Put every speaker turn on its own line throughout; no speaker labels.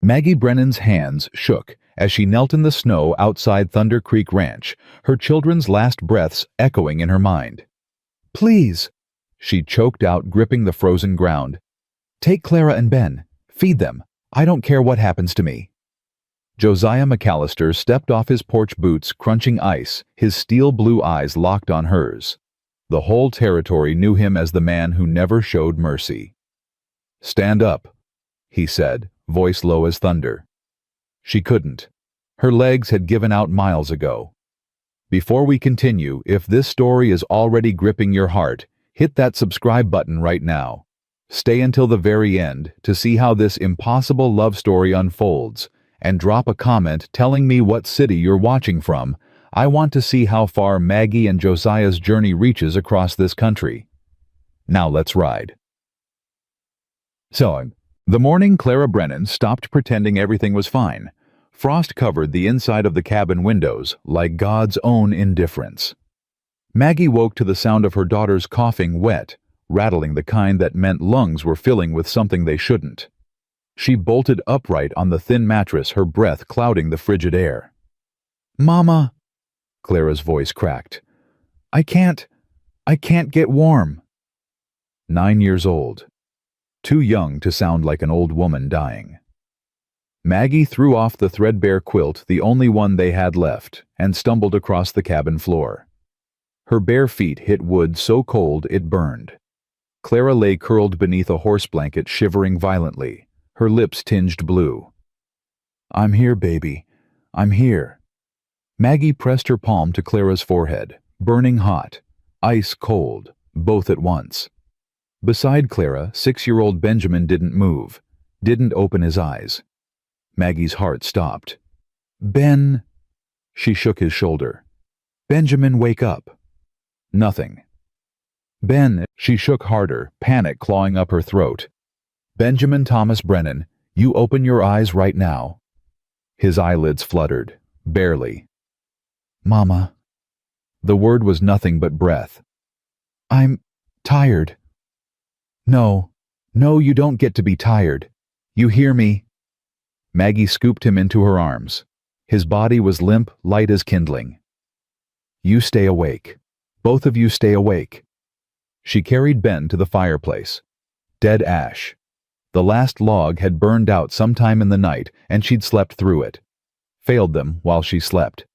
Maggie Brennan's hands shook as she knelt in the snow outside Thunder Creek Ranch, her children's last breaths echoing in her mind. "Please," she choked out, gripping the frozen ground. "Take Clara and Ben. Feed them. I don't care what happens to me." Josiah McAllister stepped off his porch boots, crunching ice, his steel blue eyes locked on hers. The whole territory knew him as the man who never showed mercy. "Stand up," he said, voice low as thunder. She couldn't. Her legs had given out miles ago. Before we continue, if this story is already gripping your heart, hit that subscribe button right now. Stay until the very end to see how this impossible love story unfolds, and drop a comment telling me what city you're watching from. I want to see how far Maggie and Josiah's journey reaches across this country. Now let's ride. So, the morning Clara Brennan stopped pretending everything was fine. Frost covered the inside of the cabin windows like God's own indifference. Maggie woke to the sound of her daughter's coughing wet, rattling the kind that meant lungs were filling with something they shouldn't. She bolted upright on the thin mattress, her breath clouding the frigid air. "Mama," Clara's voice cracked. I can't get warm." 9 years old. Too young to sound like an old woman dying. Maggie threw off the threadbare quilt, the only one they had left, and stumbled across the cabin floor. Her bare feet hit wood so cold it burned. Clara lay curled beneath a horse blanket, shivering violently, her lips tinged blue. "I'm here, baby. I'm here." Maggie pressed her palm to Clara's forehead, burning hot, ice cold, both at once. Beside Clara, 6-year-old Benjamin didn't move, didn't open his eyes. Maggie's heart stopped. "Ben," she shook his shoulder. "Benjamin, wake up." Nothing. "Ben," she shook harder, panic clawing up her throat. "Benjamin Thomas Brennan, you open your eyes right now." His eyelids fluttered, barely. "Mama." The word was nothing but breath. "I'm tired." No, you don't get to be tired. You hear me?" Maggie scooped him into her arms. His body was limp, light as kindling. "You stay awake. Both of you stay awake." She carried Ben to the fireplace. Dead ash. The last log had burned out sometime in the night, and she'd slept through it. Failed them while she slept.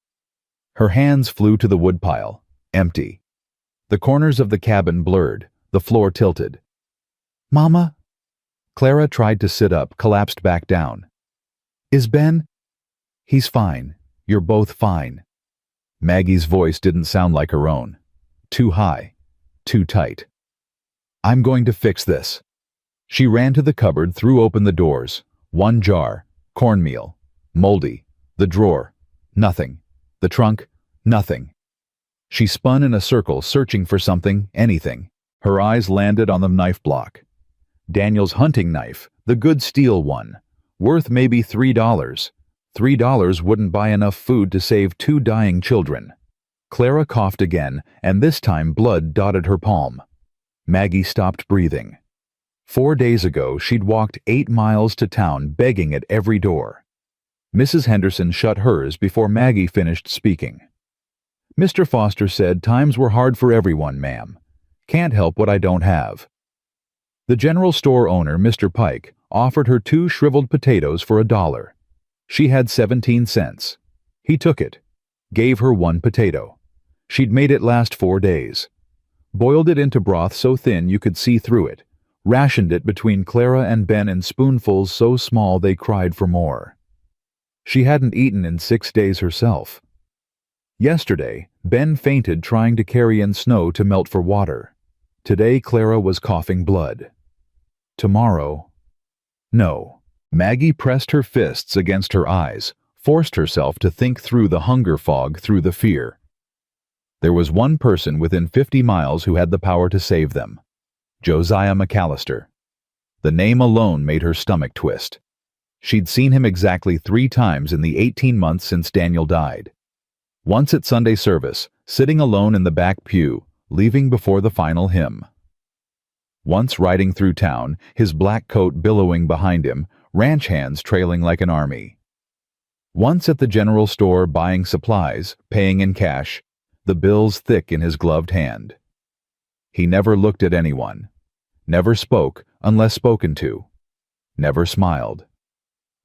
Her hands flew to the woodpile. Empty. The corners of the cabin blurred, the floor tilted. "Mama?" Clara tried to sit up, collapsed back down. "Is Ben?" "He's fine. You're both fine." Maggie's voice didn't sound like her own. Too high. Too tight. "I'm going to fix this." She ran to the cupboard, threw open the doors. One jar. Cornmeal. Moldy. The drawer. Nothing. The trunk. Nothing. She spun in a circle, searching for something, anything. Her eyes landed on the knife block. Daniel's hunting knife, the good steel one, worth maybe $3. $3 wouldn't buy enough food to save 2 dying children. Clara coughed again, and this time blood dotted her palm. Maggie stopped breathing. 4 days ago, she'd walked 8 miles to town, begging at every door. Mrs. Henderson shut hers before Maggie finished speaking. "Mr. Foster said times were hard for everyone, ma'am. Can't help what I don't have." The general store owner, Mr. Pike, offered her 2 shriveled potatoes for $1. She had 17 cents. He took it. Gave her 1 potato. She'd made it last 4 days. Boiled it into broth so thin you could see through it. Rationed it between Clara and Ben in spoonfuls so small they cried for more. She hadn't eaten in 6 days herself. Yesterday, Ben fainted trying to carry in snow to melt for water. Today Clara was coughing blood. Tomorrow... No. Maggie pressed her fists against her eyes, forced herself to think through the hunger fog, through the fear. There was one person within 50 miles who had the power to save them. Josiah McAllister. The name alone made her stomach twist. She'd seen him exactly 3 times in the 18 months since Daniel died. Once at Sunday service, sitting alone in the back pew, leaving before the final hymn. Once riding through town, his black coat billowing behind him, ranch hands trailing like an army. Once at the general store buying supplies, paying in cash, the bills thick in his gloved hand. He never looked at anyone, never spoke unless spoken to, never smiled.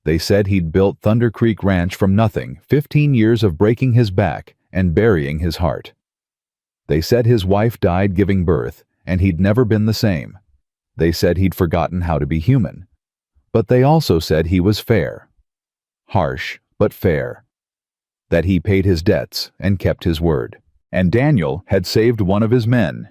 They said he'd built Thunder Creek Ranch from nothing, 15 years of breaking his back and burying his heart. They said his wife died giving birth, and he'd never been the same. They said he'd forgotten how to be human. But they also said he was fair. Harsh, but fair. That he paid his debts and kept his word. And Daniel had saved one of his men.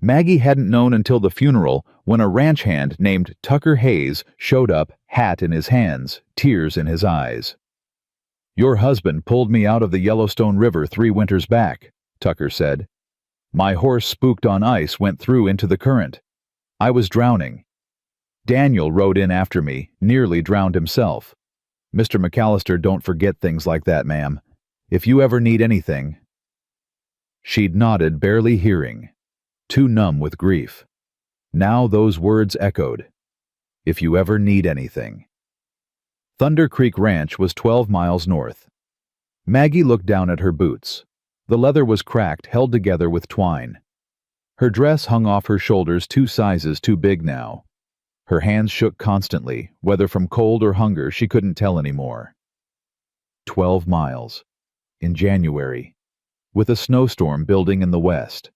Maggie hadn't known until the funeral when a ranch hand named Tucker Hayes showed up, hat in his hands, tears in his eyes. "Your husband pulled me out of the Yellowstone River 3 winters back," Tucker said. "My horse, spooked on ice, went through into the current. I was drowning. Daniel rode in after me, nearly drowned himself. Mr. McAllister, don't forget things like that, ma'am. If you ever need anything—" She'd nodded, barely hearing, too numb with grief. Now those words echoed. If you ever need anything. Thunder Creek Ranch was 12 miles north. Maggie looked down at her boots. The leather was cracked, held together with twine. Her dress hung off her shoulders 2 sizes too big now. Her hands shook constantly, whether from cold or hunger she couldn't tell anymore. 12 miles. In January. With a snowstorm building in the west.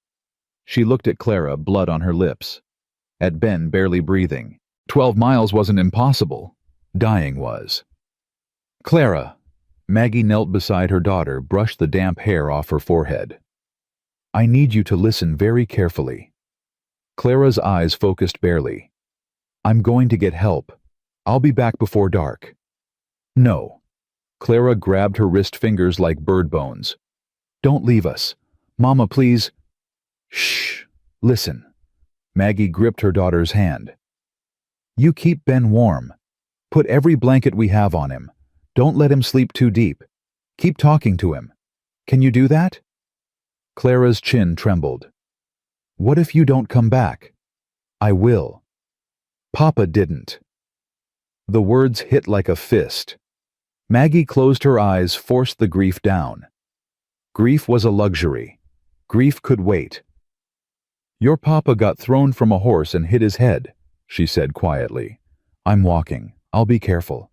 She looked at Clara, blood on her lips. At Ben, barely breathing. 12 miles wasn't impossible. Dying was. "Clara." Maggie knelt beside her daughter, brushed the damp hair off her forehead. "I need you to listen very carefully." Clara's eyes focused barely. "I'm going to get help. I'll be back before dark." "No." Clara grabbed her wrist fingers like bird bones. "Don't leave us. Mama, please." "Shh. Listen." Maggie gripped her daughter's hand. "You keep Ben warm. Put every blanket we have on him. Don't let him sleep too deep. Keep talking to him. Can you do that?" Clara's chin trembled. "What if you don't come back?" "I will." "Papa didn't." The words hit like a fist. Maggie closed her eyes, forced the grief down. Grief was a luxury. Grief could wait. "Your papa got thrown from a horse and hit his head," she said quietly. "I'm walking. I'll be careful.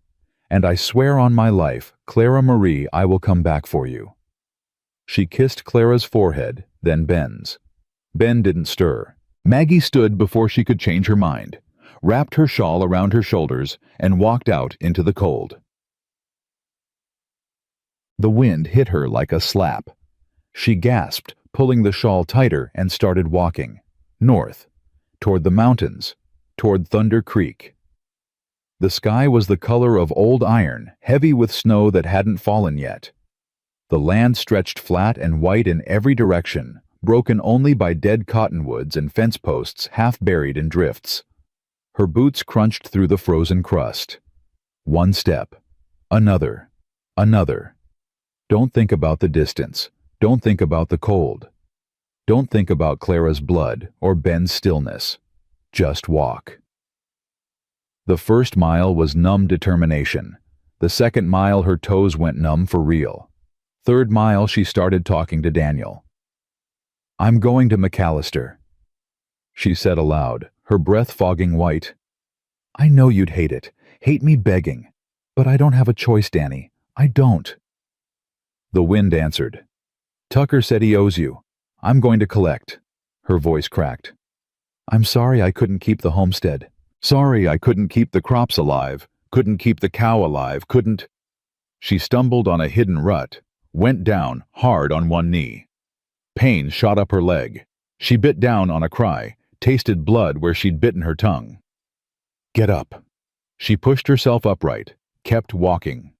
And I swear on my life, Clara Marie, I will come back for you." She kissed Clara's forehead, then Ben's. Ben didn't stir. Maggie stood before she could change her mind, wrapped her shawl around her shoulders, and walked out into the cold. The wind hit her like a slap. She gasped, pulling the shawl tighter, and started walking. North. Toward the mountains. Toward Thunder Creek. The sky was the color of old iron, heavy with snow that hadn't fallen yet. The land stretched flat and white in every direction, broken only by dead cottonwoods and fence posts half buried in drifts. Her boots crunched through the frozen crust. One step. Another. Another. Don't think about the distance. Don't think about the cold. Don't think about Clara's blood or Ben's stillness. Just walk. The first mile was numb determination. The second mile her toes went numb for real. Third mile she started talking to Daniel. "I'm going to McAllister," she said aloud, her breath fogging white. "I know you'd hate it, hate me begging. But I don't have a choice, Danny. I don't." The wind answered. "Tucker said he owes you. I'm going to collect." Her voice cracked. "I'm sorry I couldn't keep the homestead. Sorry I couldn't keep the crops alive, couldn't keep the cow alive, couldn't—" She stumbled on a hidden rut, went down, hard on one knee. Pain shot up her leg. She bit down on a cry, tasted blood where she'd bitten her tongue. "Get up." She pushed herself upright, kept walking.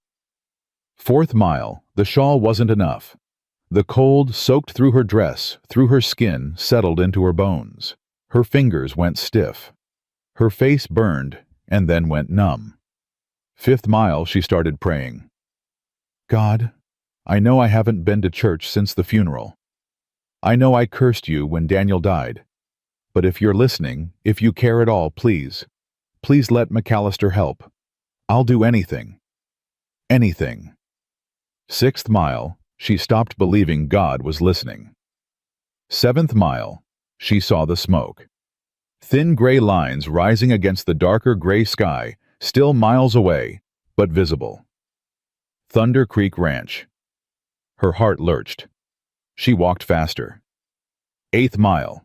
Fourth mile, the shawl wasn't enough. The cold soaked through her dress, through her skin, settled into her bones. Her fingers went stiff. Her face burned, and then went numb. Fifth mile, she started praying. "God, I know I haven't been to church since the funeral. I know I cursed you when Daniel died. But if you're listening, if you care at all, please let McAllister help. I'll do anything. Anything. 6th mile, she stopped believing God was listening. 7th mile, she saw the smoke. Thin gray lines rising against the darker gray sky, still miles away, but visible. Thunder Creek Ranch. Her heart lurched. She walked faster. 8th mile.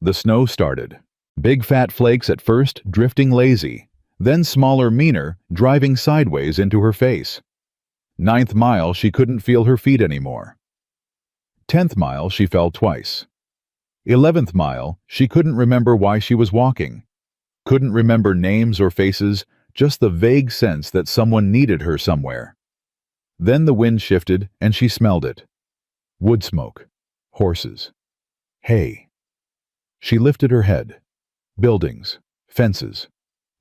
The snow started. Big fat flakes at first, drifting lazy, then smaller, meaner, driving sideways into her face. 9th mile, she couldn't feel her feet anymore. 10th mile, she fell twice. 11th mile, she couldn't remember why she was walking. Couldn't remember names or faces, just the vague sense that someone needed her somewhere. Then the wind shifted and she smelled it. Wood smoke. Horses. Hay. She lifted her head. Buildings. Fences.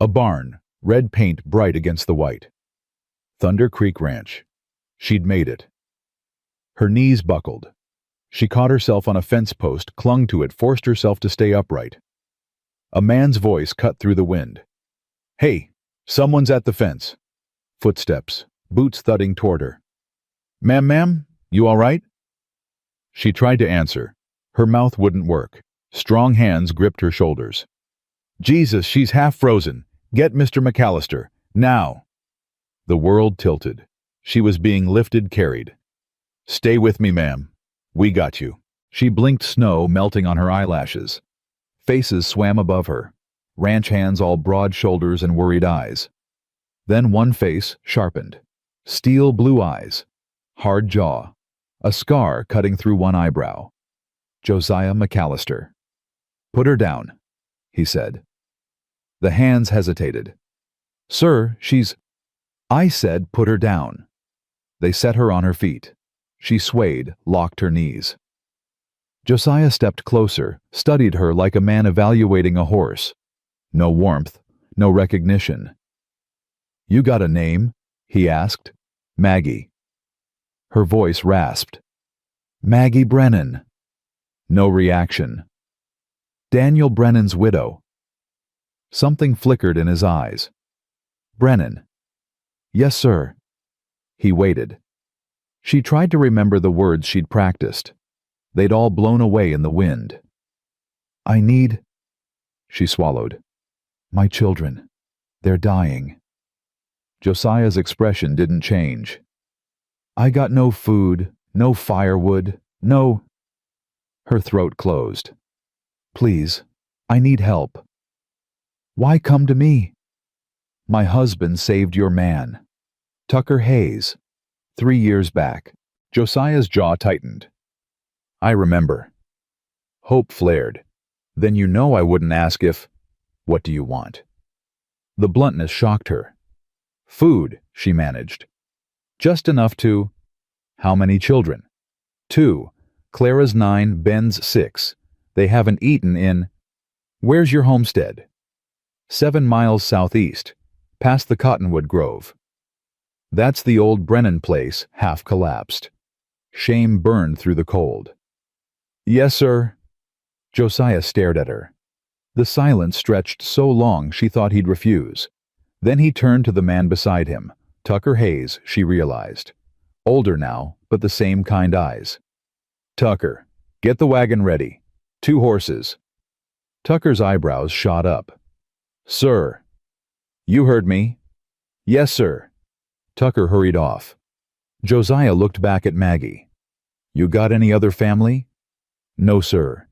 A barn, red paint bright against the white. Thunder Creek Ranch. She'd made it. Her knees buckled. She caught herself on a fence post, clung to it, forced herself to stay upright. A man's voice cut through the wind. "Hey, someone's at the fence." Footsteps, boots thudding toward her. Ma'am, you all right?" She tried to answer. Her mouth wouldn't work. Strong hands gripped her shoulders. "Jesus, she's half frozen. Get Mr. McAllister, now." The world tilted. She was being lifted, carried. "Stay with me, ma'am. We got you." She blinked, snow melting on her eyelashes. Faces swam above her. Ranch hands, all broad shoulders and worried eyes. Then one face sharpened. Steel blue eyes. Hard jaw. A scar cutting through one eyebrow. Josiah McAllister. "Put her down," he said. The hands hesitated. "Sir, she's—" "I said put her down." They set her on her feet. She swayed, locked her knees. Josiah stepped closer, studied her like a man evaluating a horse. No warmth, no recognition. "You got a name?" he asked. "Maggie." Her voice rasped. "Maggie Brennan." No reaction. "Daniel Brennan's widow." Something flickered in his eyes. "Brennan." "Yes, sir." He waited. She tried to remember the words she'd practiced. They'd all blown away in the wind. "I need—" She swallowed. "My children. They're dying." Josiah's expression didn't change. "I got no food, no firewood, no—" Her throat closed. "Please, I need help." "Why come to me?" "My husband saved your man. Tucker Hayes. 3 years back." Josiah's jaw tightened. "I remember." Hope flared. "Then you know I wouldn't ask if— What do you want?" The bluntness shocked her. "Food," she managed. "Just enough to—" "How many children?" "2. Clara's 9, Ben's 6. They haven't eaten in—" "Where's your homestead?" 7 miles southeast, past the cottonwood grove." "That's the old Brennan place, half collapsed." Shame burned through the cold. "Yes, sir." Josiah stared at her. The silence stretched so long she thought he'd refuse. Then he turned to the man beside him. Tucker Hayes, she realized. Older now, but the same kind eyes. "Tucker, get the wagon ready. 2 horses." Tucker's eyebrows shot up. "Sir." "You heard me." "Yes, sir." Tucker hurried off. Josiah looked back at Maggie. "You got any other family?" "No, sir."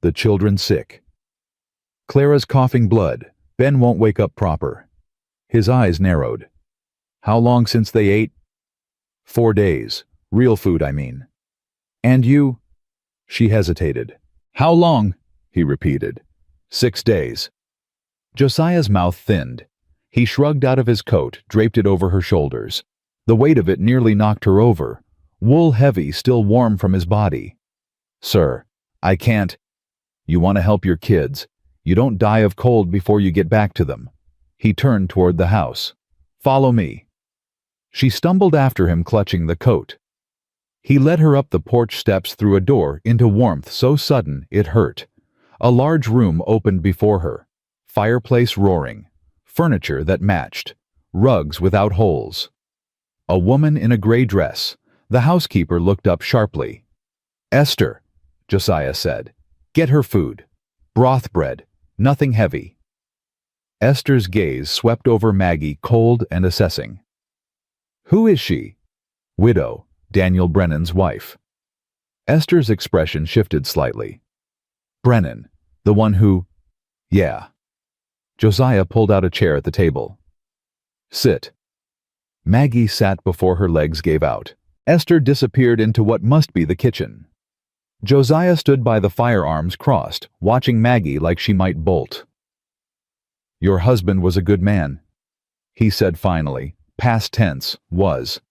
"The children sick?" "Clara's coughing blood. Ben won't wake up proper." His eyes narrowed. "How long since they ate?" 4 days. Real food, I mean." "And you—" She hesitated. "How long?" he repeated. 6 days. Josiah's mouth thinned. He shrugged out of his coat, draped it over her shoulders. The weight of it nearly knocked her over. Wool heavy, still warm from his body. "Sir, I can't—" "You want to help your kids. You don't die of cold before you get back to them." He turned toward the house. "Follow me." She stumbled after him, clutching the coat. He led her up the porch steps through a door into warmth so sudden it hurt. A large room opened before her. Fireplace roaring. Furniture that matched. rugs without holes. A woman in a gray dress. The housekeeper looked up sharply. "Esther," Josiah said, "get her food. Broth bread, nothing heavy." Esther's gaze swept over Maggie, cold and assessing. "Who is she?" "Widow, Daniel Brennan's wife." Esther's expression shifted slightly. "Brennan, the one who—" "Yeah." Josiah pulled out a chair at the table. "Sit." Maggie sat before her legs gave out. Esther disappeared into what must be the kitchen. Josiah stood by the firearms crossed, watching Maggie like she might bolt. "Your husband was a good man," he said finally, past tense, was.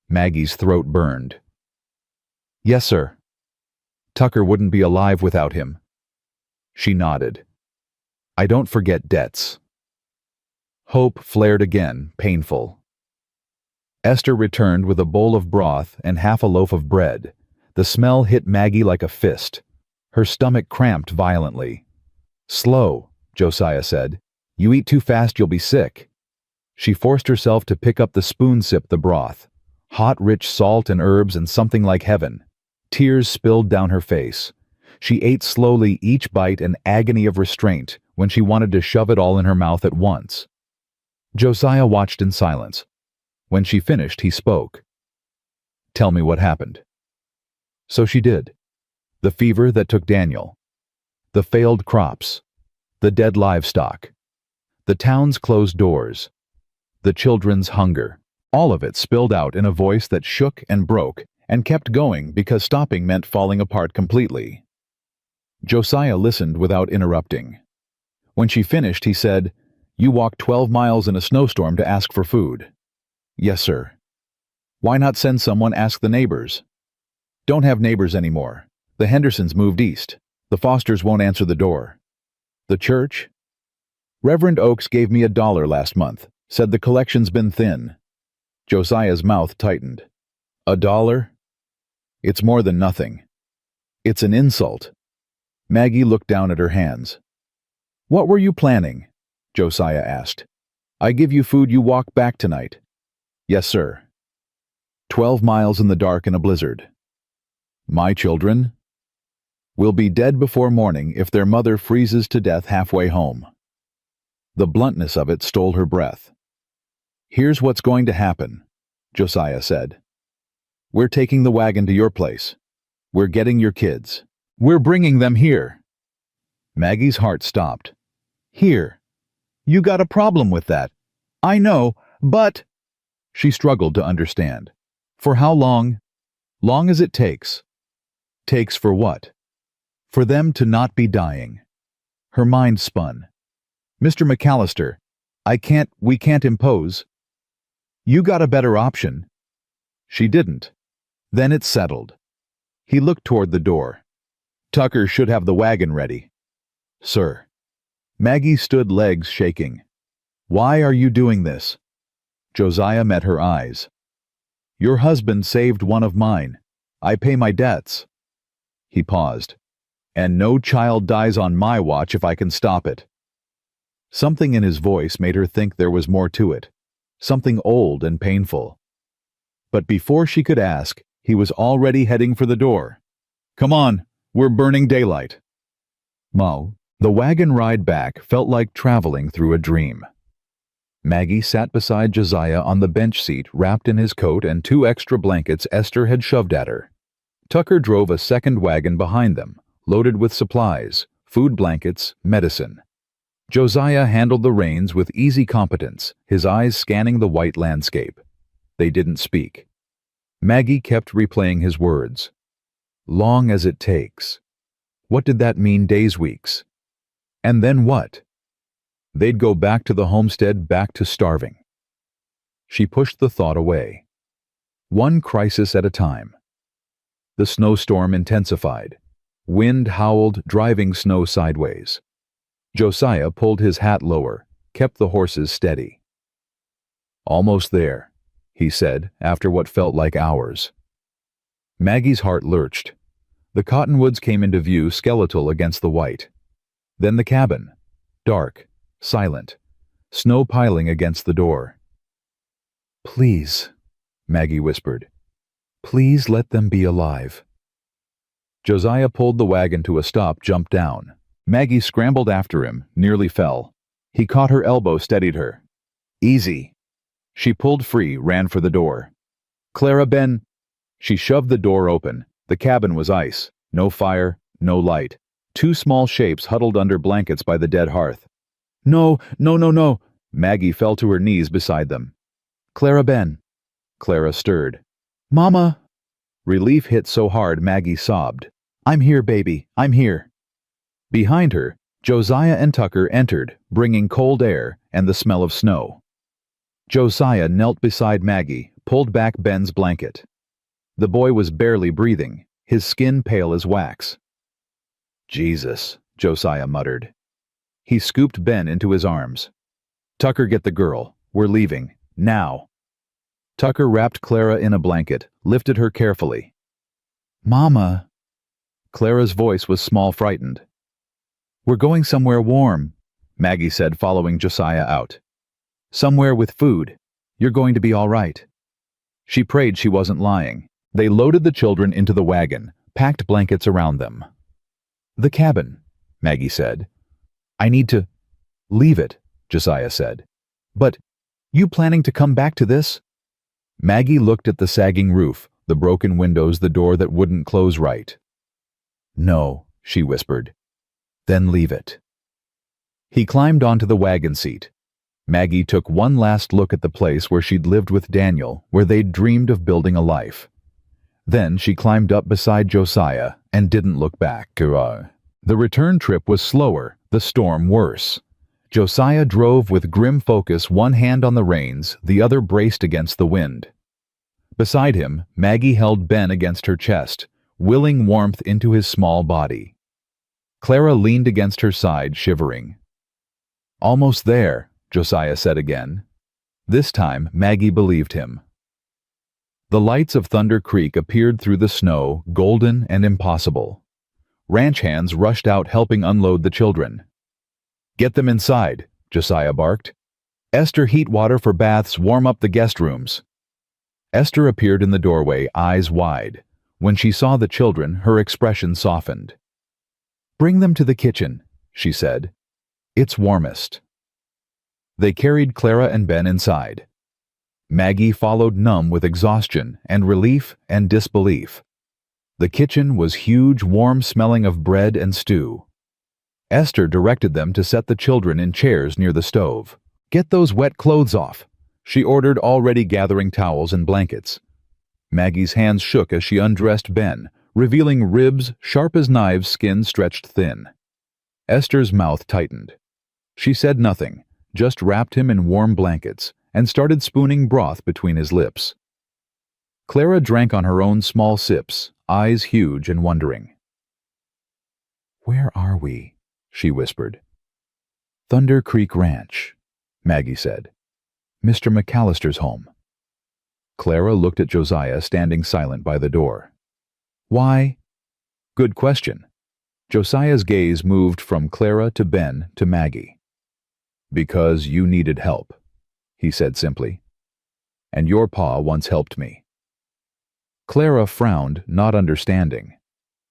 Maggie's throat burned. "Yes, sir. Tucker wouldn't be alive without him." She nodded. "I don't forget debts." Hope flared again, painful. Esther returned with a bowl of broth and half a loaf of bread. The smell hit Maggie like a fist. Her stomach cramped violently. "Slow," Josiah said. "You eat too fast, you'll be sick." She forced herself to pick up the spoon, sip the broth. Hot, rich salt and herbs and something like heaven. Tears spilled down her face. She ate slowly, each bite an agony of restraint, when she wanted to shove it all in her mouth at once. Josiah watched in silence. When she finished, he spoke. "Tell me what happened." So she did. The fever that took Daniel. The failed crops. The dead livestock. The town's closed doors. The children's hunger. All of it spilled out in a voice that shook and broke and kept going because stopping meant falling apart completely. Josiah listened without interrupting. When she finished, he said, "You walked 12 miles in a snowstorm to ask for food." "Yes, sir." "Why not send someone, ask the neighbors?" "Don't have neighbors anymore. The Hendersons moved east. The Fosters won't answer the door." "The church?" "Reverend Oakes gave me $1 last month. Said the collection's been thin." Josiah's mouth tightened. $1? It's more than nothing. It's an insult. Maggie looked down at her hands. "What were you planning?" Josiah asked. "I give you food, you walk back tonight." "Yes, sir." 12 miles in the dark in a blizzard. "My children will be dead before morning if their mother freezes to death halfway home." The bluntness of it stole her breath. "Here's what's going to happen," Josiah said. "We're taking the wagon to your place. We're getting your kids. We're bringing them here." Maggie's heart stopped. "Here. You got a problem with that. I know, but—" She struggled to understand. "For how long?" "Long as it takes." "Takes for what?" "For them to not be dying." Her mind spun. "Mr. McAllister, we can't impose." "You got a better option." She didn't. Then it's settled. He looked toward the door. "Tucker should have the wagon ready." "Sir." Maggie stood, legs shaking. "Why are you doing this?" Josiah met her eyes. "Your husband saved one of mine. I pay my debts." He paused. "And no child dies on my watch if I can stop it." Something in his voice made her think there was more to it. Something old and painful. But before she could ask, he was already heading for the door. "Come on, we're burning daylight." Mo, the wagon ride back felt like traveling through a dream. Maggie sat beside Josiah on the bench seat, wrapped in his coat and 2 extra blankets Esther had shoved at her. Tucker drove a second wagon behind them, loaded with supplies, food, blankets, medicine. Josiah handled the reins with easy competence, his eyes scanning the white landscape. They didn't speak. Maggie kept replaying his words. Long as it takes. What did that mean, days, weeks? And then what? They'd go back to the homestead, back to starving. She pushed the thought away. One crisis at a time. The snowstorm intensified. Wind howled, driving snow sideways. Josiah pulled his hat lower, kept the horses steady. "Almost there," he said, after what felt like hours. Maggie's heart lurched. The cottonwoods came into view, skeletal against the white. Then the cabin, dark, silent, snow piling against the door. Please, Maggie whispered. Please let them be alive. Josiah pulled the wagon to a stop, jumped down. Maggie scrambled after him, nearly fell. He caught her elbow, steadied her. Easy. She pulled free, ran for the door. Clara, Ben. She shoved the door open. The cabin was ice. No fire, no light. Two small shapes huddled under blankets by the dead hearth. No, no, no, no. Maggie fell to her knees beside them. Clara, Ben. Clara stirred. Mama! Relief hit so hard Maggie sobbed. I'm here, baby. I'm here. Behind her, Josiah and Tucker entered, bringing cold air and the smell of snow. Josiah knelt beside Maggie, pulled back Ben's blanket. The boy was barely breathing, his skin pale as wax. Jesus, Josiah muttered. He scooped Ben into his arms. Tucker, get the girl. We're leaving. Now. Tucker wrapped Clara in a blanket, lifted her carefully. Mama. Clara's voice was small, frightened. We're going somewhere warm, Maggie said, following Josiah out. Somewhere with food. You're going to be all right. She prayed she wasn't lying. They loaded the children into the wagon, packed blankets around them. The cabin, Maggie said. I need to leave it, Josiah said. But you planning to come back to this? Maggie looked at the sagging roof, the broken windows, the door that wouldn't close right. No, she whispered. Then leave it. He climbed onto the wagon seat. Maggie took one last look at the place where she'd lived with Daniel, where they'd dreamed of building a life. Then she climbed up beside Josiah and didn't look back. The return trip was slower, the storm worse. Josiah drove with grim focus, one hand on the reins, the other braced against the wind. Beside him, Maggie held Ben against her chest, willing warmth into his small body. Clara leaned against her side, shivering. Almost there, Josiah said again. This time, Maggie believed him. The lights of Thunder Creek appeared through the snow, golden and impossible. Ranch hands rushed out, helping unload the children. Get them inside, Josiah barked. Esther, heat water for baths, warm up the guest rooms. Esther appeared in the doorway, eyes wide. When she saw the children, her expression softened. Bring them to the kitchen, she said. It's warmest. They carried Clara and Ben inside. Maggie followed, numb with exhaustion and relief and disbelief. The kitchen was huge, warm, smelling of bread and stew. Esther directed them to set the children in chairs near the stove. Get those wet clothes off, she ordered, already gathering towels and blankets. Maggie's hands shook as she undressed Ben, revealing ribs sharp as knives, skin stretched thin. Esther's mouth tightened. She said nothing, just wrapped him in warm blankets and started spooning broth between his lips. Clara drank on her own small sips, eyes huge and wondering. Where are we? She whispered. Thunder Creek Ranch, Maggie said. Mr. McAllister's home. Clara looked at Josiah, standing silent by the door. Why? Good question. Josiah's gaze moved from Clara to Ben to Maggie. Because you needed help, he said simply. And your pa once helped me. Clara frowned, not understanding.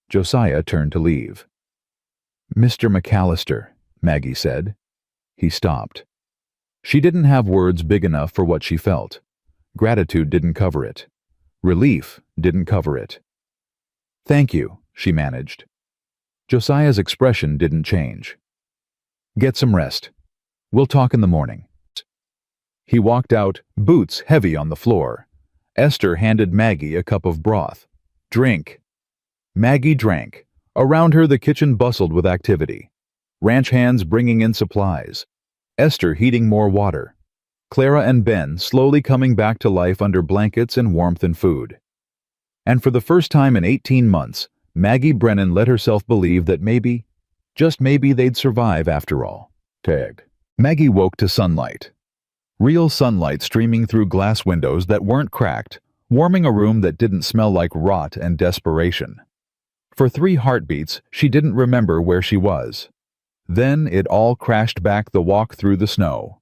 Josiah turned to leave. Mr. McAllister, Maggie said. He stopped. She didn't have words big enough for what she felt. Gratitude didn't cover it. Relief didn't cover it. Thank you, she managed. Josiah's expression didn't change. Get some rest. We'll talk in the morning. He walked out, boots heavy on the floor. Esther handed Maggie a cup of broth. Drink. Maggie drank. Around her, the kitchen bustled with activity. Ranch hands bringing in supplies. Esther heating more water. Clara and Ben slowly coming back to life under blankets and warmth and food. And for the first time in 18 months, Maggie Brennan let herself believe that maybe, just maybe, they'd survive after all. Tag. Maggie woke to sunlight. Real sunlight streaming through glass windows that weren't cracked, warming a room that didn't smell like rot and desperation. For 3 heartbeats, she didn't remember where she was. Then it all crashed back, the walk through the snow.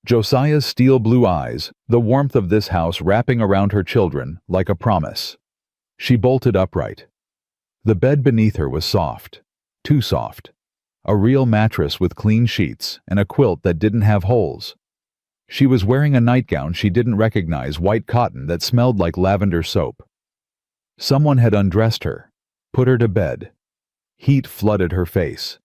Josiah's steel blue eyes, the warmth of this house wrapping around her children like a promise. She bolted upright. The bed beneath her was soft, too soft. A real mattress with clean sheets and a quilt that didn't have holes. She was wearing a nightgown she didn't recognize, white cotton that smelled like lavender soap. Someone had undressed her, put her to bed. Heat flooded her face.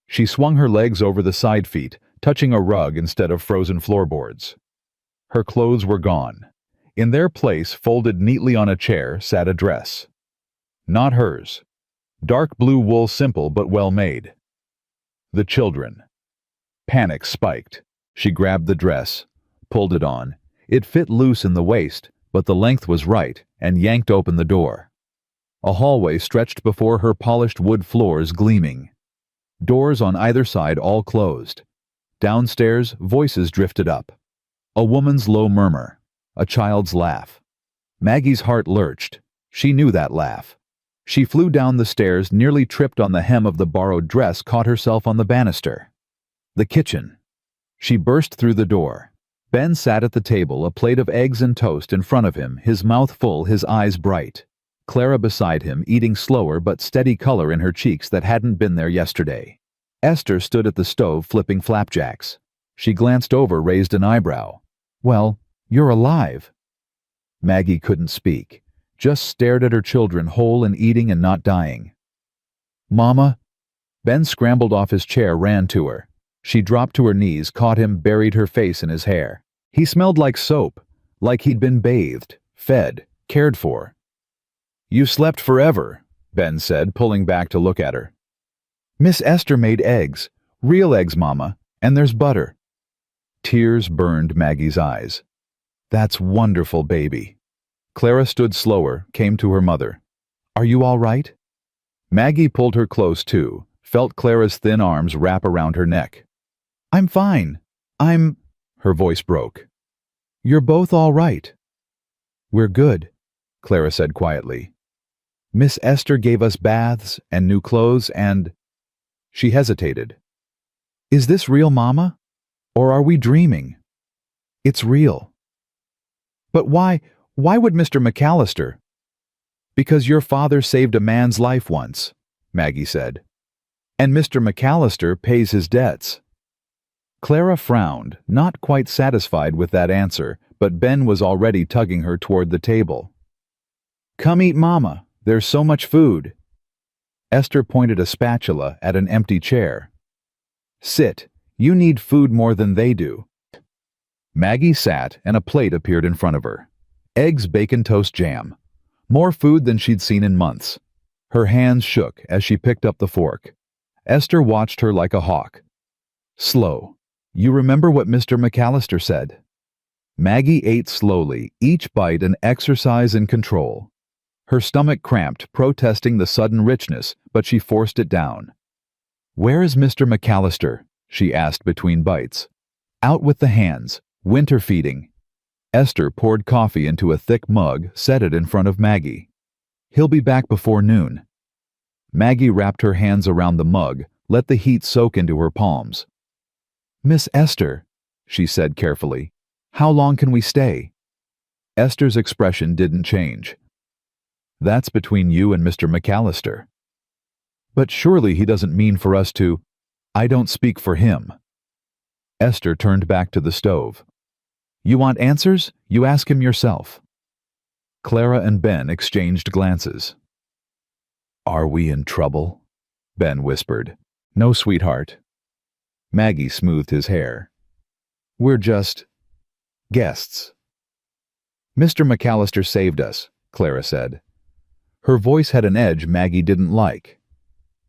She swung her legs over the side feet, touching a rug instead of frozen floorboards. Her clothes were gone. In their place, folded neatly on a chair, sat a dress. Not hers. Dark blue wool, simple but well made. The children. Panic spiked. She grabbed the dress, pulled it on. It fit loose in the waist, but the length was right, and yanked open the door. A hallway stretched before her, polished wood floors gleaming. Doors on either side all closed. Downstairs, voices drifted up. A woman's low murmur. A child's laugh. Maggie's heart lurched. She knew that laugh. She flew down the stairs, nearly tripped on the hem of the borrowed dress, caught herself on the banister. The kitchen. She burst through the door. Ben sat at the table, a plate of eggs and toast in front of him, his mouth full, his eyes bright. Clara beside him, eating slower but steady, color in her cheeks that hadn't been there yesterday. Esther stood at the stove flipping flapjacks. She glanced over, raised an eyebrow. "Well, you're alive." Maggie couldn't speak, just stared at her children, whole and eating and not dying. "Mama?" Ben scrambled off his chair, ran to her. She dropped to her knees, caught him, buried her face in his hair. He smelled like soap, like he'd been bathed, fed, cared for. "You slept forever," Ben said, pulling back to look at her. "Miss Esther made eggs. Real eggs, Mama, and there's butter." Tears burned Maggie's eyes. "That's wonderful, baby." Clara stood slower, came to her mother. "Are you all right?" Maggie pulled her close too, felt Clara's thin arms wrap around her neck. "I'm fine. Her voice broke. "You're both all right." "We're good," Clara said quietly. "Miss Esther gave us baths and new clothes and—" She hesitated. "Is this real, Mama? Or are we dreaming?" "It's real." "But why would Mr. McAllister?" "Because your father saved a man's life once," Maggie said. "And Mr. McAllister pays his debts." Clara frowned, not quite satisfied with that answer, but Ben was already tugging her toward the table. "Come eat, Mama. There's so much food." Esther pointed a spatula at an empty chair. "Sit. You need food more than they do." Maggie sat, and a plate appeared in front of her. Eggs, bacon, toast, jam. More food than she'd seen in months. Her hands shook as she picked up the fork. Esther watched her like a hawk. "Slow. You remember what Mr. McAllister said." Maggie ate slowly, each bite an exercise in control. Her stomach cramped, protesting the sudden richness, but she forced it down. "Where is Mr. McAllister?" she asked between bites. "Out with the hands. Winter feeding." Esther poured coffee into a thick mug, set it in front of Maggie. "He'll be back before noon." Maggie wrapped her hands around the mug, let the heat soak into her palms. "Miss Esther," she said carefully, "how long can we stay?" Esther's expression didn't change. "That's between you and Mr. McAllister." "But surely he doesn't mean for us to—" "I don't speak for him." Esther turned back to the stove. "You want answers? You ask him yourself." Clara and Ben exchanged glances. "Are we in trouble?" Ben whispered. "No, sweetheart." Maggie smoothed his hair. "We're just guests." "Mr. McAllister saved us," Clara said. Her voice had an edge Maggie didn't like.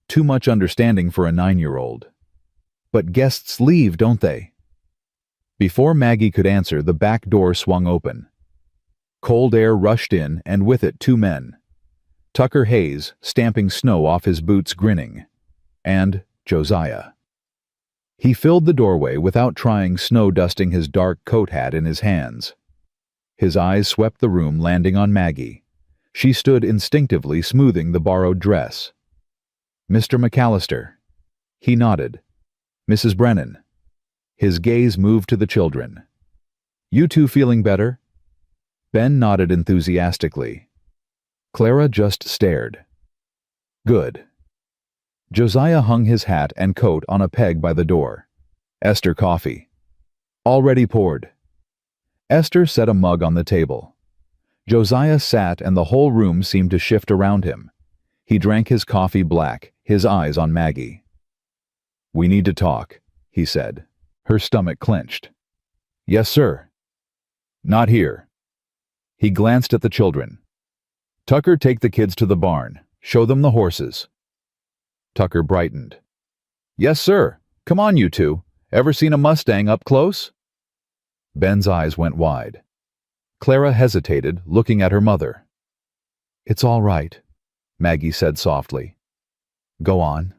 Too much understanding for a 9-year-old. "But guests leave, don't they?" Before Maggie could answer, the back door swung open. Cold air rushed in, and with it 2 men. Tucker Hayes, stamping snow off his boots, grinning. And Josiah. He filled the doorway without trying, snow dusting his dark coat hat in his hands. His eyes swept the room, landing on Maggie. She stood instinctively, smoothing the borrowed dress. "Mr. McAllister." He nodded. "Mrs. Brennan." His gaze moved to the children. You two feeling better? Ben nodded enthusiastically. Clara just stared. Good. Josiah hung his hat and coat on a peg by the door. Esther, coffee. Already poured. Esther set a mug on the table. Josiah sat and the whole room seemed to shift around him. He drank his coffee black, his eyes on Maggie. We need to talk, he said. Her stomach clenched. Yes, sir. Not here. He glanced at the children. Tucker, take the kids to the barn. Show them the horses. Tucker brightened. Yes, sir. Come on, you two. Ever seen a Mustang up close? Ben's eyes went wide. Clara hesitated, looking at her mother. It's all right, Maggie said softly. Go on.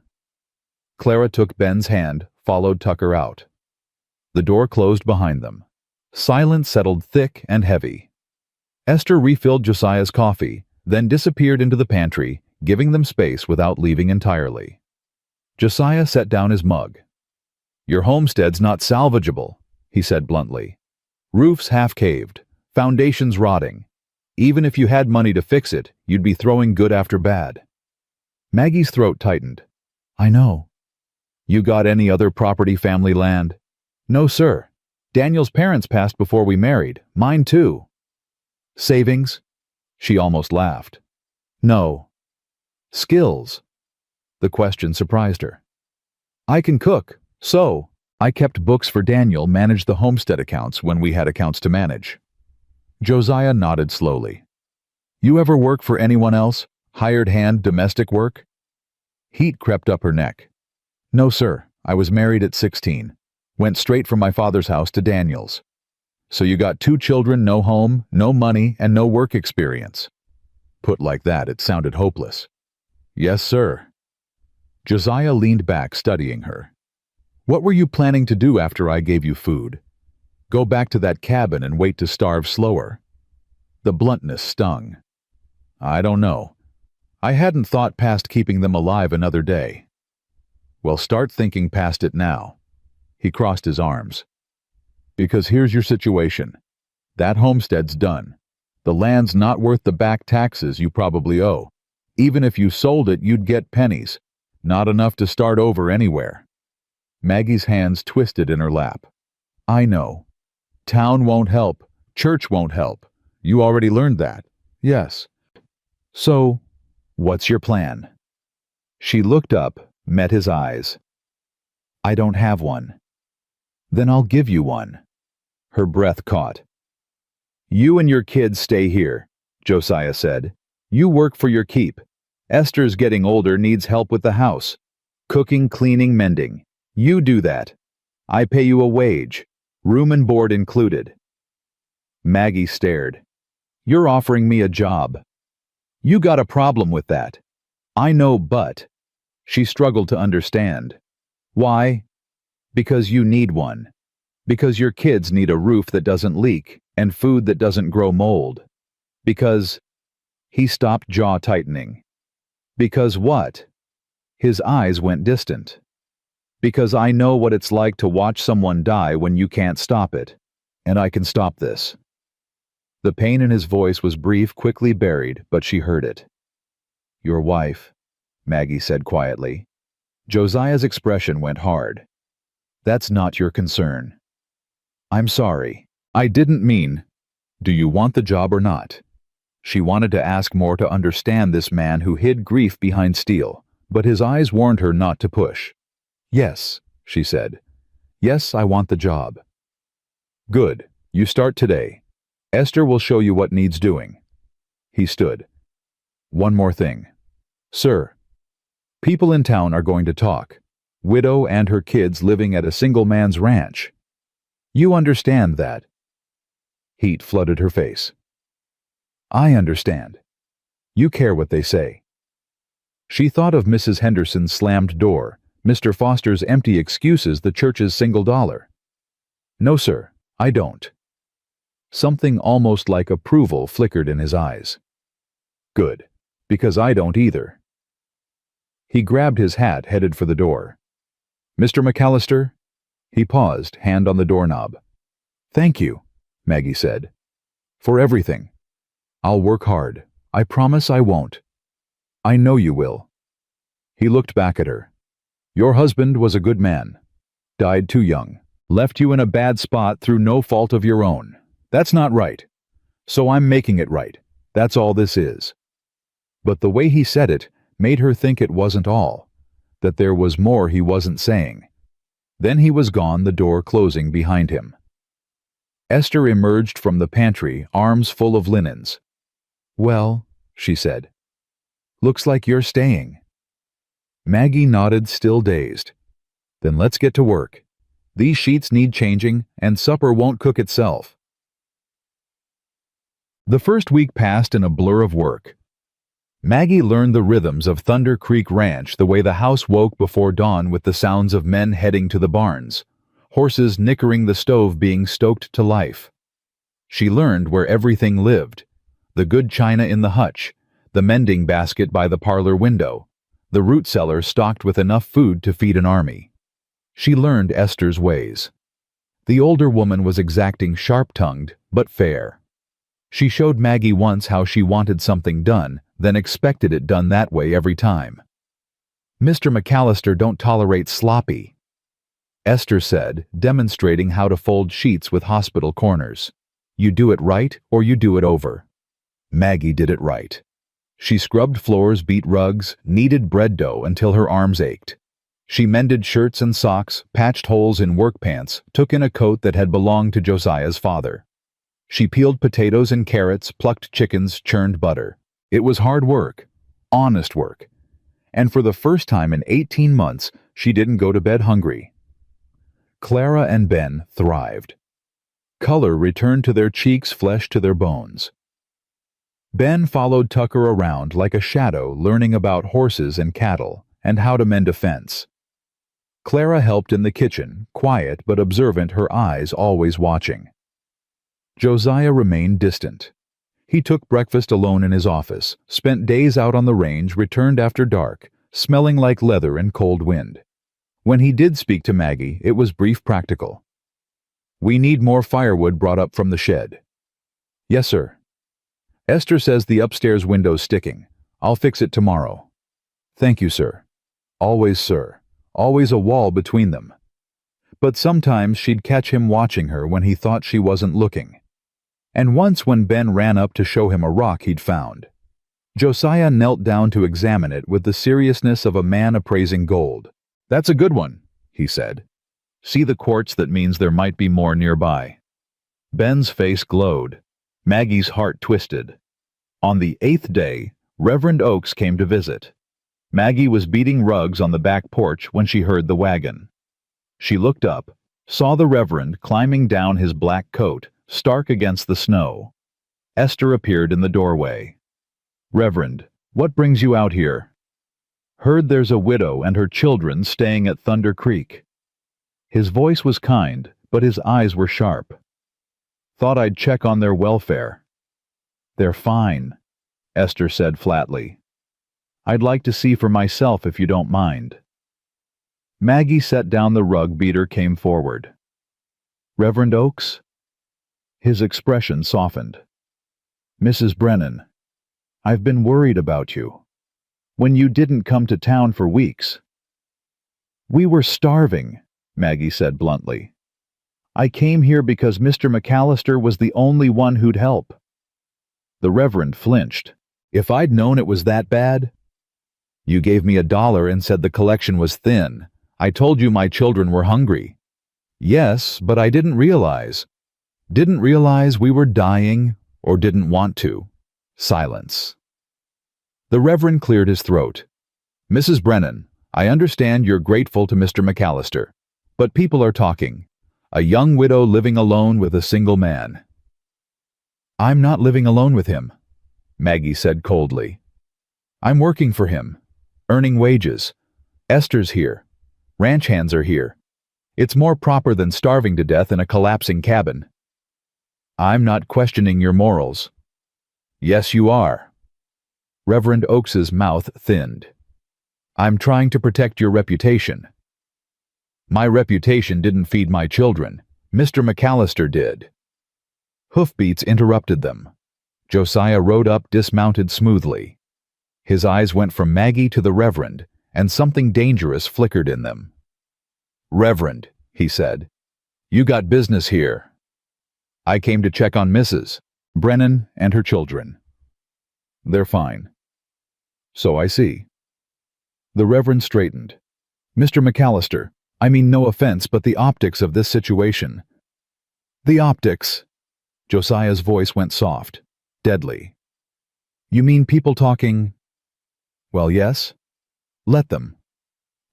Clara took Ben's hand, followed Tucker out. The door closed behind them. Silence settled thick and heavy. Esther refilled Josiah's coffee, then disappeared into the pantry, giving them space without leaving entirely. Josiah set down his mug. Your homestead's not salvageable, he said bluntly. Roof's half-caved, foundations rotting. Even if you had money to fix it, you'd be throwing good after bad. Maggie's throat tightened. I know. You got any other property, family land? No, sir. Daniel's parents passed before we married. Mine too. Savings? She almost laughed. No. Skills? The question surprised her. I can cook, so I kept books for Daniel, managed the homestead accounts when we had accounts to manage. Josiah nodded slowly. You ever work for anyone else? Hired hand domestic work? Heat crept up her neck. No, sir. I was married at 16. Went straight from my father's house to Daniel's. So you got 2 children, no home, no money, and no work experience. Put like that, it sounded hopeless. Yes, sir. Josiah leaned back, studying her. What were you planning to do after I gave you food? Go back to that cabin and wait to starve slower? The bluntness stung. I don't know. I hadn't thought past keeping them alive another day. Well, start thinking past it now. He crossed his arms. Because here's your situation. That homestead's done. The land's not worth the back taxes you probably owe. Even if you sold it, you'd get pennies. Not enough to start over anywhere. Maggie's hands twisted in her lap. I know. Town won't help. Church won't help. You already learned that. Yes. So, what's your plan? She looked up, met his eyes. I don't have one. Then I'll give you one. Her breath caught. You and your kids stay here, Josiah said. You work for your keep. Esther's getting older, needs help with the house. Cooking, cleaning, mending. You do that. I pay you a wage. Room and board included. Maggie stared. You're offering me a job. You got a problem with that. I know, but... She struggled to understand. Why? Because you need one. Because your kids need a roof that doesn't leak and food that doesn't grow mold. Because... He stopped, jaw tightening. Because what? His eyes went distant. Because I know what it's like to watch someone die when you can't stop it. And I can stop this. The pain in his voice was brief, quickly buried, but she heard it. Your wife, Maggie said quietly. Josiah's expression went hard. That's not your concern. I'm sorry. I didn't mean... Do you want the job or not? She wanted to ask more to understand this man who hid grief behind steel, but his eyes warned her not to push. Yes, she said. Yes, I want the job. Good. You start today. Esther will show you what needs doing. He stood. One more thing. Sir, people in town are going to talk. Widow and her kids living at a single man's ranch. You understand that? Heat flooded her face. I understand. You care what they say. She thought of Mrs. Henderson's slammed door, Mr. Foster's empty excuses, the church's single dollar. No, sir, I don't. Something almost like approval flickered in his eyes. Good, because I don't either. He grabbed his hat, headed for the door. Mr. McAllister? He paused, hand on the doorknob. "Thank you," Maggie said. "For everything. I'll work hard. I promise I won't. I know you will." He looked back at her. "Your husband was a good man. Died too young. Left you in a bad spot through no fault of your own. That's not right. So I'm making it right. That's all this is." But the way he said it made her think it wasn't all, that there was more he wasn't saying. Then he was gone, the door closing behind him. Esther emerged from the pantry, arms full of linens. "Well," she said, "looks like you're staying." Maggie nodded, still dazed. "Then let's get to work. These sheets need changing, and supper won't cook itself." The first week passed in a blur of work. Maggie learned the rhythms of Thunder Creek Ranch the way the house woke before dawn with the sounds of men heading to the barns, horses nickering the stove being stoked to life. She learned where everything lived: the good china in the hutch, the mending basket by the parlor window, the root cellar stocked with enough food to feed an army. She learned Esther's ways. The older woman was exacting, sharp-tongued, but fair. She showed Maggie once how she wanted something done, then expected it done that way every time. "Mr. McAllister don't tolerate sloppy," Esther said, demonstrating how to fold sheets with hospital corners. "You do it right or you do it over." Maggie did it right. She scrubbed floors, beat rugs, kneaded bread dough until her arms ached. She mended shirts and socks, patched holes in work pants, took in a coat that had belonged to Josiah's father. She peeled potatoes and carrots, plucked chickens, churned butter. It was hard work, honest work. And for the first time in 18 months, she didn't go to bed hungry. Clara and Ben thrived. Color returned to their cheeks, flesh to their bones. Ben followed Tucker around like a shadow, learning about horses and cattle, and how to mend a fence. Clara helped in the kitchen, quiet but observant, her eyes always watching. Josiah remained distant. He took breakfast alone in his office, spent days out on the range, returned after dark, smelling like leather and cold wind. When he did speak to Maggie, it was brief, practical. "We need more firewood brought up from the shed." "Yes, sir." "Esther says the upstairs window's sticking. I'll fix it tomorrow." "Thank you, sir." Always sir. Always a wall between them. But sometimes she'd catch him watching her when he thought she wasn't looking. And once when Ben ran up to show him a rock he'd found. Josiah knelt down to examine it with the seriousness of a man appraising gold. "That's a good one," he said. "See the quartz? That means there might be more nearby." Ben's face glowed. Maggie's heart twisted. On the 8th day, Reverend Oakes came to visit. Maggie was beating rugs on the back porch when she heard the wagon. She looked up, saw the Reverend climbing down his black coat, stark against the snow. Esther appeared in the doorway. "Reverend, what brings you out here?" "Heard there's a widow and her children staying at Thunder Creek." His voice was kind, but his eyes were sharp. "Thought I'd check on their welfare." "They're fine," Esther said flatly. "I'd like to see for myself if you don't mind." Maggie set down the rug beater, came forward. "Reverend Oakes?" His expression softened. "Mrs. Brennan, I've been worried about you. When you didn't come to town for weeks." "We were starving," Maggie said bluntly. "I came here because Mr. McAllister was the only one who'd help." The Reverend flinched. "If I'd known it was that bad—" "You gave me $1 and said the collection was thin. I told you my children were hungry." "Yes, but I didn't realize." "Didn't realize we were dying, or didn't want to." Silence. The Reverend cleared his throat. "Mrs. Brennan, I understand you're grateful to Mr. McAllister, but people are talking. A young widow living alone with a single man." "I'm not living alone with him," Maggie said coldly. "I'm working for him, earning wages. Esther's here. Ranch hands are here. It's more proper than starving to death in a collapsing cabin." "I'm not questioning your morals." "Yes, you are." Reverend Oakes's mouth thinned. "I'm trying to protect your reputation." My reputation didn't feed my children. Mr. McAllister did. Hoofbeats interrupted them. Josiah rode up, dismounted smoothly. His eyes went from Maggie to the Reverend, and something dangerous flickered in them. "Reverend," he said, "you got business here." "I came to check on Mrs. Brennan and her children." "They're fine." "So I see." The Reverend straightened. "Mr. McAllister, I mean no offense, but the optics of this situation." "The optics?" Josiah's voice went soft, deadly. "You mean people talking?" "Well, yes. Let them."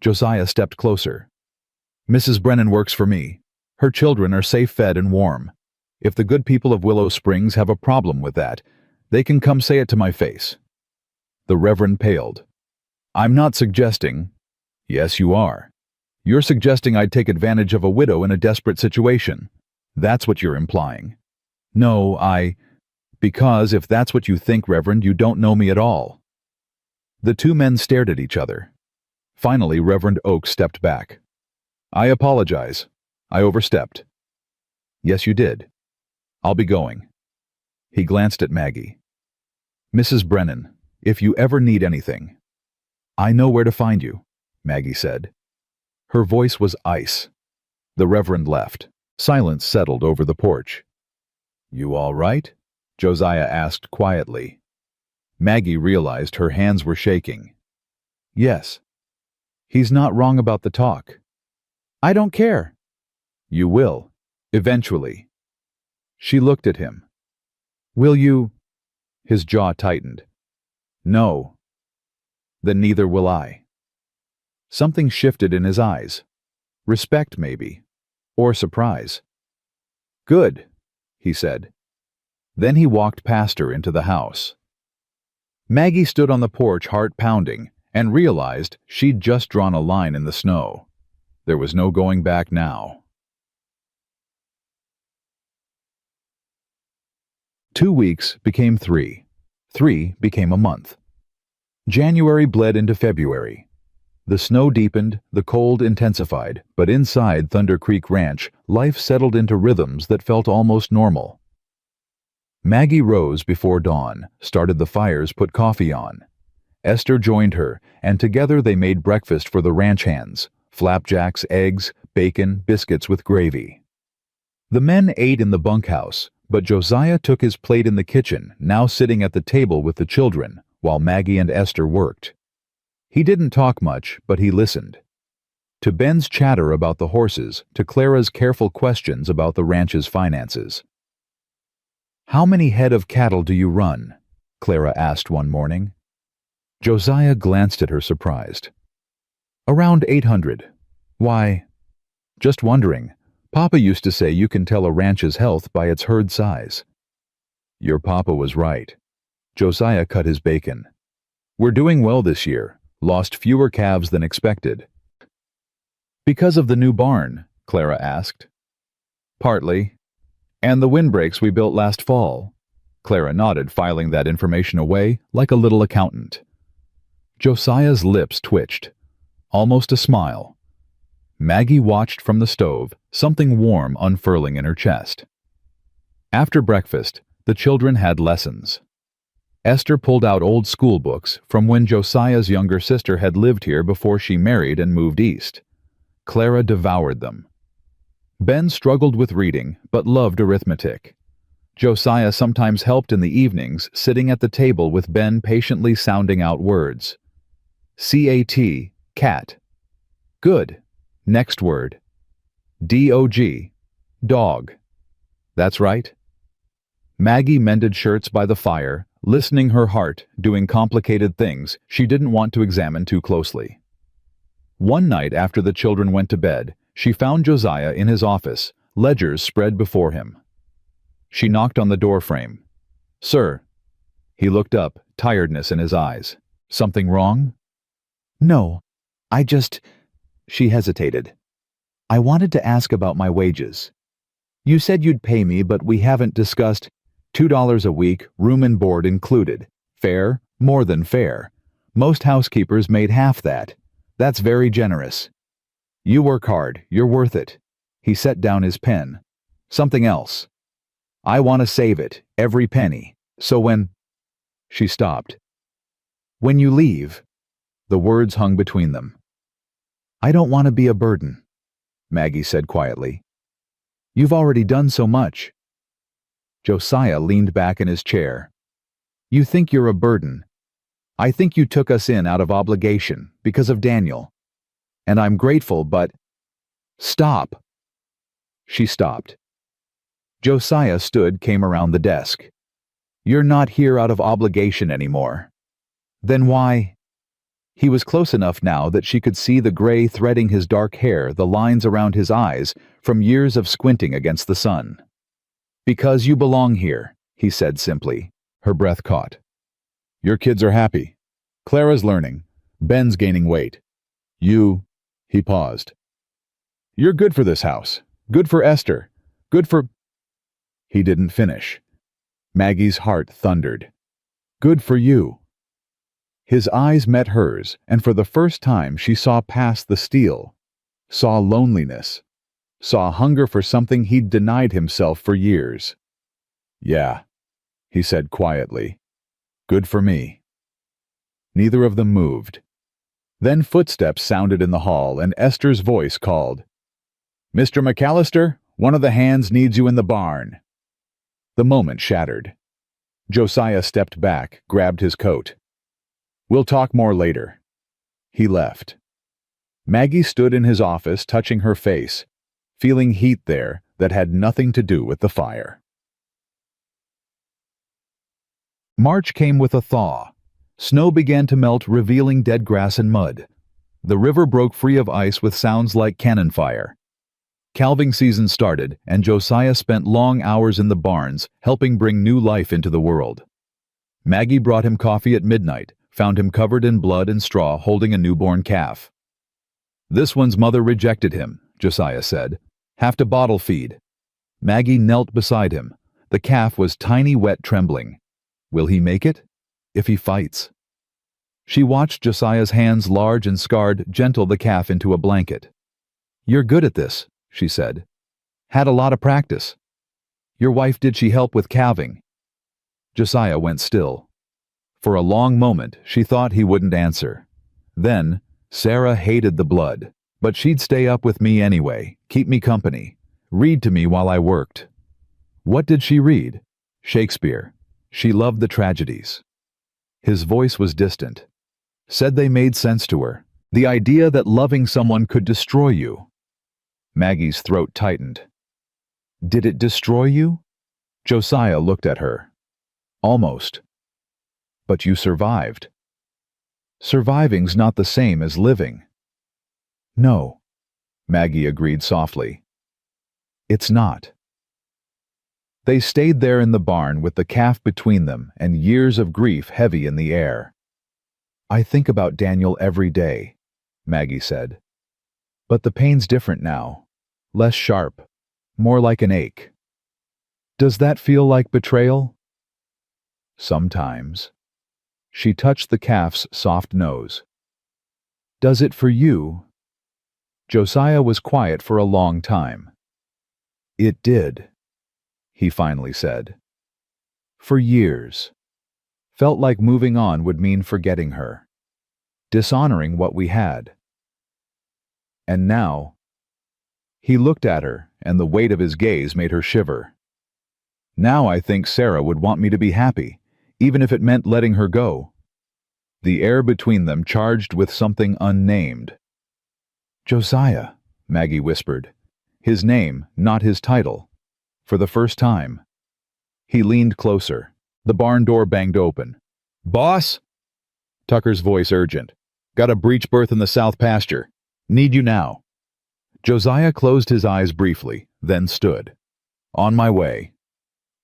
Josiah stepped closer. "Mrs. Brennan works for me. Her children are safe fed and warm. If the good people of Willow Springs have a problem with that, they can come say it to my face." The Reverend paled. "I'm not suggesting—" "Yes, you are. You're suggesting I'd take advantage of a widow in a desperate situation. That's what you're implying." "No, because if that's what you think, Reverend, you don't know me at all." The two men stared at each other. Finally, Reverend Oak stepped back. "I apologize. I overstepped." "Yes, you did. I'll be going." He glanced at Maggie. "Mrs. Brennan, if you ever need anything—" "I know where to find you," Maggie said. Her voice was ice. The Reverend left. Silence settled over the porch. "You all right?" Josiah asked quietly. Maggie realized her hands were shaking. "Yes." "He's not wrong about the talk." "I don't care." "You will. Eventually." She looked at him. "Will you—" His jaw tightened. "No." "Then neither will I." Something shifted in his eyes. Respect, maybe. Or surprise. "Good," he said. Then he walked past her into the house. Maggie stood on the porch, heart pounding, and realized she'd just drawn a line in the snow. There was no going back now. 2 weeks became 3. 3 became a month. January bled into February. The snow deepened, the cold intensified, but inside Thunder Creek Ranch, life settled into rhythms that felt almost normal. Maggie rose before dawn, started the fires, put coffee on. Esther joined her, and together they made breakfast for the ranch hands: flapjacks, eggs, bacon, biscuits with gravy. The men ate in the bunkhouse, but Josiah took his plate in the kitchen, now sitting at the table with the children, while Maggie and Esther worked. He didn't talk much, but he listened. To Ben's chatter about the horses, to Clara's careful questions about the ranch's finances. "How many head of cattle do you run?" Clara asked one morning. Josiah glanced at her, surprised. "Around 800. Why?" "Just wondering. Papa used to say you can tell a ranch's health by its herd size." "Your papa was right." Josiah cut his bacon. "We're doing well this year. Lost fewer calves than expected." "Because of the new barn?" Clara asked. "Partly. And the windbreaks we built last fall." Clara nodded, filing that information away like a little accountant. Josiah's lips twitched. Almost a smile. Maggie watched from the stove, something warm unfurling in her chest. After breakfast, the children had lessons. Esther pulled out old school books from when Josiah's younger sister had lived here before she married and moved east. Clara devoured them. Ben struggled with reading, but loved arithmetic. Josiah sometimes helped in the evenings, sitting at the table with Ben patiently sounding out words. C-A-T, cat. Good. Next word. D-O-G, dog. That's right. Maggie mended shirts by the fire, listening her heart, doing complicated things she didn't want to examine too closely. One night after the children went to bed, she found Josiah in his office, ledgers spread before him. She knocked on the doorframe. "Sir." He looked up, tiredness in his eyes. "Something wrong?" "No, She hesitated. "I wanted to ask about my wages. You said you'd pay me, but we haven't discussed $2 a week, room and board included. Fair? More than fair. Most housekeepers made half that. That's very generous." You work hard, you're worth it. He set down his pen. Something else. I want to save it, every penny. So when... She stopped. When you leave... The words hung between them. I don't want to be a burden, Maggie said quietly. You've already done so much. Josiah leaned back in his chair. You think you're a burden. I think you took us in out of obligation, because of Daniel. And I'm grateful, but... Stop. She stopped. Josiah came around the desk. You're not here out of obligation anymore. Then why? He was close enough now that she could see the gray threading his dark hair, the lines around his eyes, from years of squinting against the sun. Because you belong here, he said simply. Her breath caught. Your kids are happy. Clara's learning. Ben's gaining weight. He paused. You're good for this house. Good for Esther. Good for... He didn't finish. Maggie's heart thundered. Good for you. His eyes met hers, and for the first time she saw past the steel. Saw loneliness. Saw hunger for something he'd denied himself for years. Yeah, he said quietly. Good for me. Neither of them moved. Then footsteps sounded in the hall, and Esther's voice called, Mr. McAllister, one of the hands needs you in the barn. The moment shattered. Josiah stepped back, grabbed his coat. We'll talk more later. He left. Maggie stood in his office, touching her face, feeling heat there that had nothing to do with the fire. March came with a thaw. Snow began to melt, revealing dead grass and mud. The river broke free of ice with sounds like cannon fire. Calving season started, and Josiah spent long hours in the barns, helping bring new life into the world. Maggie brought him coffee at midnight, found him covered in blood and straw holding a newborn calf. This one's mother rejected him, Josiah said. Have to bottle feed. Maggie knelt beside him. The calf was tiny, wet, trembling. Will he make it? If he fights. She watched Josiah's hands, large and scarred, gentle the calf into a blanket. You're good at this, she said. Had a lot of practice. Your wife, did she help with calving? Josiah went still. For a long moment, she thought he wouldn't answer. Then, Sarah hated the blood, but she'd stay up with me anyway, keep me company, read to me while I worked. What did she read? Shakespeare. She loved the tragedies. His voice was distant. Said they made sense to her. The idea that loving someone could destroy you. Maggie's throat tightened. Did it destroy you? Josiah looked at her. Almost. But you survived. Surviving's not the same as living. No, Maggie agreed softly. It's not. They stayed there in the barn with the calf between them and years of grief heavy in the air. I think about Daniel every day, Maggie said. But the pain's different now. Less sharp. More like an ache. Does that feel like betrayal? Sometimes. She touched the calf's soft nose. Does it for you? Josiah was quiet for a long time. It did, he finally said. For years. Felt like moving on would mean forgetting her. Dishonoring what we had. And now... He looked at her, and the weight of his gaze made her shiver. Now I think Sarah would want me to be happy, even if it meant letting her go. The air between them charged with something unnamed. Josiah, Maggie whispered. His name, not his title. For the first time. He leaned closer. The barn door banged open. Boss? Tucker's voice urgent. Got a breech berth in the south pasture. Need you now. Josiah closed his eyes briefly, then stood. On my way.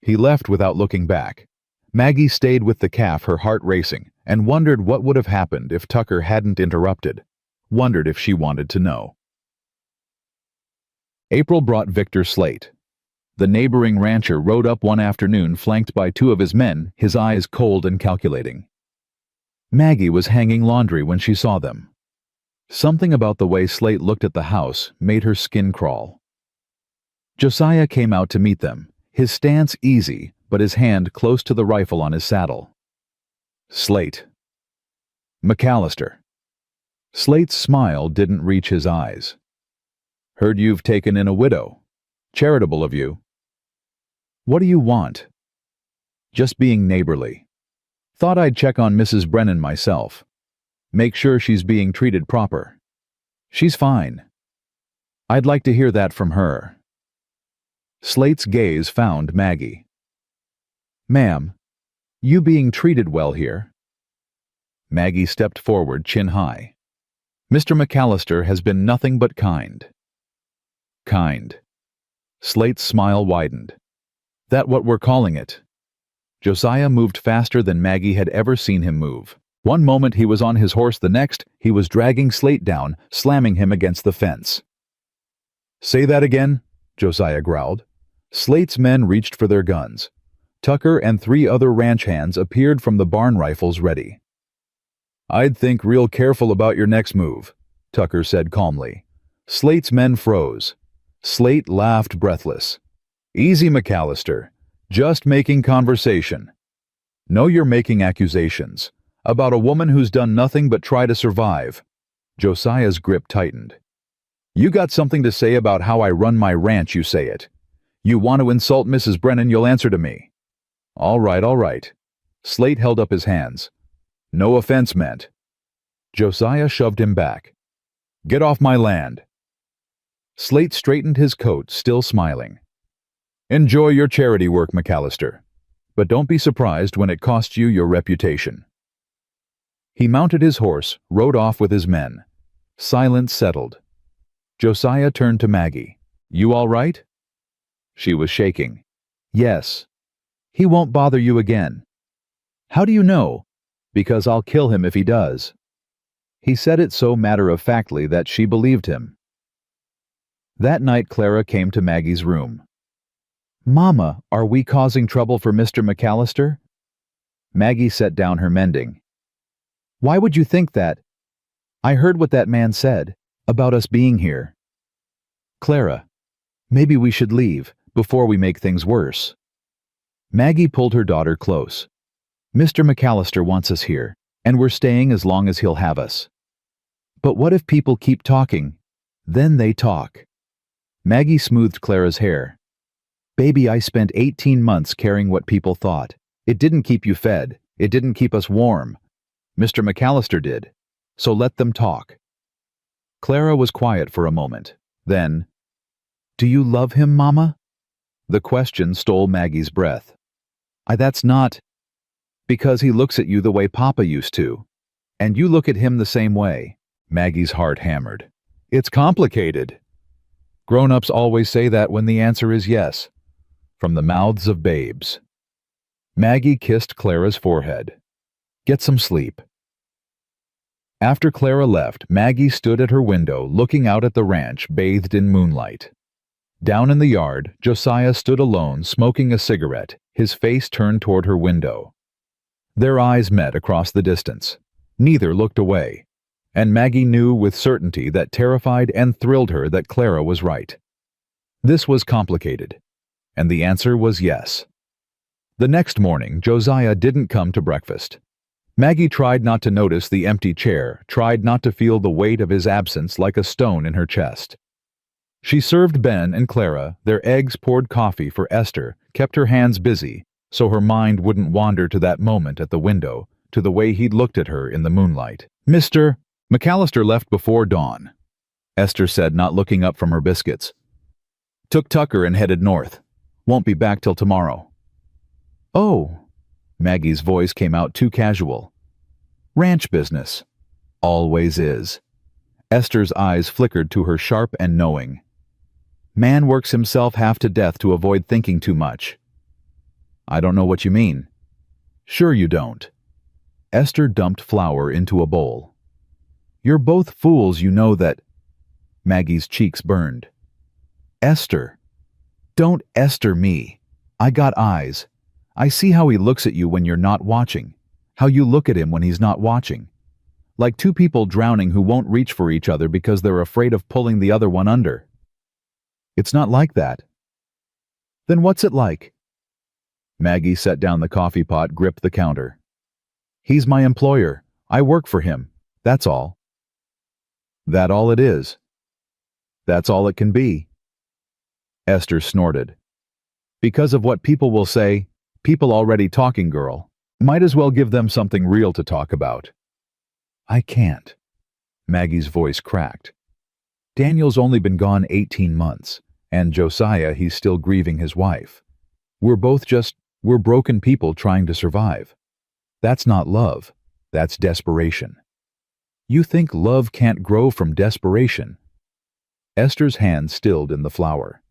He left without looking back. Maggie stayed with the calf, her heart racing, and wondered what would have happened if Tucker hadn't interrupted. Wondered if she wanted to know. April brought Victor Slate. The neighboring rancher rode up one afternoon flanked by two of his men, his eyes cold and calculating. Maggie was hanging laundry when she saw them. Something about the way Slate looked at the house made her skin crawl. Josiah came out to meet them, his stance easy, but his hand close to the rifle on his saddle. Slate. McAllister. Slate's smile didn't reach his eyes. Heard you've taken in a widow. Charitable of you. What do you want? Just being neighborly. Thought I'd check on Mrs. Brennan myself. Make sure she's being treated proper. She's fine. I'd like to hear that from her. Slate's gaze found Maggie. Ma'am, you being treated well here? Maggie stepped forward, chin high. Mr. McAllister has been nothing but kind. Kind. Slate's smile widened. That what we're calling it? Josiah moved faster than Maggie had ever seen him move. One moment he was on his horse, the next he was dragging Slate down, slamming him against the fence. Say that again, Josiah growled. Slate's men reached for their guns. Tucker and 3 other ranch hands appeared from the barn rifles ready. I'd think real careful about your next move, Tucker said calmly. Slate's men froze. Slate laughed breathless. Easy, McAllister. Just making conversation. No, you're making accusations. About a woman who's done nothing but try to survive. Josiah's grip tightened. You got something to say about how I run my ranch, you say it. You want to insult Mrs. Brennan, you'll answer to me. All right, all right. Slate held up his hands. No offense meant. Josiah shoved him back. Get off my land. Slate straightened his coat, still smiling. Enjoy your charity work, McAllister. But don't be surprised when it costs you your reputation. He mounted his horse, rode off with his men. Silence settled. Josiah turned to Maggie. You all right? She was shaking. Yes. He won't bother you again. How do you know? Because I'll kill him if he does. He said it so matter-of-factly that she believed him. That night Clara came to Maggie's room. Mama, are we causing trouble for Mr. McAllister? Maggie set down her mending. Why would you think that? I heard what that man said, about us being here. Clara, maybe we should leave, before we make things worse. Maggie pulled her daughter close. Mr. McAllister wants us here, and we're staying as long as he'll have us. But what if people keep talking? Then they talk. Maggie smoothed Clara's hair. Baby, I spent 18 months caring what people thought. It didn't keep you fed. It didn't keep us warm. Mr. McAllister did. So let them talk. Clara was quiet for a moment. Then, do you love him, Mama? The question stole Maggie's breath. That's not... Because he looks at you the way Papa used to. And you look at him the same way. Maggie's heart hammered. It's complicated. Grown-ups always say that when the answer is yes. From the mouths of babes. Maggie kissed Clara's forehead. Get some sleep. After Clara left, Maggie stood at her window looking out at the ranch bathed in moonlight. Down in the yard, Josiah stood alone smoking a cigarette, his face turned toward her window. Their eyes met across the distance. Neither looked away, and Maggie knew with certainty that terrified and thrilled her that Clara was right. This was complicated, and the answer was yes. The next morning, Josiah didn't come to breakfast. Maggie tried not to notice the empty chair, tried not to feel the weight of his absence like a stone in her chest. She served Ben and Clara their eggs, poured coffee for Esther, kept her hands busy, so her mind wouldn't wander to that moment at the window, to the way he'd looked at her in the moonlight. Mr. McAllister left before dawn, Esther said, not looking up from her biscuits. Took Tucker and headed north. Won't be back till tomorrow. Oh, Maggie's voice came out too casual. Ranch business. Always is. Esther's eyes flickered to her sharp and knowing. Man works himself half to death to avoid thinking too much. I don't know what you mean. Sure you don't. Esther dumped flour into a bowl. You're both fools, you know that. Maggie's cheeks burned. Esther. Don't Esther me. I got eyes. I see how he looks at you when you're not watching, how you look at him when he's not watching. Like two people drowning who won't reach for each other because they're afraid of pulling the other one under. It's not like that. Then what's it like? Maggie set down the coffee pot, gripped the counter. He's my employer. I work for him. That's all. That all it is? That's all it can be. Esther snorted. Because of what people will say, people already talking, girl. Might as well give them something real to talk about. I can't. Maggie's voice cracked. Daniel's only been gone 18 months, and Josiah, he's still grieving his wife. We're broken people trying to survive. That's not love. That's desperation. You think love can't grow from desperation? Esther's hand stilled in the flour.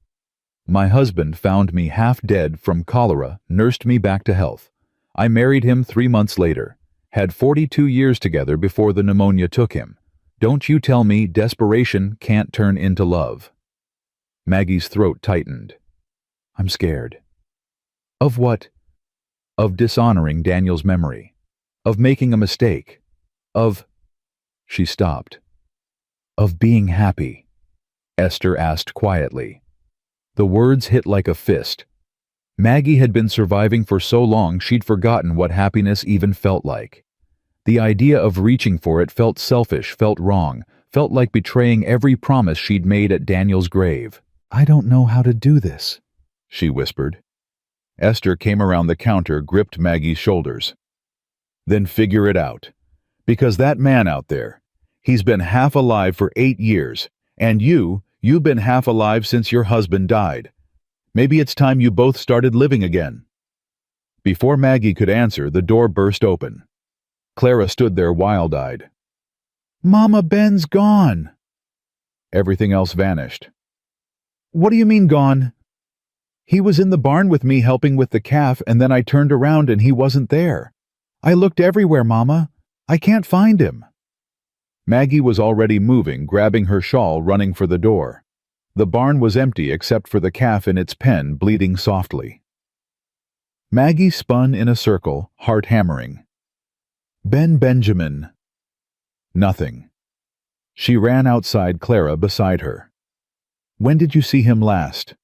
My husband found me half dead from cholera, nursed me back to health. I married him 3 months later, had 42 years together before the pneumonia took him. Don't you tell me desperation can't turn into love. Maggie's throat tightened. I'm scared. Of what? Of dishonoring Daniel's memory. Of making a mistake. She stopped. Of being happy. Esther asked quietly. The words hit like a fist. Maggie had been surviving for so long she'd forgotten what happiness even felt like. The idea of reaching for it felt selfish, felt wrong, felt like betraying every promise she'd made at Daniel's grave. I don't know how to do this, she whispered. Esther came around the counter, gripped Maggie's shoulders. Then figure it out. Because that man out there, he's been half alive for 8 years, and you've been half alive since your husband died. Maybe it's time you both started living again. Before Maggie could answer, the door burst open. Clara stood there wild-eyed. Mama, Ben's gone. Everything else vanished. What do you mean gone? He was in the barn with me helping with the calf, and then I turned around and he wasn't there. I looked everywhere, Mama. I can't find him. Maggie was already moving, grabbing her shawl, running for the door. The barn was empty except for the calf in its pen, bleeding softly. Maggie spun in a circle, heart hammering. Benjamin. Nothing. She ran outside, Clara beside her. When did you see him last?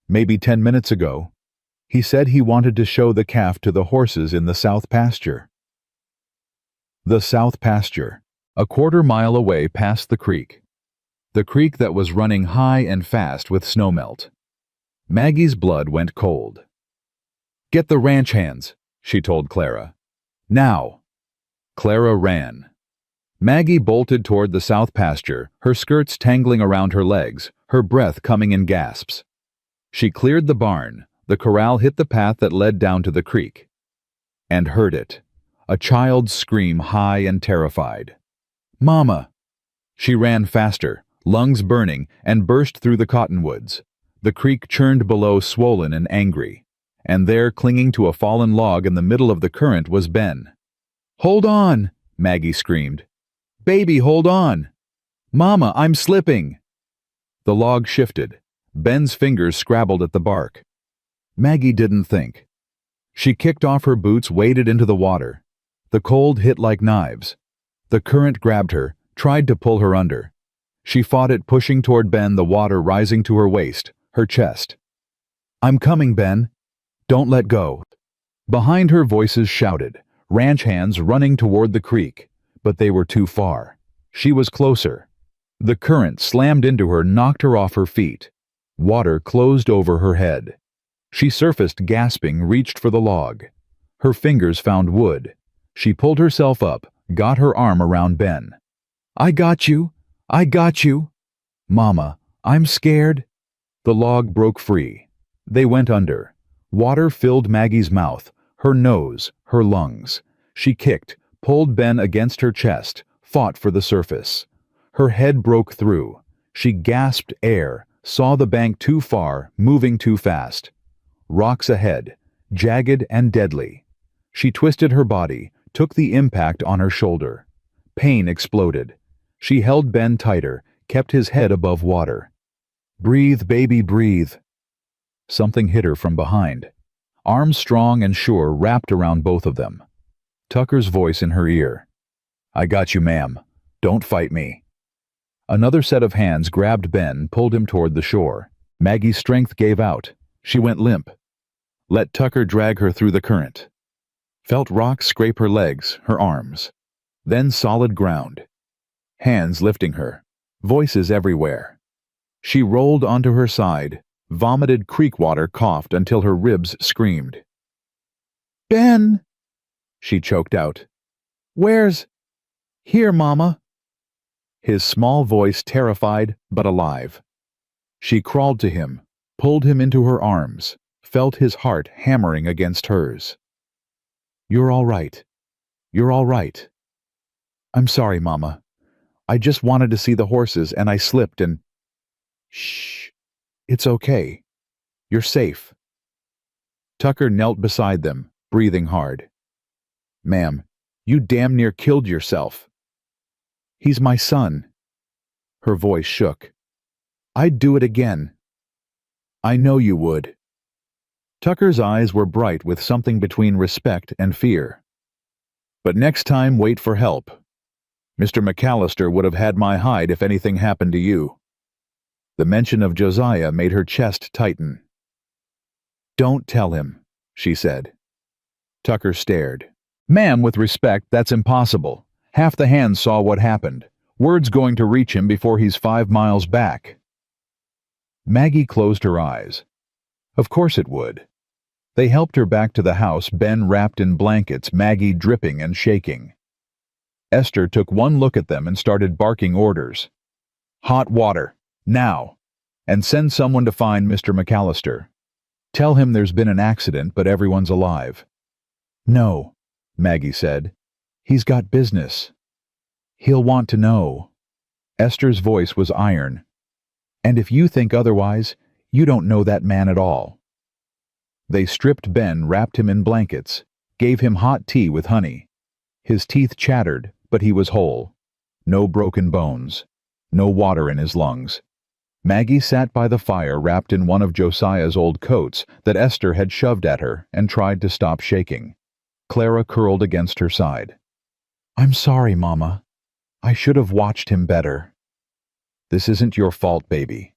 Maybe 10 minutes ago. He said he wanted to show the calf to the horses in the south pasture. The south pasture, a quarter-mile away past the creek. The creek that was running high and fast with snowmelt. Maggie's blood went cold. Get the ranch hands, she told Clara. Now. Clara ran. Maggie bolted toward the south pasture, her skirts tangling around her legs, her breath coming in gasps. She cleared the barn. The corral hit the path that led down to the creek. And heard it. A child's scream, high and terrified. Mama! She ran faster, lungs burning, and burst through the cottonwoods. The creek churned below, swollen and angry. And there, clinging to a fallen log in the middle of the current, was Ben. Hold on! Maggie screamed. Baby, hold on! Mama, I'm slipping! The log shifted. Ben's fingers scrabbled at the bark. Maggie didn't think. She kicked off her boots, waded into the water. The cold hit like knives. The current grabbed her, tried to pull her under. She fought it, pushing toward Ben, the water rising to her waist, her chest. I'm coming, Ben. Don't let go. Behind her, voices shouted, ranch hands running toward the creek, but they were too far. She was closer. The current slammed into her, knocked her off her feet. Water closed over her head. She surfaced, gasping, reached for the log. Her fingers found wood. She pulled herself up, got her arm around Ben. I got you. I got you. Mama, I'm scared. The log broke free. They went under. Water filled Maggie's mouth, her nose, her lungs. She kicked, pulled Ben against her chest, fought for the surface. Her head broke through. She gasped air, saw the bank too far, moving too fast. Rocks ahead, jagged and deadly. She twisted her body, took the impact on her shoulder. Pain exploded. She held Ben tighter, kept his head above water. Breathe, baby, breathe. Something hit her from behind. Arms strong and sure wrapped around both of them. Tucker's voice in her ear. I got you, ma'am. Don't fight me. Another set of hands grabbed Ben, pulled him toward the shore. Maggie's strength gave out. She went limp. Let Tucker drag her through the current. Felt rocks scrape her legs, her arms. Then solid ground. Hands lifting her. Voices everywhere. She rolled onto her side, vomited creek water, coughed until her ribs screamed. Ben! She choked out. Where's... Here, Mama. His small voice terrified but alive. She crawled to him, pulled him into her arms, felt his heart hammering against hers. You're all right. You're all right. I'm sorry, Mama. I just wanted to see the horses and I slipped and... Shh. It's okay. You're safe. Tucker knelt beside them, breathing hard. Ma'am, you damn near killed yourself. He's my son. Her voice shook. I'd do it again. I know you would. Tucker's eyes were bright with something between respect and fear. But next time, wait for help. Mr. McAllister would have had my hide if anything happened to you. The mention of Josiah made her chest tighten. Don't tell him, she said. Tucker stared. Ma'am, with respect, that's impossible. Half the hands saw what happened. Word's going to reach him before he's 5 miles back. Maggie closed her eyes. Of course it would. They helped her back to the house, Ben wrapped in blankets, Maggie dripping and shaking. Esther took one look at them and started barking orders. Hot water, now, and send someone to find Mr. McAllister. Tell him there's been an accident, but everyone's alive. No, Maggie said. He's got business. He'll want to know. Esther's voice was iron. And if you think otherwise, you don't know that man at all. They stripped Ben, wrapped him in blankets, gave him hot tea with honey. His teeth chattered, but he was whole. No broken bones. No water in his lungs. Maggie sat by the fire wrapped in one of Josiah's old coats that Esther had shoved at her and tried to stop shaking. Clara curled against her side. I'm sorry, Mama. I should have watched him better. This isn't your fault, baby.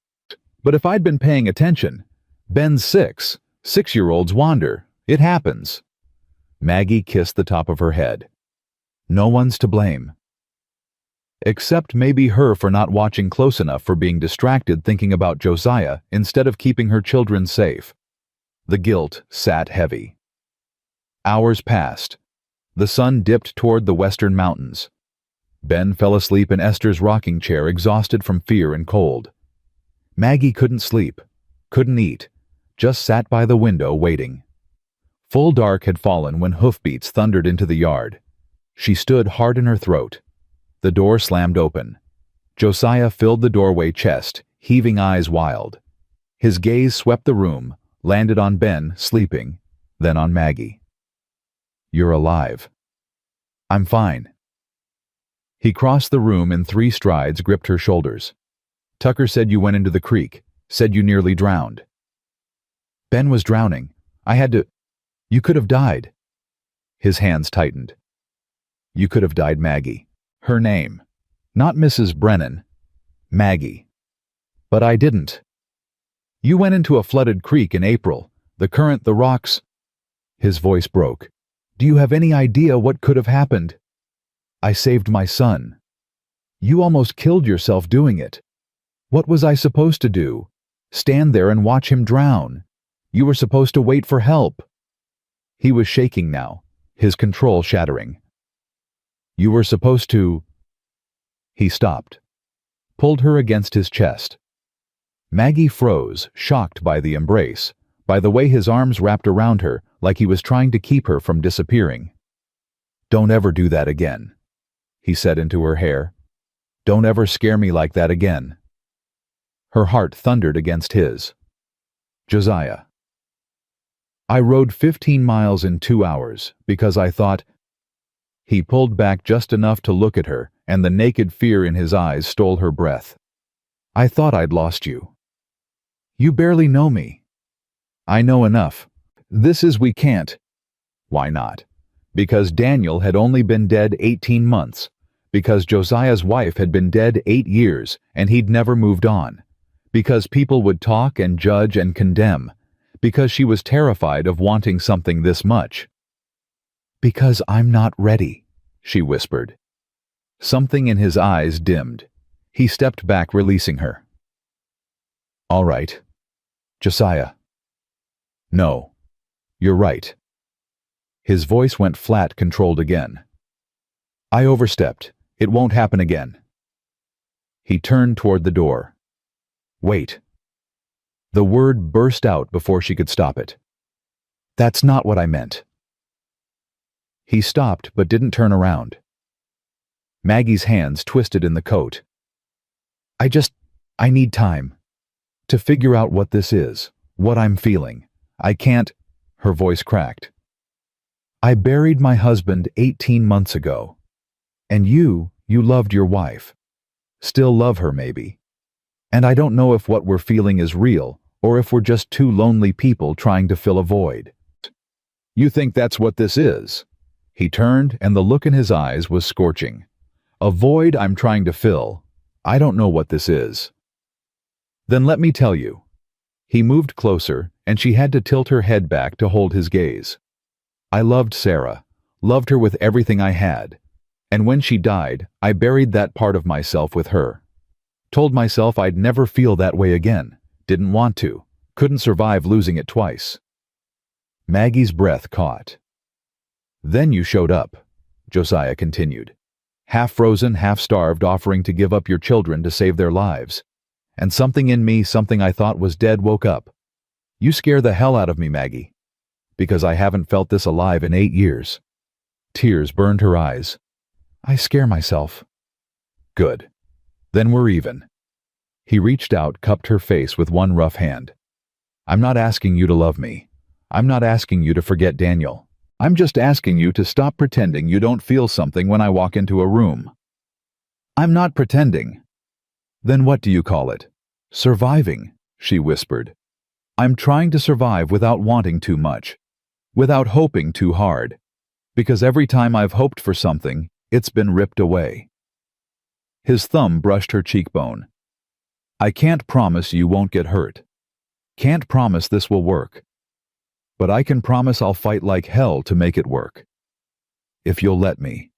But if I'd been paying attention, Ben's 6. 6-year-olds wander. It happens. Maggie kissed the top of her head. No one's to blame. Except maybe her for not watching close enough, for being distracted thinking about Josiah instead of keeping her children safe. The guilt sat heavy. Hours passed. The sun dipped toward the western mountains. Ben fell asleep in Esther's rocking chair, exhausted from fear and cold. Maggie couldn't sleep, couldn't eat, just sat by the window waiting. Full dark had fallen when hoofbeats thundered into the yard. She stood hard in her throat. The door slammed open. Josiah filled the doorway, chest, heaving, eyes wild. His gaze swept the room, landed on Ben, sleeping, then on Maggie. You're alive. I'm fine. He crossed the room in 3 strides, gripped her shoulders. Tucker said you went into the creek, said you nearly drowned. Ben was drowning. I had to... You could have died. His hands tightened. You could have died, Maggie. Her name. Not Mrs. Brennan. Maggie. But I didn't. You went into a flooded creek in April. The current, the rocks... His voice broke. Do you have any idea what could have happened? I saved my son. You almost killed yourself doing it. What was I supposed to do? Stand there and watch him drown? You were supposed to wait for help. He was shaking now, his control shattering. You were supposed to... He stopped, pulled her against his chest. Maggie froze, shocked by the embrace, by the way his arms wrapped around her, like he was trying to keep her from disappearing. Don't ever do that again, he said into her hair. Don't ever scare me like that again. Her heart thundered against his. Josiah. I rode 15 miles in 2 hours because I thought... He pulled back just enough to look at her, and the naked fear in his eyes stole her breath. I thought I'd lost you. You barely know me. I know enough. This is we can't. Why not? Because Daniel had only been dead 18 months. Because Josiah's wife had been dead 8 years and he'd never moved on. Because people would talk and judge and condemn. Because she was terrified of wanting something this much. "Because I'm not ready," she whispered. Something in his eyes dimmed. He stepped back, releasing her. "All right. Josiah." "No. You're right." His voice went flat, controlled again. "I overstepped. It won't happen again." He turned toward the door. "Wait." The word burst out before she could stop it. "That's not what I meant." He stopped but didn't turn around. Maggie's hands twisted in the coat. I need time to figure out what this is, what I'm feeling. I can't," her voice cracked. "I buried my husband 18 months ago. And you loved your wife. Still love her, maybe. And I don't know if what we're feeling is real, or if we're just two lonely people trying to fill a void." "You think that's what this is?" He turned, and the look in his eyes was scorching. "A void I'm trying to fill. I don't know what this is." "Then let me tell you." He moved closer, and she had to tilt her head back to hold his gaze. "I loved Sarah, loved her with everything I had. And when she died, I buried that part of myself with her. Told myself I'd never feel that way again. Didn't want to. Couldn't survive losing it twice." Maggie's breath caught. "Then you showed up," Josiah continued. "Half frozen, half starved, offering to give up your children to save their lives. And something in me, something I thought was dead, woke up. You scare the hell out of me, Maggie. Because I haven't felt this alive in 8 years." Tears burned her eyes. "I scare myself." "Good. Then we're even." He reached out, cupped her face with one rough hand. "I'm not asking you to love me. I'm not asking you to forget Daniel. I'm just asking you to stop pretending you don't feel something when I walk into a room." "I'm not pretending." "Then what do you call it?" "Surviving," she whispered. "I'm trying to survive without wanting too much, without hoping too hard. Because every time I've hoped for something, it's been ripped away." His thumb brushed her cheekbone. "I can't promise you won't get hurt. Can't promise this will work. But I can promise I'll fight like hell to make it work. If you'll let me."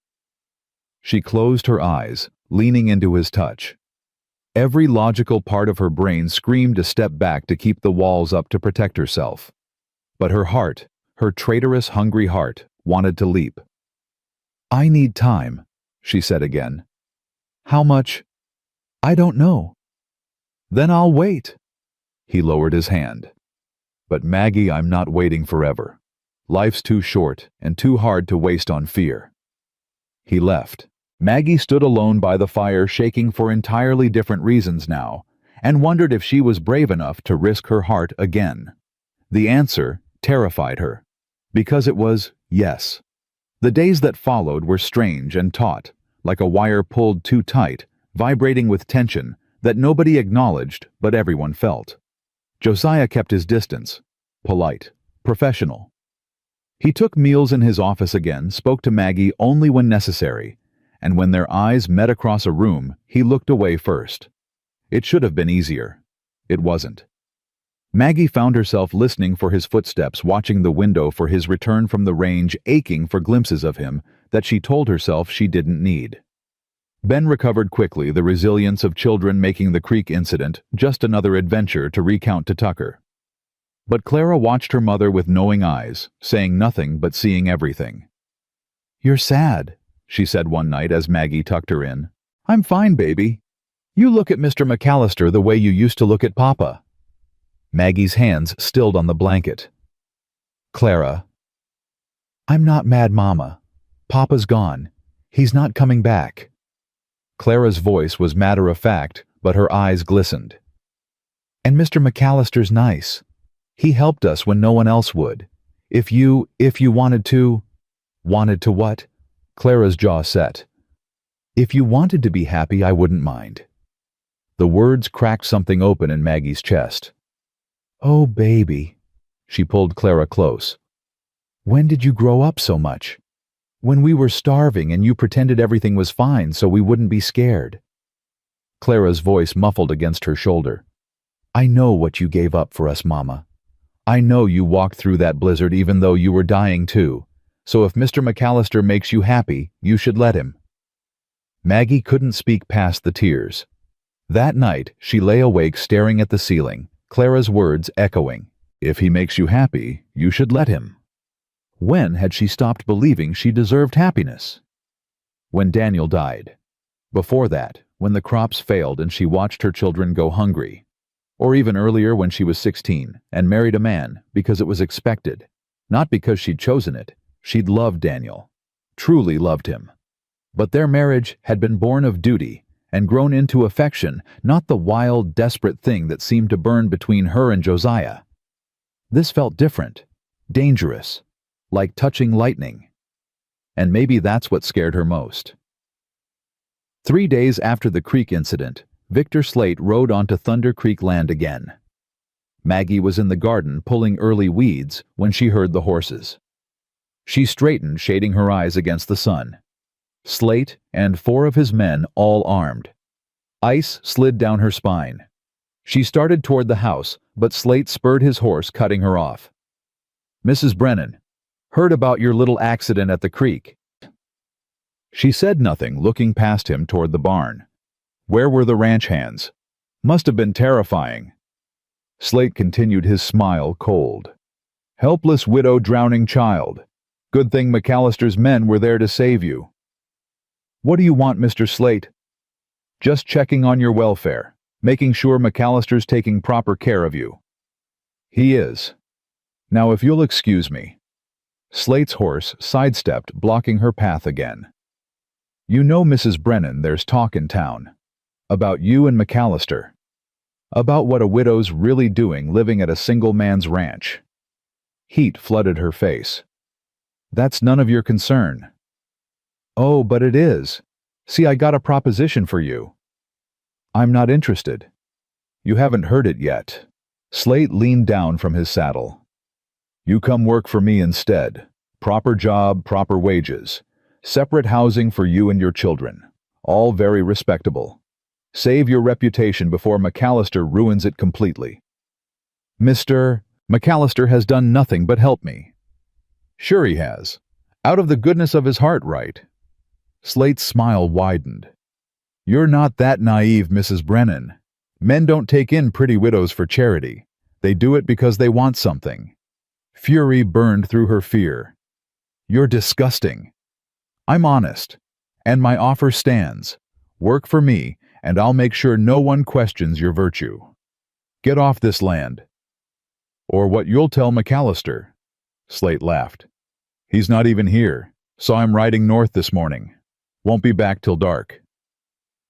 She closed her eyes, leaning into his touch. Every logical part of her brain screamed to step back to keep the walls up to protect herself. But her heart, her traitorous, hungry heart, wanted to leap. "I need time," she said again. "How much?" "I don't know." "Then I'll wait." He lowered his hand. "But Maggie, I'm not waiting forever. Life's too short and too hard to waste on fear." He left. Maggie stood alone by the fire, shaking for entirely different reasons now, and wondered if she was brave enough to risk her heart again. The answer terrified her, because it was yes. The days that followed were strange and taut, like a wire pulled too tight, vibrating with tension that nobody acknowledged but everyone felt. Josiah kept his distance, polite, professional. He took meals in his office again, spoke to Maggie only when necessary, and when their eyes met across a room, he looked away first. It should have been easier. It wasn't. Maggie found herself listening for his footsteps, watching the window for his return from the range, aching for glimpses of him that she told herself she didn't need. Ben recovered quickly, the resilience of children making the creek incident just another adventure to recount to Tucker. But Clara watched her mother with knowing eyes, saying nothing but seeing everything. "You're sad," she said one night as Maggie tucked her in. "I'm fine, baby. You look at Mr. McAllister the way you used to look at Papa." Maggie's hands stilled on the blanket. "Clara." "I'm not mad, Mama. Papa's gone. He's not coming back." Clara's voice was matter-of-fact, but her eyes glistened. "And Mr. McAllister's nice. He helped us when no one else would. If you wanted to..." "Wanted to what?" Clara's jaw set. "If you wanted to be happy, I wouldn't mind." The words cracked something open in Maggie's chest. "Oh, baby." She pulled Clara close. "When did you grow up so much?" When we were starving and you pretended everything was fine so we wouldn't be scared. Clara's voice muffled against her shoulder. I know what you gave up for us, Mama. I know you walked through that blizzard even though you were dying too. So if Mr. McAllister makes you happy, you should let him. Maggie couldn't speak past the tears. That night, she lay awake staring at the ceiling, Clara's words echoing. If he makes you happy, you should let him. When had she stopped believing she deserved happiness? When Daniel died. Before that, when the crops failed and she watched her children go hungry. Or even earlier when she was 16 and married a man because it was expected. Not because she'd chosen it. She'd loved Daniel. Truly loved him. But their marriage had been born of duty and grown into affection, not the wild, desperate thing that seemed to burn between her and Josiah. This felt different, dangerous, like touching lightning. And maybe that's what scared her most. 3 days after the creek incident, Victor Slate rode onto Thunder Creek land again. Maggie was in the garden pulling early weeds when she heard the horses. She straightened, shading her eyes against the sun. Slate and 4 of his men, all armed. Ice slid down her spine. She started toward the house, but Slate spurred his horse, cutting her off. Mrs. Brennan, heard about your little accident at the creek. She said nothing, looking past him toward the barn. Where were the ranch hands? Must have been terrifying. Slate continued, his smile cold. Helpless widow, drowning child. Good thing McAllister's men were there to save you. What do you want, Mr. Slate? Just checking on your welfare, making sure McAllister's taking proper care of you. He is. Now if you'll excuse me. Slate's horse sidestepped, blocking her path again. You know, Mrs. Brennan, there's talk in town. About you and McAllister. About what a widow's really doing living at a single man's ranch. Heat flooded her face. That's none of your concern. Oh, but it is. See, I got a proposition for you. I'm not interested. You haven't heard it yet. Slate leaned down from his saddle. You come work for me instead. Proper job, proper wages. Separate housing for you and your children. All very respectable. Save your reputation before McAllister ruins it completely. Mr. McAllister has done nothing but help me. Sure he has. Out of the goodness of his heart, right? Slate's smile widened. You're not that naive, Mrs. Brennan. Men don't take in pretty widows for charity. They do it because they want something. Fury burned through her fear. You're disgusting. I'm honest, and my offer stands. Work for me, and I'll make sure no one questions your virtue. Get off this land. Or what you'll tell McAllister. Slate laughed. He's not even here. Saw him riding north this morning. Won't be back till dark.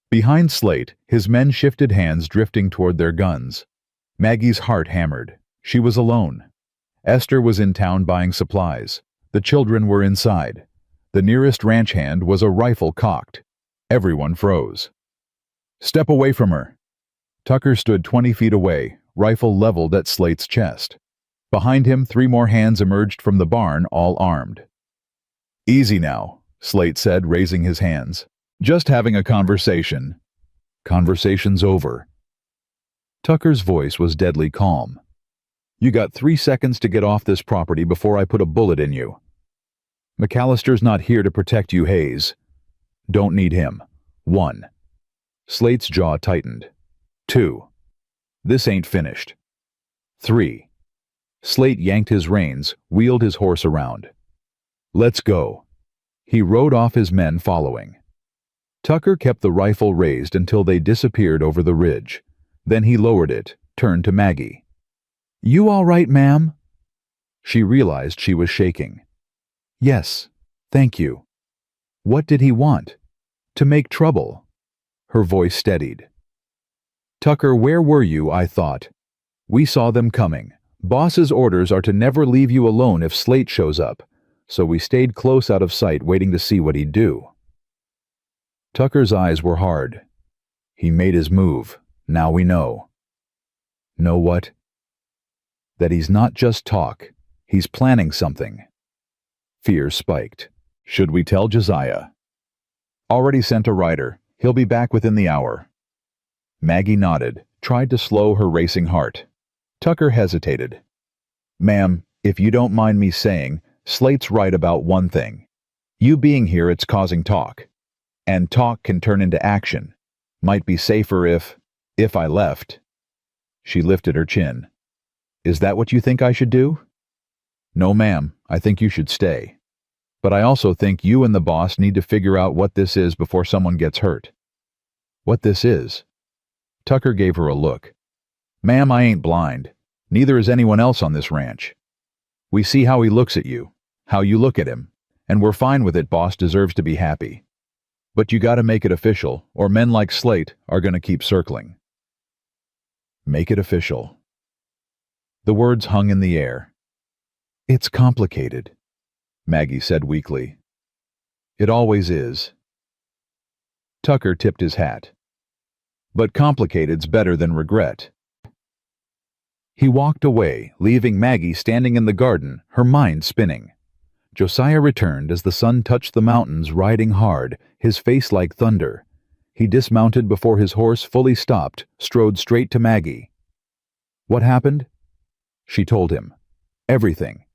Behind Slate, his men shifted hands, drifting toward their guns. Maggie's heart hammered. She was alone. Esther was in town buying supplies. The children were inside. The nearest ranch hand was a rifle cocked. Everyone froze. Step away from her. Tucker stood 20 feet away, rifle leveled at Slate's chest. Behind him, 3 more hands emerged from the barn, all armed. Easy now, Slate said, raising his hands. Just having a conversation. Conversation's over. Tucker's voice was deadly calm. You got 3 seconds to get off this property before I put a bullet in you. McAllister's not here to protect you, Hayes. Don't need him. 1. Slate's jaw tightened. 2. This ain't finished. 3. Slate yanked his reins, wheeled his horse around. Let's go. He rode off, his men following. Tucker kept the rifle raised until they disappeared over the ridge. Then he lowered it, turned to Maggie. You all right, ma'am? She realized she was shaking. Yes, thank you. What did he want? To make trouble. Her voice steadied. Tucker, where were you, I thought? We saw them coming. Boss's orders are to never leave you alone if Slate shows up, so we stayed close out of sight, waiting to see what he'd do. Tucker's eyes were hard. He made his move. Now we know. Know what? That he's not just talk. He's planning something. Fear spiked. Should we tell Josiah? Already sent a rider. He'll be back within the hour. Maggie nodded, tried to slow her racing heart. Tucker hesitated. Ma'am, if you don't mind me saying, Slate's right about one thing. You being here, it's causing talk. And talk can turn into action. Might be safer if I left. She lifted her chin. Is that what you think I should do? No, ma'am, I think you should stay. But I also think you and the boss need to figure out what this is before someone gets hurt. What this is? Tucker gave her a look. Ma'am, I ain't blind. Neither is anyone else on this ranch. We see how he looks at you, how you look at him, and we're fine with it. Boss deserves to be happy. But you gotta make it official, or men like Slate are gonna keep circling. Make it official. The words hung in the air. It's complicated, Maggie said weakly. It always is. Tucker tipped his hat. But complicated's better than regret. He walked away, leaving Maggie standing in the garden, her mind spinning. Josiah returned as the sun touched the mountains, riding hard, his face like thunder. He dismounted before his horse fully stopped, strode straight to Maggie. What happened? She told him. Everything.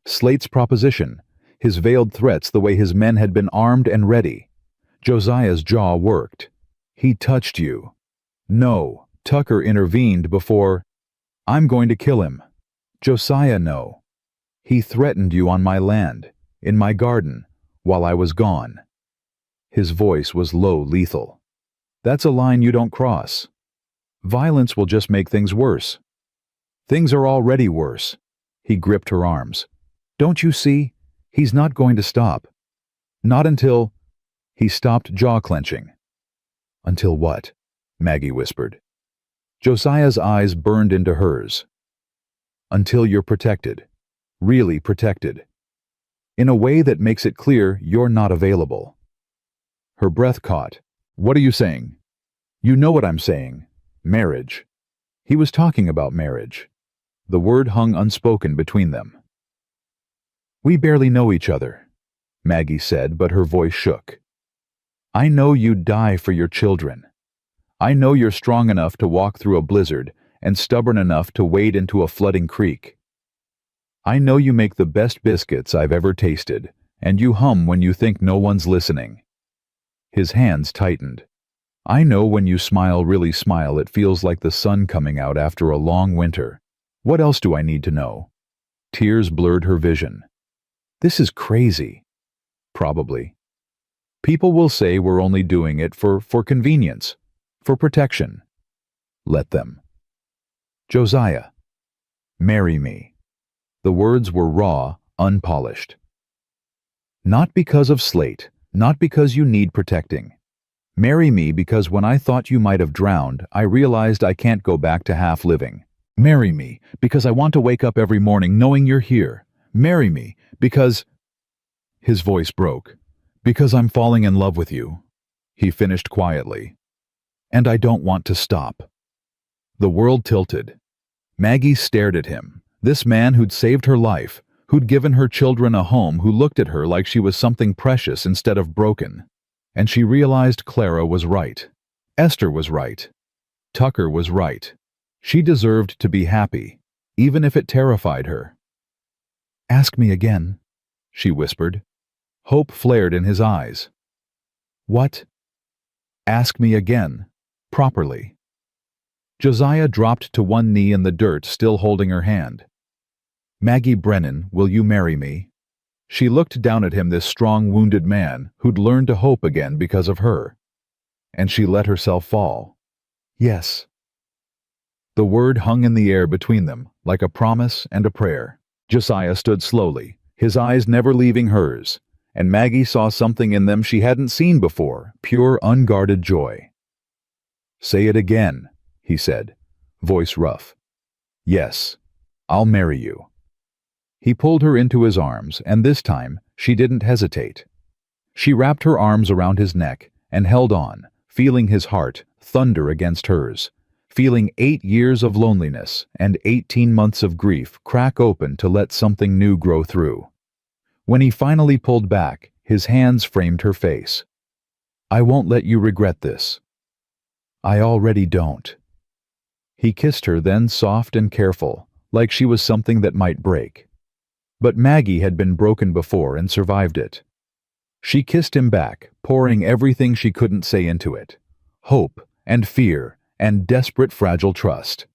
Slate's proposition, his veiled threats, the way his men had been armed and ready. Josiah's jaw worked. He touched you. No, Tucker intervened before. I'm going to kill him. Josiah, no. He threatened you on my land, in my garden, while I was gone. His voice was low, lethal. That's a line you don't cross. Violence will just make things worse. Things are already worse. He gripped her arms. Don't you see? He's not going to stop. Not until... He stopped, jaw clenching. Until what? Maggie whispered. Josiah's eyes burned into hers. Until you're protected. Really protected. In a way that makes it clear you're not available. Her breath caught. What are you saying? You know what I'm saying. Marriage. He was talking about marriage. The word hung unspoken between them. We barely know each other, Maggie said, but her voice shook. I know you'd die for your children. I know you're strong enough to walk through a blizzard and stubborn enough to wade into a flooding creek. I know you make the best biscuits I've ever tasted, and you hum when you think no one's listening. His hands tightened. I know when you smile, really smile, it feels like the sun coming out after a long winter. What else do I need to know? Tears blurred her vision. This is crazy. Probably. People will say we're only doing it for convenience, for protection. Let them. Josiah, marry me. The words were raw, unpolished. Not because of Slate, not because you need protecting. Marry me because when I thought you might have drowned, I realized I can't go back to half living. Marry me because I want to wake up every morning knowing you're here. Marry me because... His voice broke. Because I'm falling in love with you, he finished quietly. And I don't want to stop. The world tilted. Maggie stared at him, this man who'd saved her life, who'd given her children a home, who looked at her like she was something precious instead of broken. And she realized Clara was right. Esther was right. Tucker was right. She deserved to be happy, even if it terrified her. Ask me again, she whispered. Hope flared in his eyes. What? Ask me again, properly. Josiah dropped to one knee in the dirt, still holding her hand. Maggie Brennan, will you marry me? She looked down at him, this strong, wounded man who'd learned to hope again because of her. And she let herself fall. Yes. The word hung in the air between them, like a promise and a prayer. Josiah stood slowly, his eyes never leaving hers, and Maggie saw something in them she hadn't seen before, pure, unguarded joy. Say it again, he said, voice rough. Yes, I'll marry you. He pulled her into his arms, and this time she didn't hesitate. She wrapped her arms around his neck and held on, feeling his heart thunder against hers, feeling 8 years of loneliness and 18 months of grief crack open to let something new grow through. When he finally pulled back, His hands framed her face. "I won't let you regret this." "I already don't." He kissed her then, soft and careful, like she was something that might break. But Maggie had been broken before and survived it. She kissed him back, pouring everything she couldn't say into it. Hope and fear and desperate fragile trust.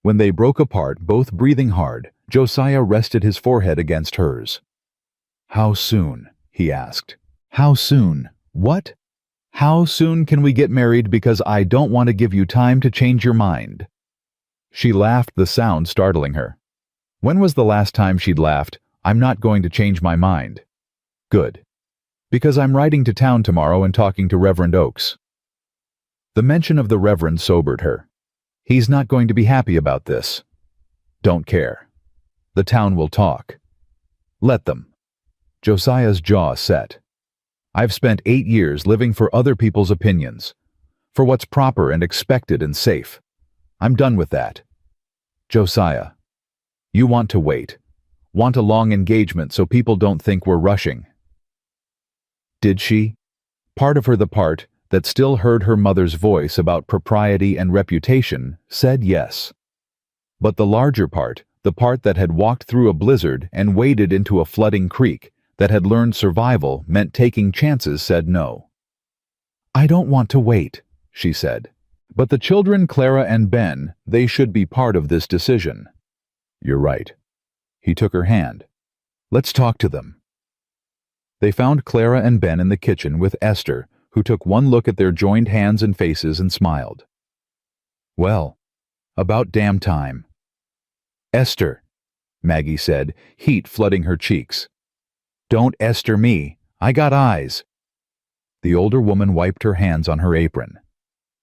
When they broke apart, both breathing hard, Josiah rested his forehead against hers. "How soon?" he asked. "How soon? What? How soon can we get married, because I don't want to give you time to change your mind." She laughed, the sound startling her. When was the last time she'd laughed, "I'm not going to change my mind"? "Good. Because I'm riding to town tomorrow and talking to Reverend Oakes." The mention of the Reverend sobered her. "He's not going to be happy about this." "Don't care. The town will talk. Let them." Josiah's jaw set. "I've spent 8 years living for other people's opinions, for what's proper and expected and safe. I'm done with that." "Josiah, you want to wait, want a long engagement so people don't think we're rushing." Did she? Part of her, the part that still heard her mother's voice about propriety and reputation, said yes. But the larger part, the part that had walked through a blizzard and waded into a flooding creek, that had learned survival meant taking chances, said no. "I don't want to wait," she said. "But the children, Clara and Ben, they should be part of this decision." "You're right." He took her hand. "Let's talk to them." They found Clara and Ben in the kitchen with Esther, who took one look at their joined hands and faces and smiled. "Well, about damn time." "Esther," Maggie said, heat flooding her cheeks. "Don't Esther me. I got eyes." The older woman wiped her hands on her apron.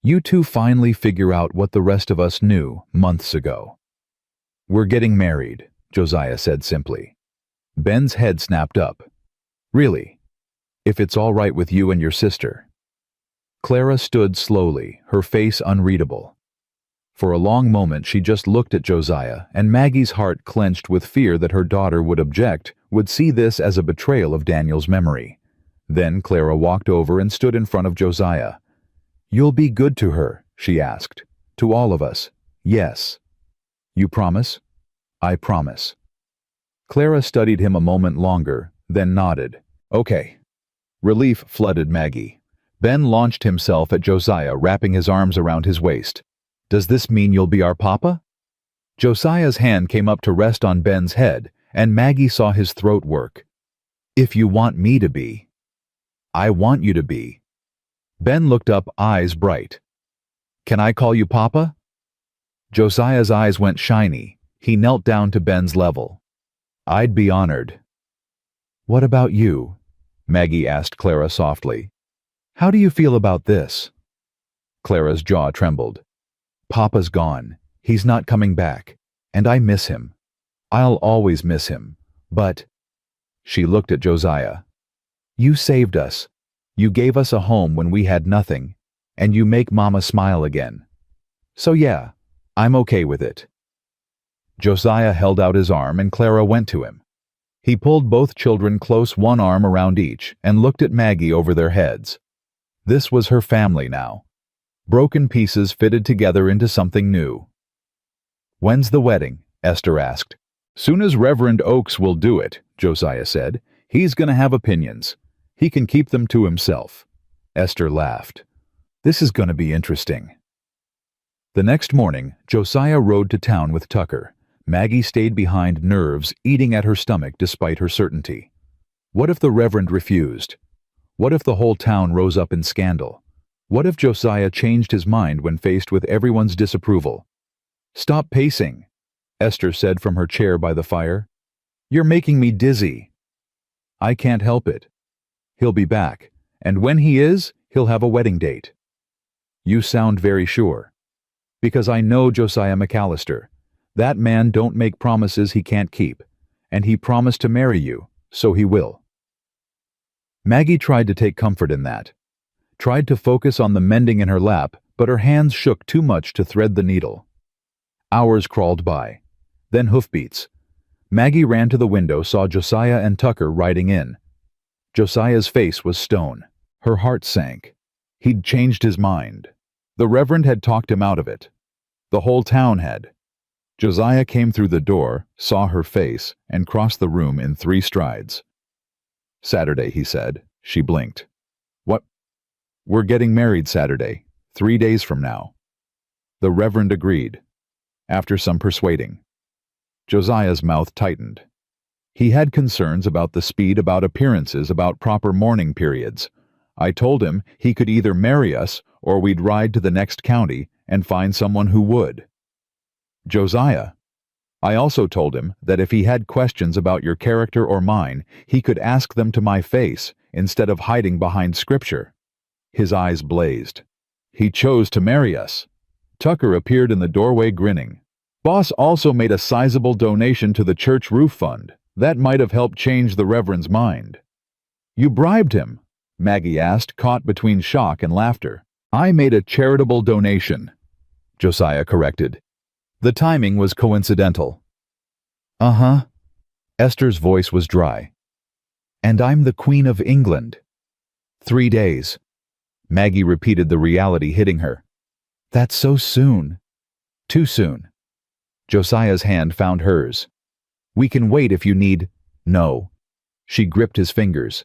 "You two finally figure out what the rest of us knew months ago." "We're getting married," Josiah said simply. Ben's head snapped up. "Really? If it's all right with you and your sister." Clara stood slowly, her face unreadable. For a long moment she just looked at Josiah, and Maggie's heart clenched with fear that her daughter would object, would see this as a betrayal of Daniel's memory. Then Clara walked over and stood in front of Josiah. "You'll be good to her?" she asked. "To all of us?" "Yes." "You promise?" "I promise." Clara studied him a moment longer, then nodded. "Okay." Relief flooded Maggie. Ben launched himself at Josiah, wrapping his arms around his waist. "Does this mean you'll be our papa?" Josiah's hand came up to rest on Ben's head, and Maggie saw his throat work. "If you want me to be." "I want you to be." Ben looked up, eyes bright. "Can I call you Papa?" Josiah's eyes went shiny. He knelt down to Ben's level. "I'd be honored." "What about you?" Maggie asked Clara softly. "How do you feel about this?" Clara's jaw trembled. "Papa's gone. He's not coming back. And I miss him. I'll always miss him. But—" She looked at Josiah. "You saved us. You gave us a home when we had nothing. And you make Mama smile again. So yeah, I'm okay with it." Josiah held out his arm and Clara went to him. He pulled both children close, one arm around each, and looked at Maggie over their heads. This was her family now. Broken pieces fitted together into something new. "When's the wedding?" Esther asked. "Soon as Reverend Oakes will do it," Josiah said. "He's gonna have opinions. He can keep them to himself." Esther laughed. "This is gonna be interesting." The next morning, Josiah rode to town with Tucker. Maggie stayed behind, nerves eating at her stomach despite her certainty. What if the Reverend refused? What if the whole town rose up in scandal? What if Josiah changed his mind when faced with everyone's disapproval? "Stop pacing," Esther said from her chair by the fire. "You're making me dizzy." "I can't help it. He'll be back, and when he is, he'll have a wedding date." "You sound very sure." "Because I know Josiah McAllister. That man don't make promises he can't keep, and he promised to marry you, so he will." Maggie tried to take comfort in that. Tried to focus on the mending in her lap, but her hands shook too much to thread the needle. Hours crawled by. Then hoofbeats. Maggie ran to the window, saw Josiah and Tucker riding in. Josiah's face was stone. Her heart sank. He'd changed his mind. The Reverend had talked him out of it. The whole town had. Josiah came through the door, saw her face, and crossed the room in 3 strides. "Saturday," he said. She blinked. "What?" "We're getting married Saturday, 3 days from now." The Reverend agreed, after some persuading. Josiah's mouth tightened. He had concerns about the speed, about appearances, about proper mourning periods. I told him he could either marry us or we'd ride to the next county and find someone who would. Josiah. I also told him that if he had questions about your character or mine, he could ask them to my face instead of hiding behind scripture. His eyes blazed. He chose to marry us. Tucker appeared in the doorway grinning. Boss also made a sizable donation to the church roof fund. That might have helped change the Reverend's mind. "You bribed him?" Maggie asked, caught between shock and laughter. "I made a charitable donation," Josiah corrected. "The timing was coincidental." "Uh-huh." Esther's voice was dry. "And I'm the Queen of England." 3 days. Maggie repeated, the reality hitting her. "That's so soon." "Too soon." Josiah's hand found hers. "We can wait if you need—" "No." She gripped his fingers.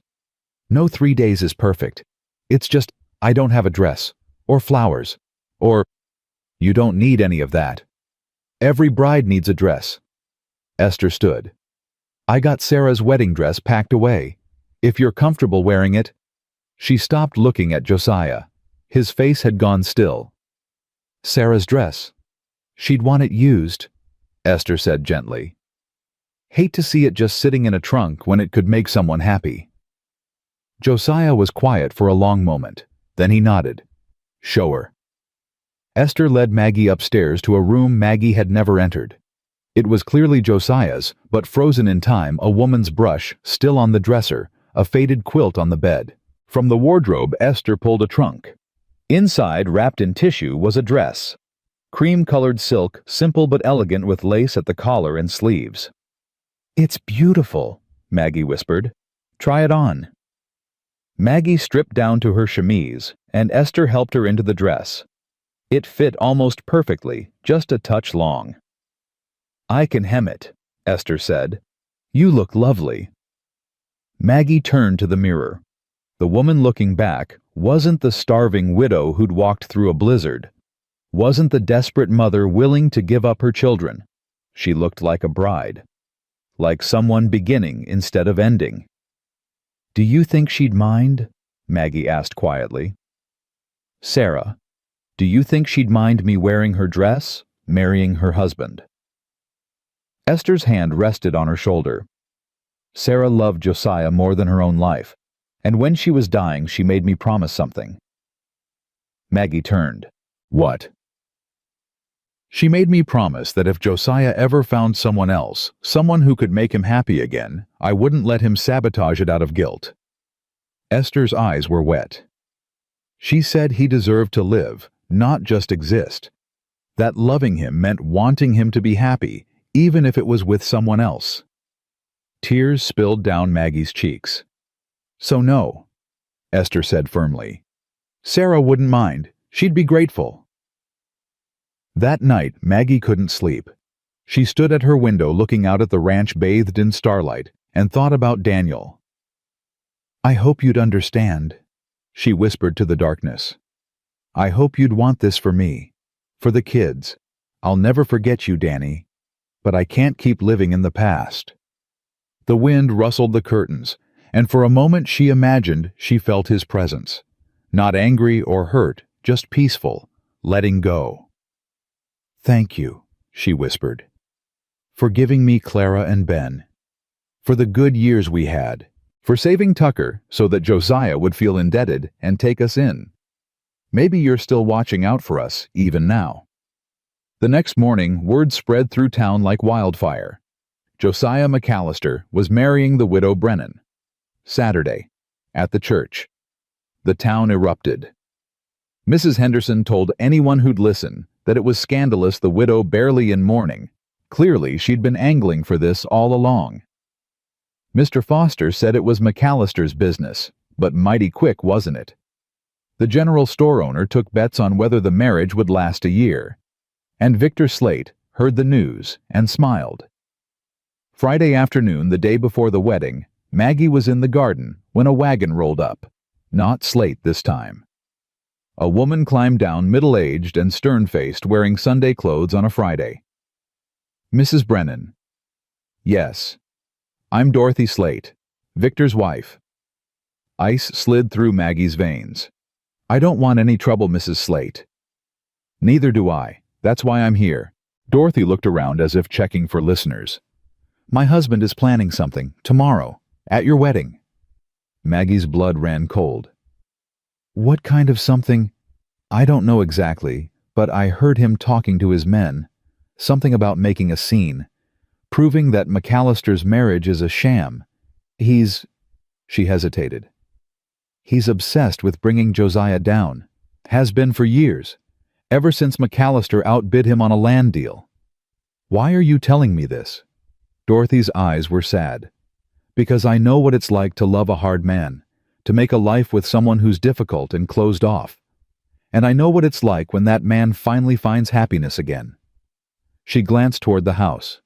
"No 3 days is perfect. It's just, I don't have a dress, or flowers, or—" "You don't need any of that. Every bride needs a dress." Esther stood. "I got Sarah's wedding dress packed away. If you're comfortable wearing it—" She stopped looking at Josiah. His face had gone still. "Sarah's dress. She'd want it used," Esther said gently. "Hate to see it just sitting in a trunk when it could make someone happy." Josiah was quiet for a long moment. Then he nodded. "Show her." Esther led Maggie upstairs to a room Maggie had never entered. It was clearly Josiah's, but frozen in time, a woman's brush still on the dresser, a faded quilt on the bed. From the wardrobe, Esther pulled a trunk. Inside, wrapped in tissue, was a dress. Cream-colored silk, simple but elegant with lace at the collar and sleeves. "It's beautiful," Maggie whispered. "Try it on." Maggie stripped down to her chemise, and Esther helped her into the dress. It fit almost perfectly, just a touch long. "I can hem it," Esther said. "You look lovely." Maggie turned to the mirror. The woman looking back wasn't the starving widow who'd walked through a blizzard. Wasn't the desperate mother willing to give up her children. She looked like a bride. Like someone beginning instead of ending. "Do you think she'd mind?" Maggie asked quietly. "Sarah, do you think she'd mind me wearing her dress, marrying her husband?" Esther's hand rested on her shoulder. Sarah loved Josiah more than her own life, and when she was dying she made me promise something. Maggie turned. "What?" "She made me promise that if Josiah ever found someone else, someone who could make him happy again, I wouldn't let him sabotage it out of guilt." Esther's eyes were wet. She said he deserved to live, not just exist. That loving him meant wanting him to be happy, even if it was with someone else. Tears spilled down Maggie's cheeks. "So no," Esther said firmly. "Sarah wouldn't mind. She'd be grateful." That night, Maggie couldn't sleep. She stood at her window looking out at the ranch bathed in starlight and thought about Daniel. "I hope you'd understand," she whispered to the darkness. "I hope you'd want this for me, for the kids. I'll never forget you, Danny, but I can't keep living in the past." The wind rustled the curtains, and for a moment she imagined she felt his presence. Not angry or hurt, just peaceful, letting go. "Thank you," she whispered, "for giving me Clara and Ben, for the good years we had, for saving Tucker so that Josiah would feel indebted and take us in. Maybe you're still watching out for us, even now." The next morning, word spread through town like wildfire. Josiah McAllister was marrying the widow Brennan. Saturday, at the church. The town erupted. Mrs. Henderson told anyone who'd listen that it was scandalous the widow barely in mourning. Clearly, she'd been angling for this all along. Mr. Foster said it was McAllister's business, but mighty quick, wasn't it? The general store owner took bets on whether the marriage would last a year. And Victor Slate heard the news and smiled. Friday afternoon, the day before the wedding, Maggie was in the garden when a wagon rolled up. Not Slate this time. A woman climbed down, middle-aged and stern-faced, wearing Sunday clothes on a Friday. Mrs. Brennan. Yes. I'm Dorothy Slate, Victor's wife. Ice slid through Maggie's veins. I don't want any trouble, Mrs. Slate. Neither do I. That's why I'm here. Dorothy looked around as if checking for listeners. My husband is planning something, tomorrow, at your wedding. Maggie's blood ran cold. What kind of something? I don't know exactly, but I heard him talking to his men. Something about making a scene, proving that McAllister's marriage is a sham. She hesitated. He's obsessed with bringing Josiah down. Has been for years, ever since McAllister outbid him on a land deal. Why are you telling me this? Dorothy's eyes were sad. Because I know what it's like to love a hard man, to make a life with someone who's difficult and closed off. And I know what it's like when that man finally finds happiness again. She glanced toward the house.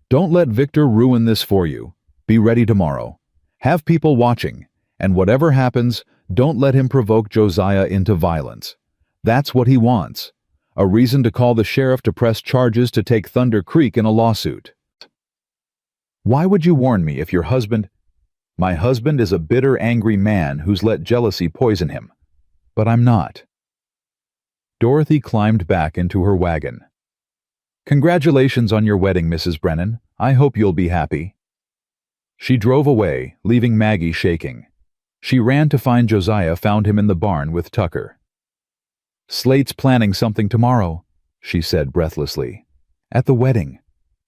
Don't let Victor ruin this for you. Be ready tomorrow. Have people watching, and whatever happens, don't let him provoke Josiah into violence. That's what he wants. A reason to call the sheriff to press charges to take Thunder Creek in a lawsuit. Why would you warn me if your husband... My husband is a bitter, angry man who's let jealousy poison him. But I'm not. Dorothy climbed back into her wagon. Congratulations on your wedding, Mrs. Brennan. I hope you'll be happy. She drove away, leaving Maggie shaking. She ran to find Josiah, found him in the barn with Tucker. Slate's planning something tomorrow, she said breathlessly. At the wedding.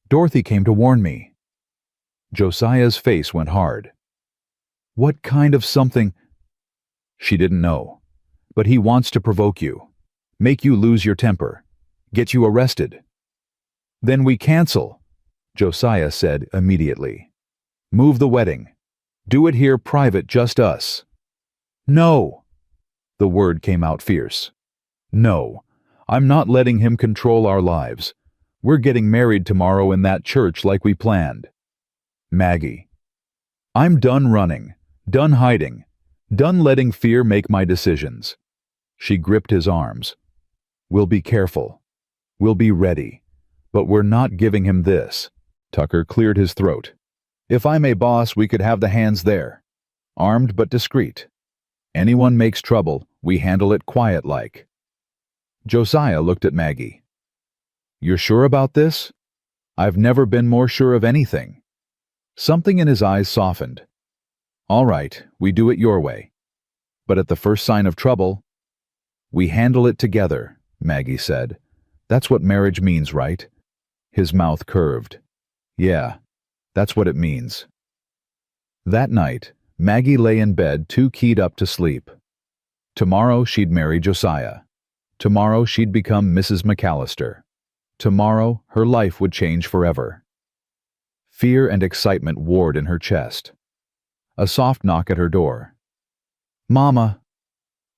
Dorothy came to warn me. Josiah's face went hard. What kind of something? She didn't know. But he wants to provoke you. Make you lose your temper. Get you arrested. Then we cancel, Josiah said immediately. Move the wedding. Do it here private, just us. No. The word came out fierce. No, I'm not letting him control our lives. We're getting married tomorrow in that church like we planned. Maggie. I'm done running, done hiding, done letting fear make my decisions. She gripped his arms. We'll be careful. We'll be ready. But we're not giving him this. Tucker cleared his throat. If I'm a boss, we could have the hands there. Armed but discreet. Anyone makes trouble, we handle it quiet-like. Josiah looked at Maggie. You're sure about this? I've never been more sure of anything. Something in his eyes softened. All right, we do it your way. But at the first sign of trouble, we handle it together, Maggie said. That's what marriage means, right? His mouth curved. Yeah, that's what it means. That night, Maggie lay in bed too keyed up to sleep. Tomorrow she'd marry Josiah. Tomorrow she'd become Mrs. McAllister. Tomorrow her life would change forever. Fear and excitement warred in her chest. A soft knock at her door. Mama.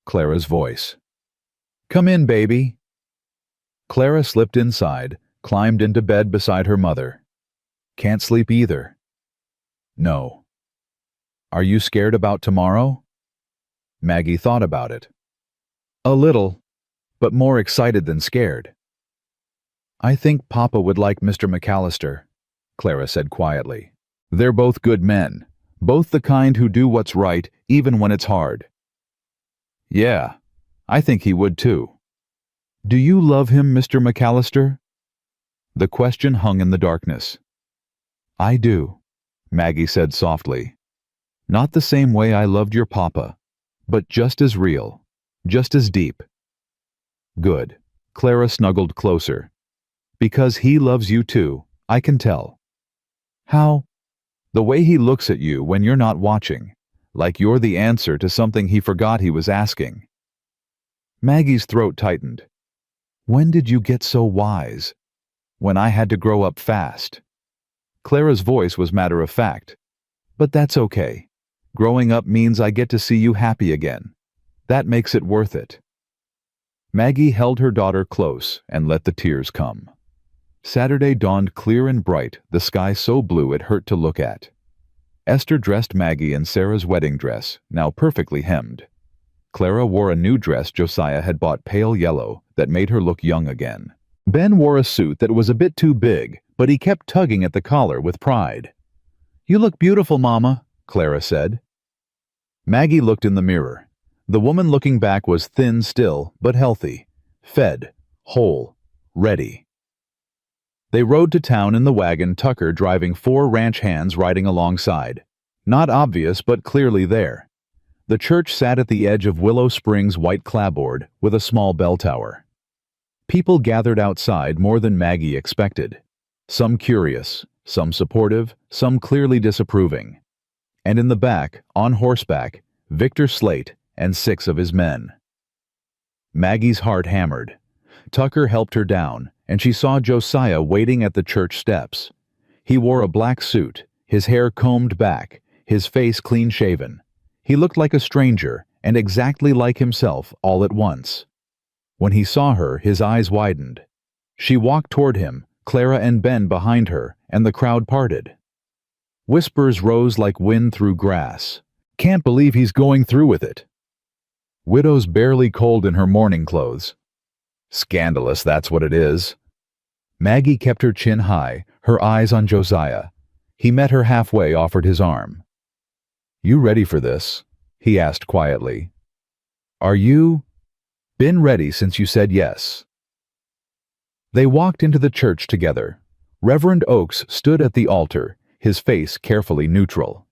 Clara's voice. Come in, baby. Clara slipped inside, climbed into bed beside her mother. Can't sleep either. No. Are you scared about tomorrow? Maggie thought about it. A little, but more excited than scared. I think Papa would like Mr. McAllister, Clara said quietly. They're both good men, both the kind who do what's right even when it's hard. Yeah, I think he would too. Do you love him, Mr. McAllister? The question hung in the darkness. I do, Maggie said softly. Not the same way I loved your papa, but just as real, just as deep. Good. Clara snuggled closer. Because he loves you too, I can tell. How? The way he looks at you when you're not watching, like you're the answer to something he forgot he was asking. Maggie's throat tightened. When did you get so wise? When I had to grow up fast. Clara's voice was matter of fact. But that's okay. Growing up means I get to see you happy again. That makes it worth it." Maggie held her daughter close and let the tears come. Saturday dawned clear and bright, the sky so blue it hurt to look at. Esther dressed Maggie in Sarah's wedding dress, now perfectly hemmed. Clara wore a new dress Josiah had bought, pale yellow, that made her look young again. Ben wore a suit that was a bit too big, but he kept tugging at the collar with pride. "You look beautiful, Mama," Clara said. Maggie looked in the mirror. The woman looking back was thin still, but healthy, fed, whole, ready. They rode to town in the wagon, Tucker driving, 4 ranch hands riding alongside. Not obvious, but clearly there. The church sat at the edge of Willow Springs' white clapboard with a small bell tower. People gathered outside more than Maggie expected. Some curious, some supportive, some clearly disapproving. And in the back, on horseback, Victor Slate and 6 of his men. Maggie's heart hammered. Tucker helped her down, and she saw Josiah waiting at the church steps. He wore a black suit, his hair combed back, his face clean-shaven. He looked like a stranger, and exactly like himself all at once. When he saw her, his eyes widened. She walked toward him, Clara and Ben behind her, and the crowd parted. Whispers rose like wind through grass. "Can't believe he's going through with it." Widow's barely cold in her mourning clothes. "Scandalous, that's what it is." Maggie kept her chin high, her eyes on Josiah. He met her halfway, offered his arm. "You ready for this?" he asked quietly. "Are you?" "Been ready since you said yes." They walked into the church together. Reverend Oakes stood at the altar, his face carefully neutral.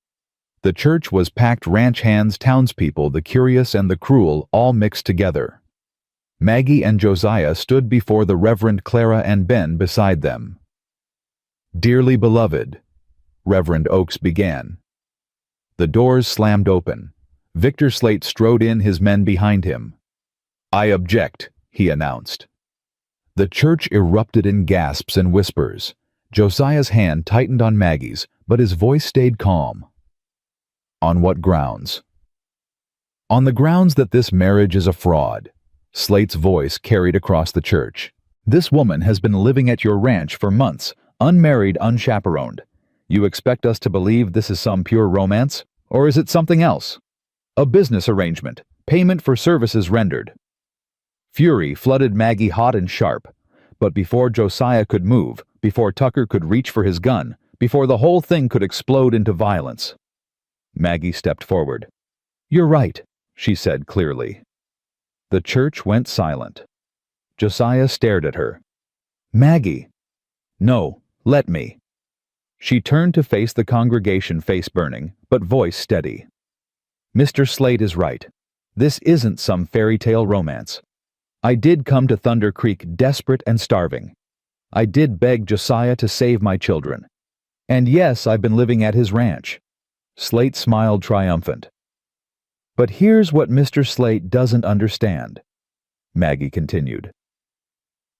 The church was packed, ranch hands, townspeople, the curious and the cruel, all mixed together. Maggie and Josiah stood before the Reverend, Clara and Ben beside them. "Dearly beloved," Reverend Oakes began. The doors slammed open. Victor Slate strode in, his men behind him. "I object," he announced. The church erupted in gasps and whispers. Josiah's hand tightened on Maggie's, but his voice stayed calm. "On what grounds?" "On the grounds that this marriage is a fraud," Slate's voice carried across the church. "This woman has been living at your ranch for months, unmarried, unchaperoned. You expect us to believe this is some pure romance? Or is it something else? A business arrangement, payment for services rendered." Fury flooded Maggie hot and sharp. But before Josiah could move, before Tucker could reach for his gun, before the whole thing could explode into violence, Maggie stepped forward. "You're right," she said clearly. The church went silent. Josiah stared at her. "Maggie." "No, let me." She turned to face the congregation, face burning, but voice steady. "Mr. Slate is right. This isn't some fairy tale romance. I did come to Thunder Creek desperate and starving. I did beg Josiah to save my children. And yes, I've been living at his ranch." Slate smiled triumphant. "But here's what Mr. Slate doesn't understand," Maggie continued.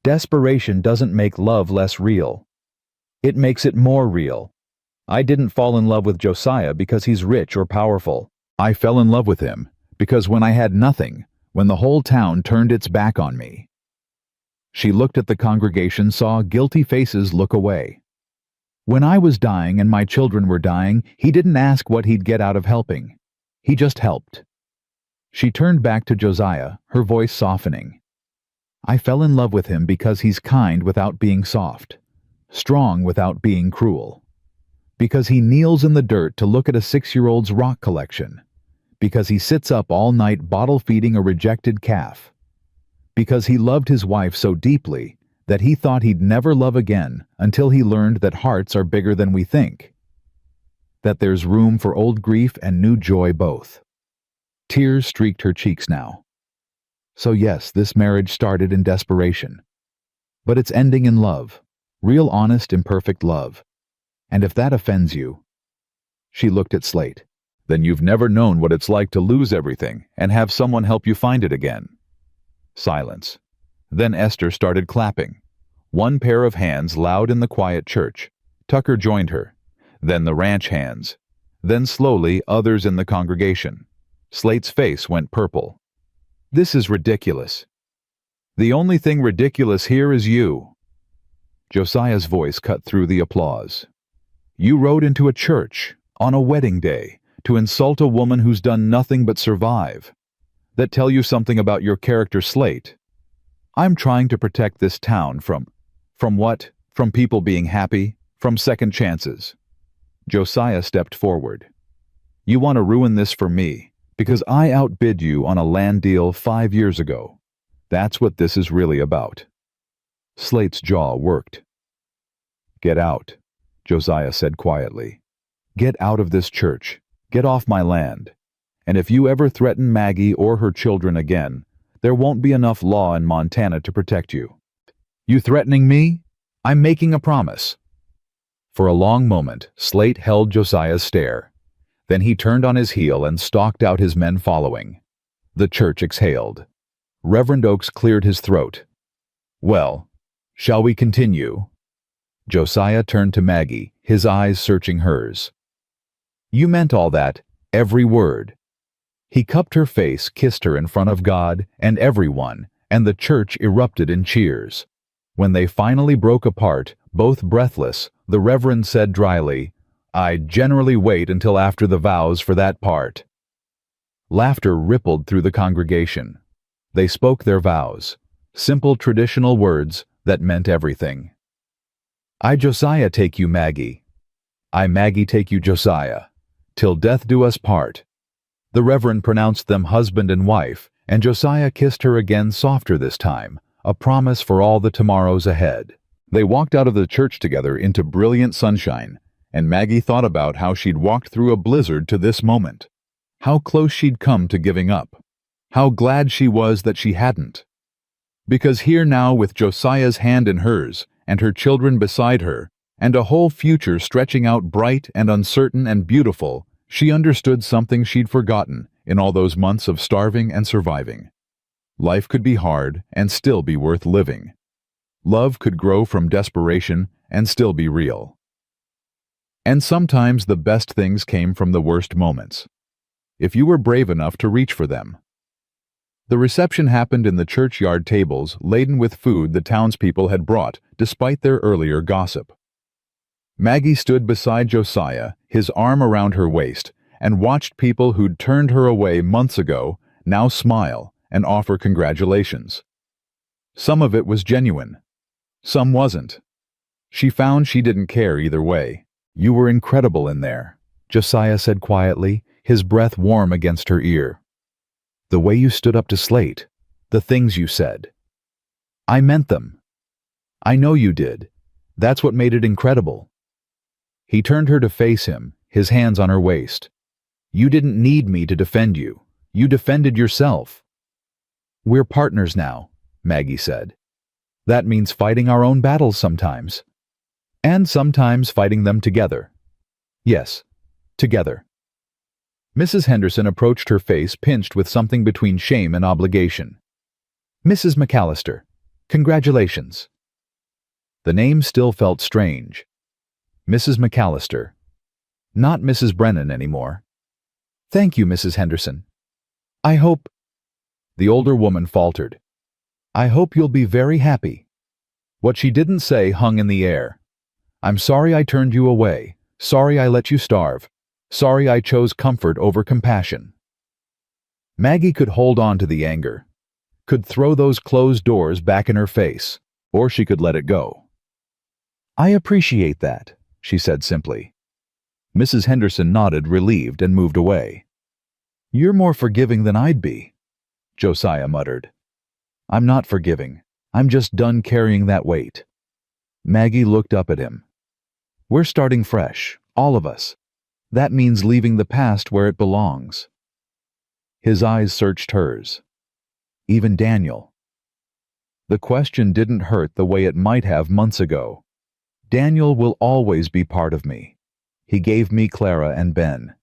"Desperation doesn't make love less real. It makes it more real. I didn't fall in love with Josiah because he's rich or powerful. I fell in love with him because when I had nothing, when the whole town turned its back on me." She looked at the congregation, saw guilty faces look away. "When I was dying and my children were dying, he didn't ask what he'd get out of helping. He just helped." She turned back to Josiah, her voice softening. "I fell in love with him because he's kind without being soft, strong without being cruel. Because he kneels in the dirt to look at a 6-year-old's rock collection. Because he sits up all night bottle-feeding a rejected calf. Because he loved his wife so deeply that he thought he'd never love again until he learned that hearts are bigger than we think. That there's room for old grief and new joy both." Tears streaked her cheeks now. "So yes, this marriage started in desperation. But it's ending in love. Real, honest, imperfect love. And if that offends you..." She looked at Slate. "Then you've never known what it's like to lose everything and have someone help you find it again." Silence. Then Esther started clapping. One pair of hands loud in the quiet church. Tucker joined her. Then the ranch hands. Then slowly others in the congregation. Slate's face went purple. This is ridiculous. The only thing ridiculous here is you. Josiah's voice cut through the applause. You rode into a church, on a wedding day, to insult a woman who's done nothing but survive. That tell you something about your character, Slate. I'm trying to protect this town from what? From people being happy? From second chances? Josiah stepped forward. You want to ruin this for me, because I outbid you on a land deal 5 years ago. That's what this is really about. Slate's jaw worked. Get out, Josiah said quietly. Get out of this church. Get off my land. And if you ever threaten Maggie or her children again, there won't be enough law in Montana to protect you. You threatening me? I'm making a promise. For a long moment, Slate held Josiah's stare. Then he turned on his heel and stalked out, his men following. The church exhaled. Reverend Oakes cleared his throat. Well, shall we continue? Josiah turned to Maggie, his eyes searching hers. You meant all that, every word. He cupped her face, kissed her in front of God and everyone, and the church erupted in cheers. When they finally broke apart, both breathless, the Reverend said dryly, I generally wait until after the vows for that part. Laughter rippled through the congregation. They spoke their vows, simple traditional words that meant everything. I, Josiah, take you, Maggie. I, Maggie, take you, Josiah. Till death do us part. The Reverend pronounced them husband and wife, and Josiah kissed her again, softer this time, a promise for all the tomorrows ahead. They walked out of the church together into brilliant sunshine, and Maggie thought about how she'd walked through a blizzard to this moment. How close she'd come to giving up. How glad she was that she hadn't. Because here now, with Josiah's hand in hers, and her children beside her, and a whole future stretching out bright and uncertain and beautiful, she understood something she'd forgotten in all those months of starving and surviving. Life could be hard and still be worth living. Love could grow from desperation and still be real. And sometimes the best things came from the worst moments, if you were brave enough to reach for them. The reception happened in the churchyard tables laden with food the townspeople had brought, despite their earlier gossip. Maggie stood beside Josiah, his arm around her waist, and watched people who'd turned her away months ago now smile and offer congratulations. Some of it was genuine. Some wasn't. She found she didn't care either way. You were incredible in there, Josiah said quietly, his breath warm against her ear. The way you stood up to Slate, the things you said. I meant them. I know you did. That's what made it incredible. He turned her to face him, his hands on her waist. You didn't need me to defend you. You defended yourself. We're partners now, Maggie said. That means fighting our own battles sometimes. And sometimes fighting them together. Yes, together. Mrs. Henderson approached, her face pinched with something between shame and obligation. Mrs. McAllister, congratulations. The name still felt strange. Mrs. McAllister. Not Mrs. Brennan anymore. Thank you, Mrs. Henderson. I hope... The older woman faltered. I hope you'll be very happy. What she didn't say hung in the air. I'm sorry I turned you away. Sorry I let you starve. Sorry I chose comfort over compassion. Maggie could hold on to the anger, could throw those closed doors back in her face, or she could let it go. I appreciate that, she said simply. Mrs. Henderson nodded, relieved, and moved away. You're more forgiving than I'd be, Josiah muttered. I'm not forgiving. I'm just done carrying that weight. Maggie looked up at him. We're starting fresh, all of us. That means leaving the past where it belongs. His eyes searched hers. Even Daniel. The question didn't hurt the way it might have months ago. Daniel will always be part of me. He gave me Clara and Ben.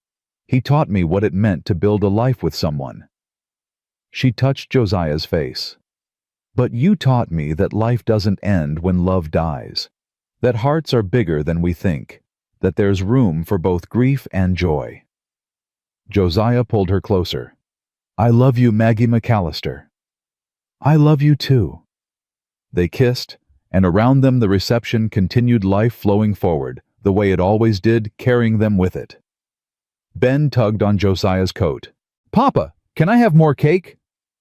He taught me what it meant to build a life with someone. She touched Josiah's face. But you taught me that life doesn't end when love dies. That hearts are bigger than we think. that there's room for both grief and joy. Josiah pulled her closer. I love you, Maggie McAllister. I love you too. They kissed, and around them the reception continued, life flowing forward, the way it always did, carrying them with it. Ben tugged on Josiah's coat. Papa, can I have more cake?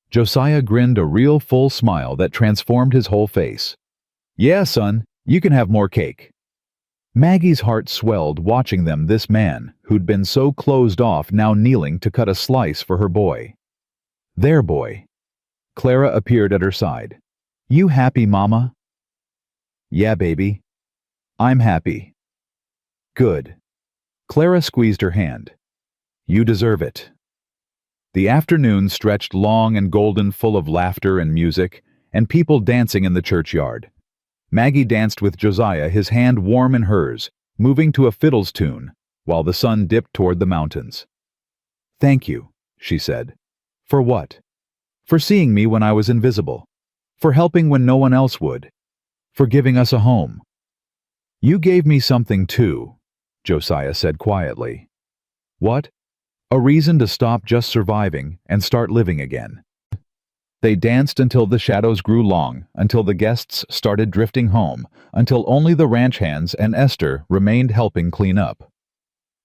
Josiah grinned a real full smile that transformed his whole face. Yeah, son, you can have more cake. Maggie's heart swelled watching them, this man, who'd been so closed off, now kneeling to cut a slice for her boy. Their boy. Clara appeared at her side. You happy, Mama? Yeah, baby. I'm happy. Good. Clara squeezed her hand. You deserve it. The afternoon stretched long and golden, full of laughter and music, and people dancing in the churchyard. Maggie danced with Josiah, his hand warm in hers, moving to a fiddle's tune, while the sun dipped toward the mountains. Thank you, she said. For what? For seeing me when I was invisible. For helping when no one else would. For giving us a home. You gave me something too, Josiah said quietly. What? A reason to stop just surviving and start living again. They danced until the shadows grew long, until the guests started drifting home, until only the ranch hands and Esther remained helping clean up.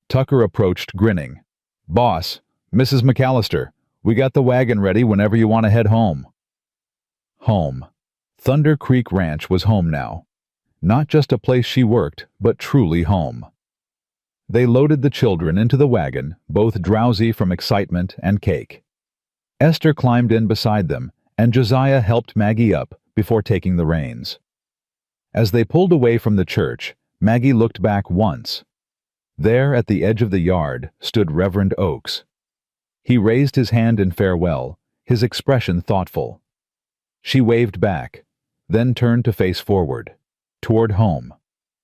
Tucker approached, grinning. Boss, Mrs. McAllister, we got the wagon ready whenever you want to head home. Home. Thunder Creek Ranch was home now. Not just a place she worked, but truly home. They loaded the children into the wagon, both drowsy from excitement and cake. Esther climbed in beside them, and Josiah helped Maggie up before taking the reins. As they pulled away from the church, Maggie looked back once. There at the edge of the yard stood Reverend Oakes. He raised his hand in farewell, his expression thoughtful. She waved back, then turned to face forward, toward home,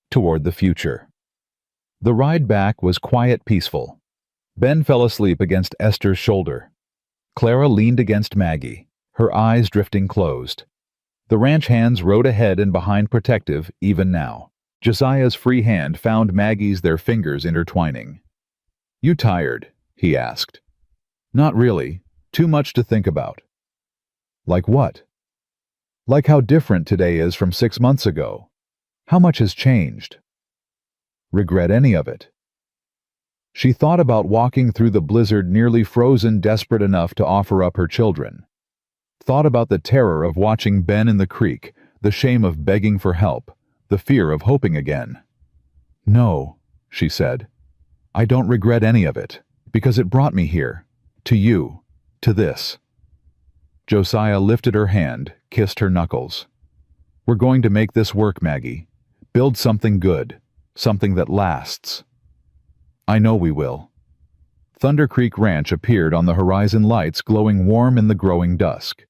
toward the future. The ride back was quiet, peaceful. Ben fell asleep against Esther's shoulder. Clara leaned against Maggie, her eyes drifting closed. The ranch hands rode ahead and behind, protective even now. Josiah's free hand found Maggie's, their fingers intertwining. You tired? He asked. Not really. Too much to think about. Like what? Like how different today is from 6 months ago. How much has changed? Regret any of it? She thought about walking through the blizzard, nearly frozen, desperate enough to offer up her children. Thought about the terror of watching Ben in the creek, the shame of begging for help, the fear of hoping again. No, she said. I don't regret any of it, because it brought me here, to you, to this. Josiah lifted her hand, kissed her knuckles. We're going to make this work, Maggie. Build something good, something that lasts. I know we will. Thunder Creek Ranch appeared on the horizon, lights glowing warm in the growing dusk.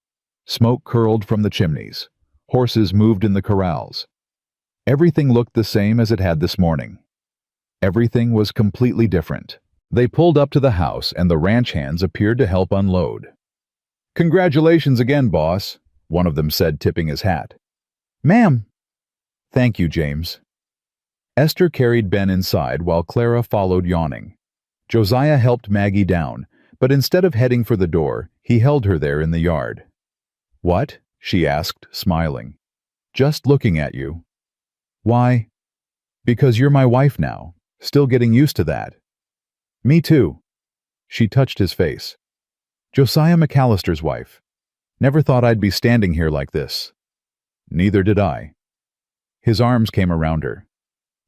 Smoke curled from the chimneys. Horses moved in the corrals. Everything looked the same as it had this morning. Everything was completely different. They pulled up to the house, and the ranch hands appeared to help unload. Congratulations again, boss, one of them said, tipping his hat. Ma'am. Thank you, James. Esther carried Ben inside while Clara followed, yawning. Josiah helped Maggie down, but instead of heading for the door, he held her there in the yard. What? She asked, smiling. Just looking at you. Why? Because you're my wife now. Still getting used to that. Me too. She touched his face. Josiah McAllister's wife. Never thought I'd be standing here like this. Neither did I. His arms came around her.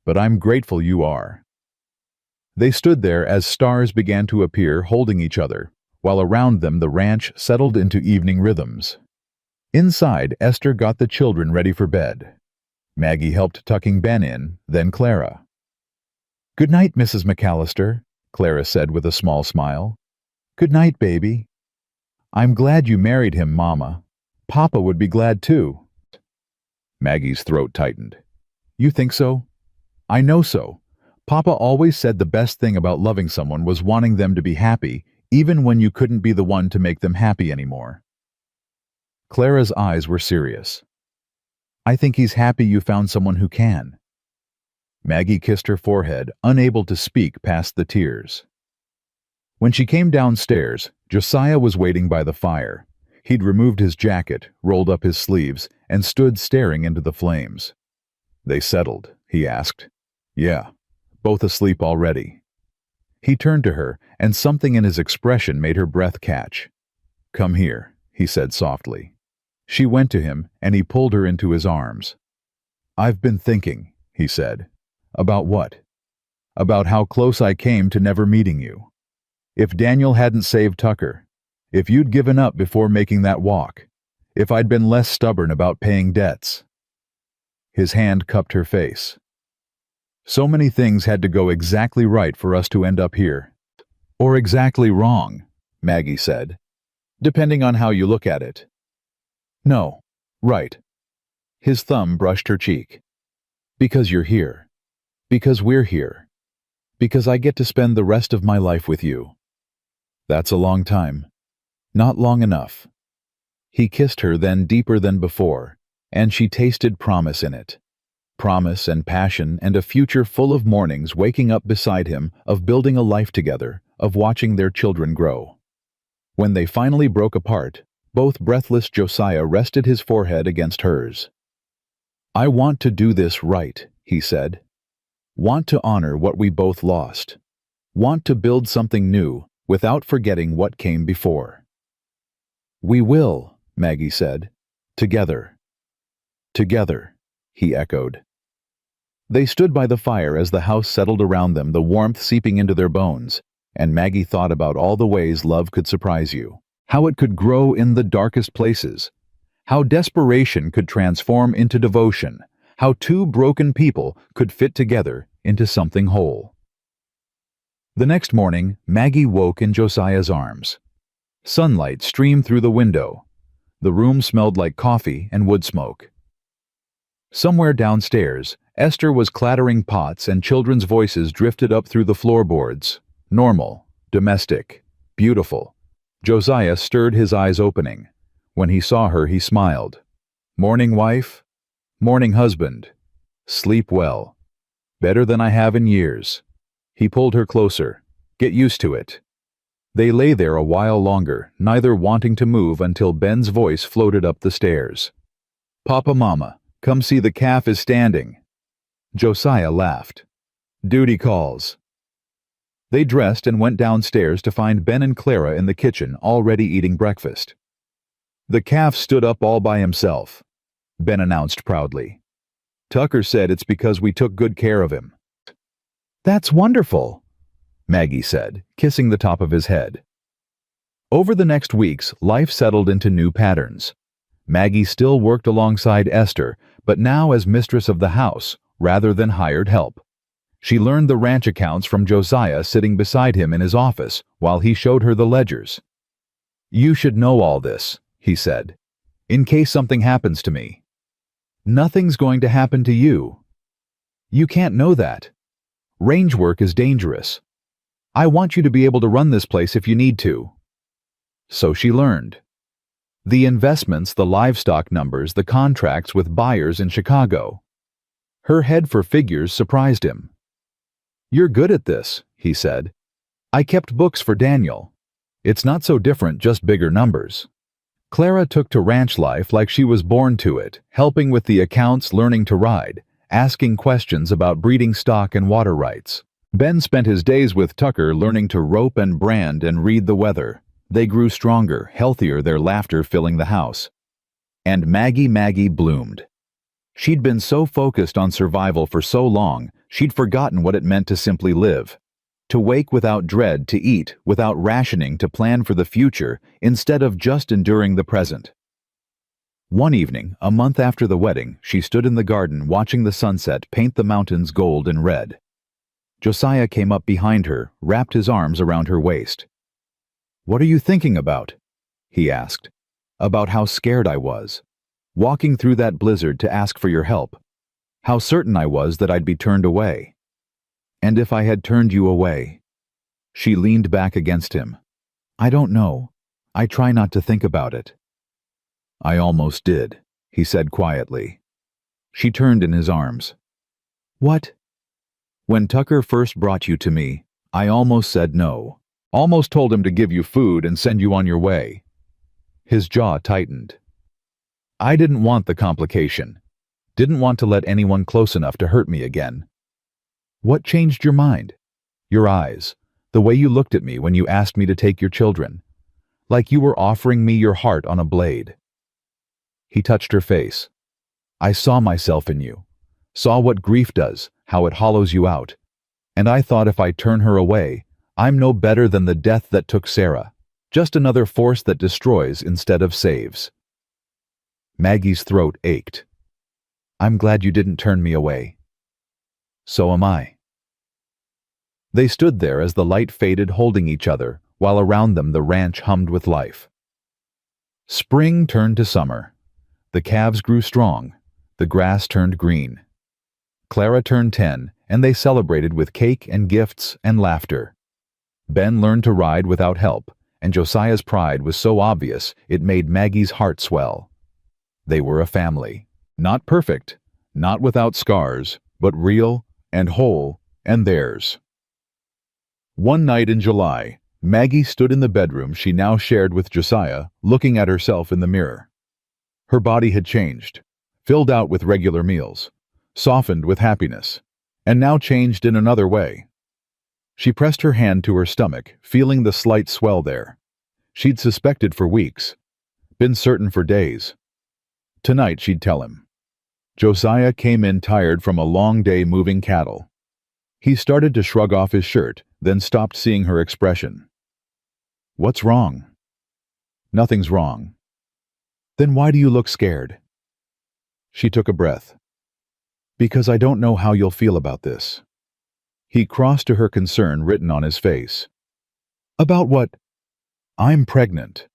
But I'm grateful you are. They stood there as stars began to appear, holding each other, while around them the ranch settled into evening rhythms. Inside, Esther got the children ready for bed. Maggie helped tucking Ben in, then Clara. Good night, Mrs. McAllister, Clara said with a small smile. Good night, baby. I'm glad you married him, Mama. Papa would be glad too. Maggie's throat tightened. You think so? I know so. Papa always said the best thing about loving someone was wanting them to be happy, even when you couldn't be the one to make them happy anymore. Clara's eyes were serious. I think he's happy you found someone who can. Maggie kissed her forehead, unable to speak past the tears. When she came downstairs, Josiah was waiting by the fire. He'd removed his jacket, rolled up his sleeves, and stood staring into the flames. "They settled?" he asked. "Yeah, both asleep already." He turned to her, and something in his expression made her breath catch. "Come here," he said softly. She went to him, and he pulled her into his arms. "I've been thinking," he said. "About what?" "About how close I came to never meeting you. If Daniel hadn't saved Tucker, if you'd given up before making that walk, if I'd been less stubborn about paying debts." His hand cupped her face. "So many things had to go exactly right for us to end up here." "Or exactly wrong," Maggie said, "depending on how you look at it." "No, right." His thumb brushed her cheek. "Because you're here. Because we're here. Because I get to spend the rest of my life with you." "That's a long time." "Not long enough." He kissed her then deeper than before, and she tasted promise in it. Promise and passion and a future full of mornings waking up beside him, of building a life together, of watching their children grow. When they finally broke apart, both breathless Josiah rested his forehead against hers. "I want to do this right," he said. "Want to honor what we both lost. Want to build something new, without forgetting what came before." "We will," Maggie said. "Together." "Together," he echoed. They stood by the fire as the house settled around them, the warmth seeping into their bones, and Maggie thought about all the ways love could surprise you, how it could grow in the darkest places, how desperation could transform into devotion, how two broken people could fit together into something whole. The next morning, Maggie woke in Josiah's arms. Sunlight streamed through the window. The room smelled like coffee and wood smoke. Somewhere downstairs, Esther was clattering pots and children's voices drifted up through the floorboards. Normal, domestic, beautiful. Josiah stirred, his eyes opening. When he saw her, he smiled. "Morning, wife?" "Morning, husband." "Sleep well." "Better than I have in years." He pulled her closer. "Get used to it." They lay there a while longer, neither wanting to move until Ben's voice floated up the stairs. "Papa, Mama, come see the calf is standing." Josiah laughed. "Duty calls." They dressed and went downstairs to find Ben and Clara in the kitchen already eating breakfast. "The calf stood up all by himself," Ben announced proudly. "Tucker said it's because we took good care of him." "That's wonderful," Maggie said, kissing the top of his head. Over the next weeks, life settled into new patterns. Maggie still worked alongside Esther, but now as mistress of the house, rather than hired help. She learned the ranch accounts from Josiah sitting beside him in his office while he showed her the ledgers. "You should know all this," he said, "in case something happens to me." "Nothing's going to happen to you." "You can't know that. Range work is dangerous. I want you to be able to run this place if you need to." So she learned. The investments, the livestock numbers, the contracts with buyers in Chicago. Her head for figures surprised him. "You're good at this," he said. "I kept books for Daniel. It's not so different, just bigger numbers." Clara took to ranch life like she was born to it, helping with the accounts, learning to ride, asking questions about breeding stock and water rights. Ben spent his days with Tucker learning to rope and brand and read the weather. They grew stronger, healthier, their laughter filling the house. And Maggie bloomed. She'd been so focused on survival for so long, she'd forgotten what it meant to simply live. To wake without dread, to eat without rationing, to plan for the future instead of just enduring the present. One evening, a month after the wedding, she stood in the garden watching the sunset paint the mountains gold and red. Josiah came up behind her, wrapped his arms around her waist. "What are you thinking about?" he asked. "About how scared I was. Walking through that blizzard to ask for your help. How certain I was that I'd be turned away. And if I had turned you away." She leaned back against him. "I don't know. I try not to think about it." "I almost did," he said quietly. She turned in his arms. "What?" When Tucker first brought you to me, I almost said no. Almost told him to give you food and send you on your way. His jaw tightened. I didn't want the complication. Didn't want to let anyone close enough to hurt me again. What changed your mind? Your eyes. The way you looked at me when you asked me to take your children. Like you were offering me your heart on a blade. He touched her face. I saw myself in you. Saw what grief does, how it hollows you out. And I thought if I turn her away, I'm no better than the death that took Sarah. Just another force that destroys instead of saves. Maggie's throat ached. I'm glad you didn't turn me away. So am I. They stood there as the light faded, holding each other, while around them the ranch hummed with life. Spring turned to summer. The calves grew strong. The grass turned green. Clara turned 10, and they celebrated with cake and gifts and laughter. Ben learned to ride without help, and Josiah's pride was so obvious it made Maggie's heart swell. They were a family. Not perfect, not without scars, but real and whole and theirs. One night in July, Maggie stood in the bedroom she now shared with Josiah, looking at herself in the mirror. Her body had changed, filled out with regular meals, softened with happiness, and now changed in another way. She pressed her hand to her stomach, feeling the slight swell there. She'd suspected for weeks, been certain for days. Tonight she'd tell him. Josiah came in tired from a long day moving cattle. He started to shrug off his shirt, then stopped, seeing her expression. What's wrong? Nothing's wrong. Then why do you look scared? She took a breath. Because I don't know how you'll feel about this. He crossed to her concern written on his face. About what? I'm pregnant.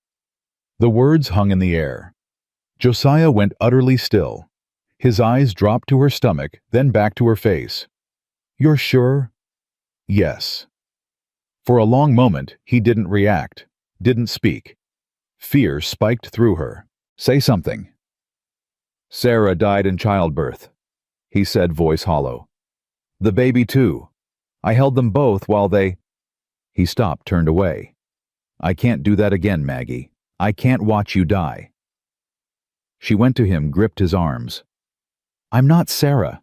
The words hung in the air. Josiah went utterly still. His eyes dropped to her stomach, then back to her face. You're sure? Yes. For a long moment, he didn't react, didn't speak. Fear spiked through her. Say something. Sarah died in childbirth, he said, voice hollow. The baby too. I held them both while they... He stopped, turned away. I can't do that again, Maggie. I can't watch you die. She went to him, gripped his arms. I'm not Sarah,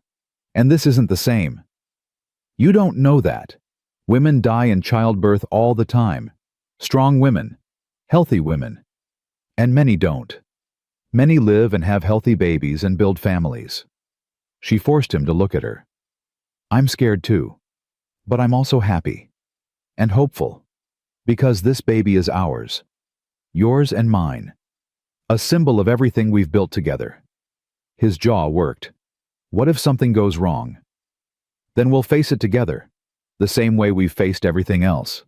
and this isn't the same. You don't know that. Women die in childbirth all the time. Strong women, healthy women. And many don't. Many live and have healthy babies and build families. She forced him to look at her. I'm scared too, but I'm also happy and hopeful, because this baby is ours, yours and mine, a symbol of everything we've built together. His jaw worked. What if something goes wrong? Then we'll face it together, the same way we've faced everything else.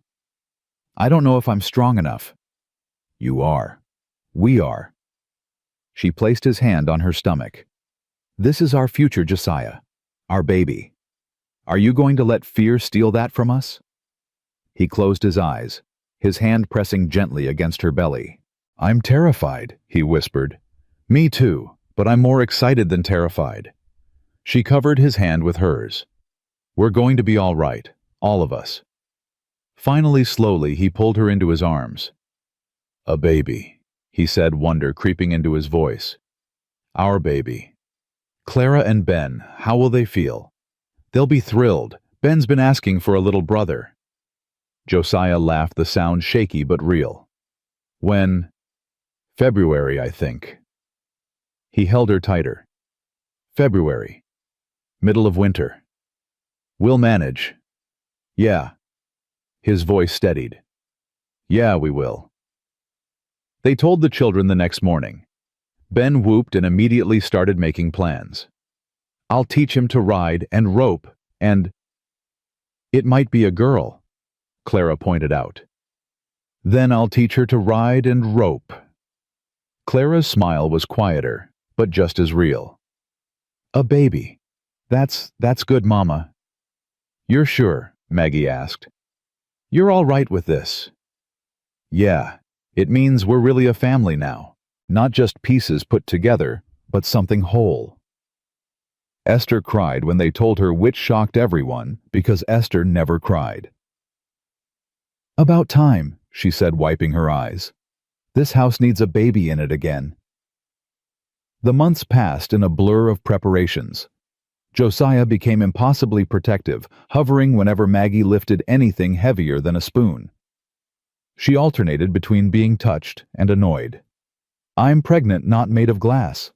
I don't know if I'm strong enough. You are. We are. She placed his hand on her stomach. This is our future, Josiah. Our baby. Are you going to let fear steal that from us? He closed his eyes, his hand pressing gently against her belly. I'm terrified, he whispered. Me too, but I'm more excited than terrified. She covered his hand with hers. We're going to be all right, all of us. Finally, slowly, he pulled her into his arms. A baby, he said, wonder creeping into his voice. Our baby. Clara and Ben, how will they feel? They'll be thrilled. Ben's been asking for a little brother. Josiah laughed, the sound shaky but real. When? February, I think. He held her tighter. February. Middle of winter. We'll manage. Yeah. His voice steadied. Yeah, we will. They told the children the next morning. Ben whooped and immediately started making plans. I'll teach him to ride and rope and... It might be a girl, Clara pointed out. Then I'll teach her to ride and rope. Clara's smile was quieter, but just as real. A baby. That's good, Mama. You're sure? Maggie asked. You're all right with this? Yeah, it means we're really a family now. Not just pieces put together, but something whole. Esther cried when they told her, which shocked everyone because Esther never cried. "About time," she said, wiping her eyes. "This house needs a baby in it again." The months passed in a blur of preparations. Josiah became impossibly protective, hovering whenever Maggie lifted anything heavier than a spoon. She alternated between being touched and annoyed. "I'm pregnant, not made of glass."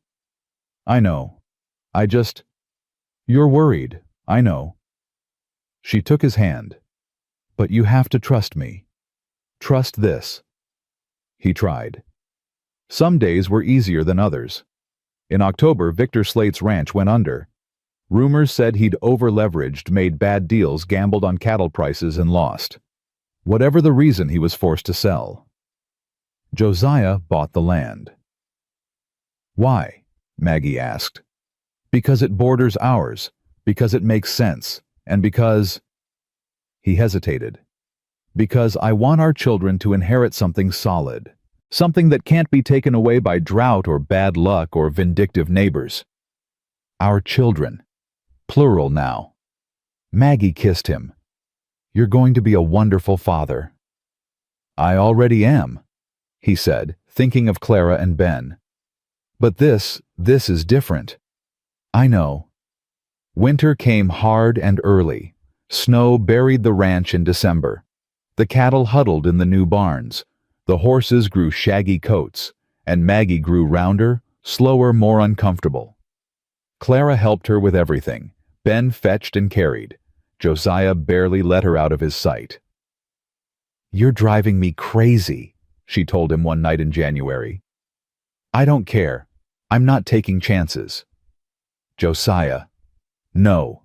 "I know. You're worried, I know." She took his hand. "But you have to trust me. Trust this." He tried. Some days were easier than others. In October, Victor Slate's ranch went under. Rumors said he'd over-leveraged, made bad deals, gambled on cattle prices, and lost. Whatever the reason, he was forced to sell. Josiah bought the land. "Why?" Maggie asked. "Because it borders ours, because it makes sense, and because—" He hesitated. "Because I want our children to inherit something solid, something that can't be taken away by drought or bad luck or vindictive neighbors. Our children. Plural now." Maggie kissed him. "You're going to be a wonderful father." "I already am," he said, thinking of Clara and Ben. "But this is different." "I know." Winter came hard and early. Snow buried the ranch in December. The cattle huddled in the new barns. The horses grew shaggy coats, and Maggie grew rounder, slower, more uncomfortable. Clara helped her with everything. Ben fetched and carried. Josiah barely let her out of his sight. "You're driving me crazy," she told him one night in January. "I don't care. I'm not taking chances." "Josiah." "No."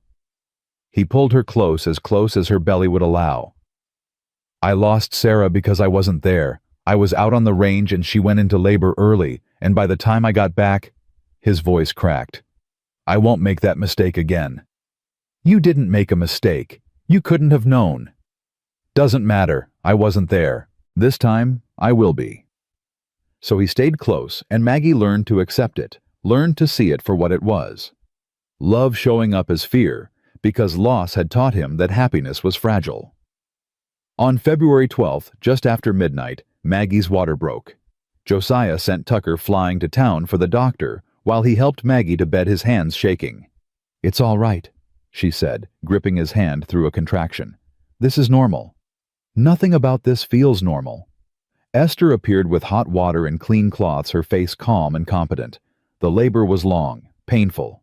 He pulled her close as her belly would allow. "I lost Sarah because I wasn't there. I was out on the range and she went into labor early, and by the time I got back—" His voice cracked. "I won't make that mistake again." "You didn't make a mistake. You couldn't have known." "Doesn't matter. I wasn't there. This time, I will be." So he stayed close, and Maggie learned to accept it, learned to see it for what it was. Love showing up as fear, because loss had taught him that happiness was fragile. On February 12th, just after midnight, Maggie's water broke. Josiah sent Tucker flying to town for the doctor while he helped Maggie to bed, his hands shaking. "It's all right," she said, gripping his hand through a contraction. "This is normal." "Nothing about this feels normal." Esther appeared with hot water and clean cloths, her face calm and competent. The labor was long, painful.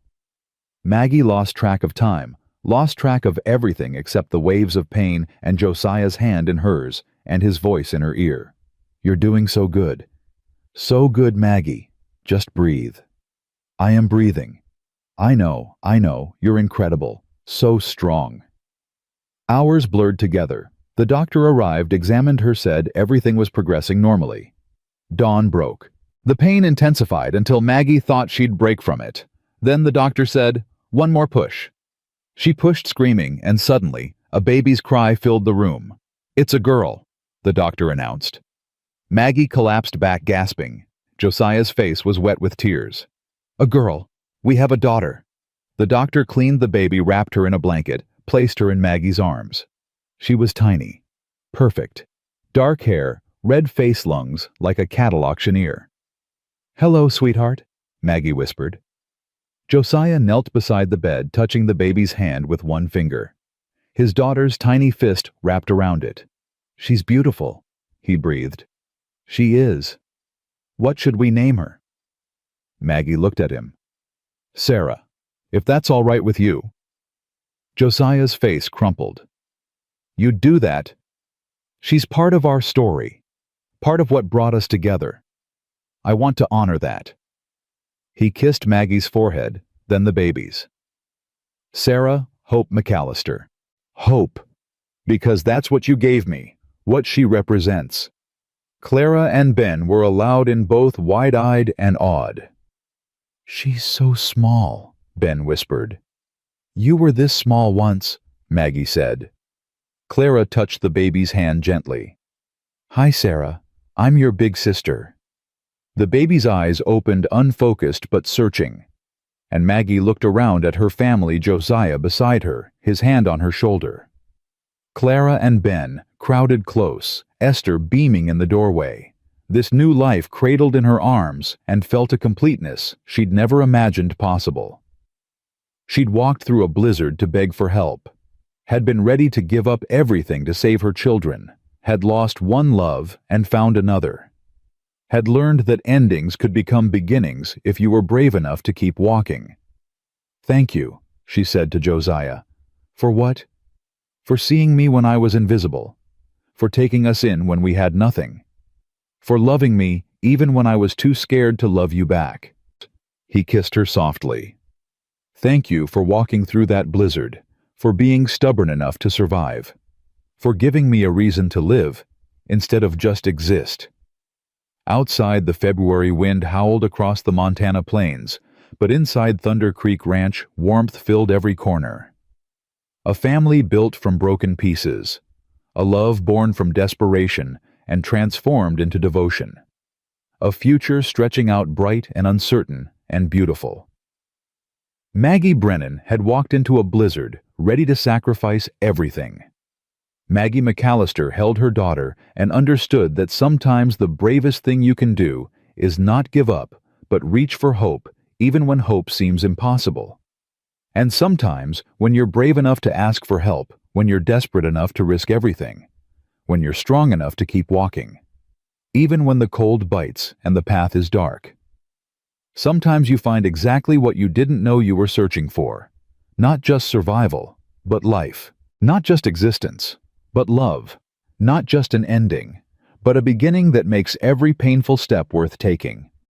Maggie lost track of time, lost track of everything except the waves of pain and Josiah's hand in hers and his voice in her ear. "You're doing so good. So good, Maggie. Just breathe." "I am breathing. I know, you're incredible. So strong." Hours blurred together. The doctor arrived, examined her, said everything was progressing normally. Dawn broke. The pain intensified until Maggie thought she'd break from it. Then the doctor said, "One more push." She pushed, screaming, and suddenly, a baby's cry filled the room. "It's a girl," the doctor announced. Maggie collapsed back, gasping. Josiah's face was wet with tears. "A girl. We have a daughter." The doctor cleaned the baby, wrapped her in a blanket, placed her in Maggie's arms. She was tiny. Perfect. Dark hair, red face, lungs like a cattle auctioneer. "Hello, sweetheart," Maggie whispered. Josiah knelt beside the bed, touching the baby's hand with one finger. His daughter's tiny fist wrapped around it. "She's beautiful," he breathed. "She is. What should we name her?" Maggie looked at him. "Sarah, if that's all right with you." Josiah's face crumpled. "You'd do that? She's part of our story, part of what brought us together. I want to honor that." He kissed Maggie's forehead, then the baby's. "Sarah Hope McAllister. Hope. Because that's what you gave me, what she represents." Clara and Ben were allowed in, both wide-eyed and awed. "She's so small," Ben whispered. "You were this small once," Maggie said. Clara touched the baby's hand gently. "Hi, Sarah. I'm your big sister." The baby's eyes opened, unfocused but searching. and Maggie looked around at her family, Josiah beside her, his hand on her shoulder. Clara and Ben crowded close, Esther beaming in the doorway. This new life cradled in her arms and felt a completeness she'd never imagined possible. She'd walked through a blizzard to beg for help, had been ready to give up everything to save her children, had lost one love and found another, had learned that endings could become beginnings if you were brave enough to keep walking. "Thank you," she said to Josiah. "For what?" "For seeing me when I was invisible, for taking us in when we had nothing, for loving me even when I was too scared to love you back." He kissed her softly. "Thank you for walking through that blizzard, for being stubborn enough to survive, for giving me a reason to live instead of just exist." Outside, the February wind howled across the Montana plains, but inside Thunder Creek Ranch, warmth filled every corner. A family built from broken pieces, a love born from desperation and transformed into devotion, a future stretching out bright and uncertain and beautiful. Maggie Brennan had walked into a blizzard, ready to sacrifice everything. Maggie McAllister held her daughter and understood that sometimes the bravest thing you can do is not give up, but reach for hope, even when hope seems impossible. And sometimes, when you're brave enough to ask for help, when you're desperate enough to risk everything, when you're strong enough to keep walking, even when the cold bites and the path is dark. Sometimes you find exactly what you didn't know you were searching for. Not just survival, but life. Not just existence, but love. Not just an ending, but a beginning that makes every painful step worth taking.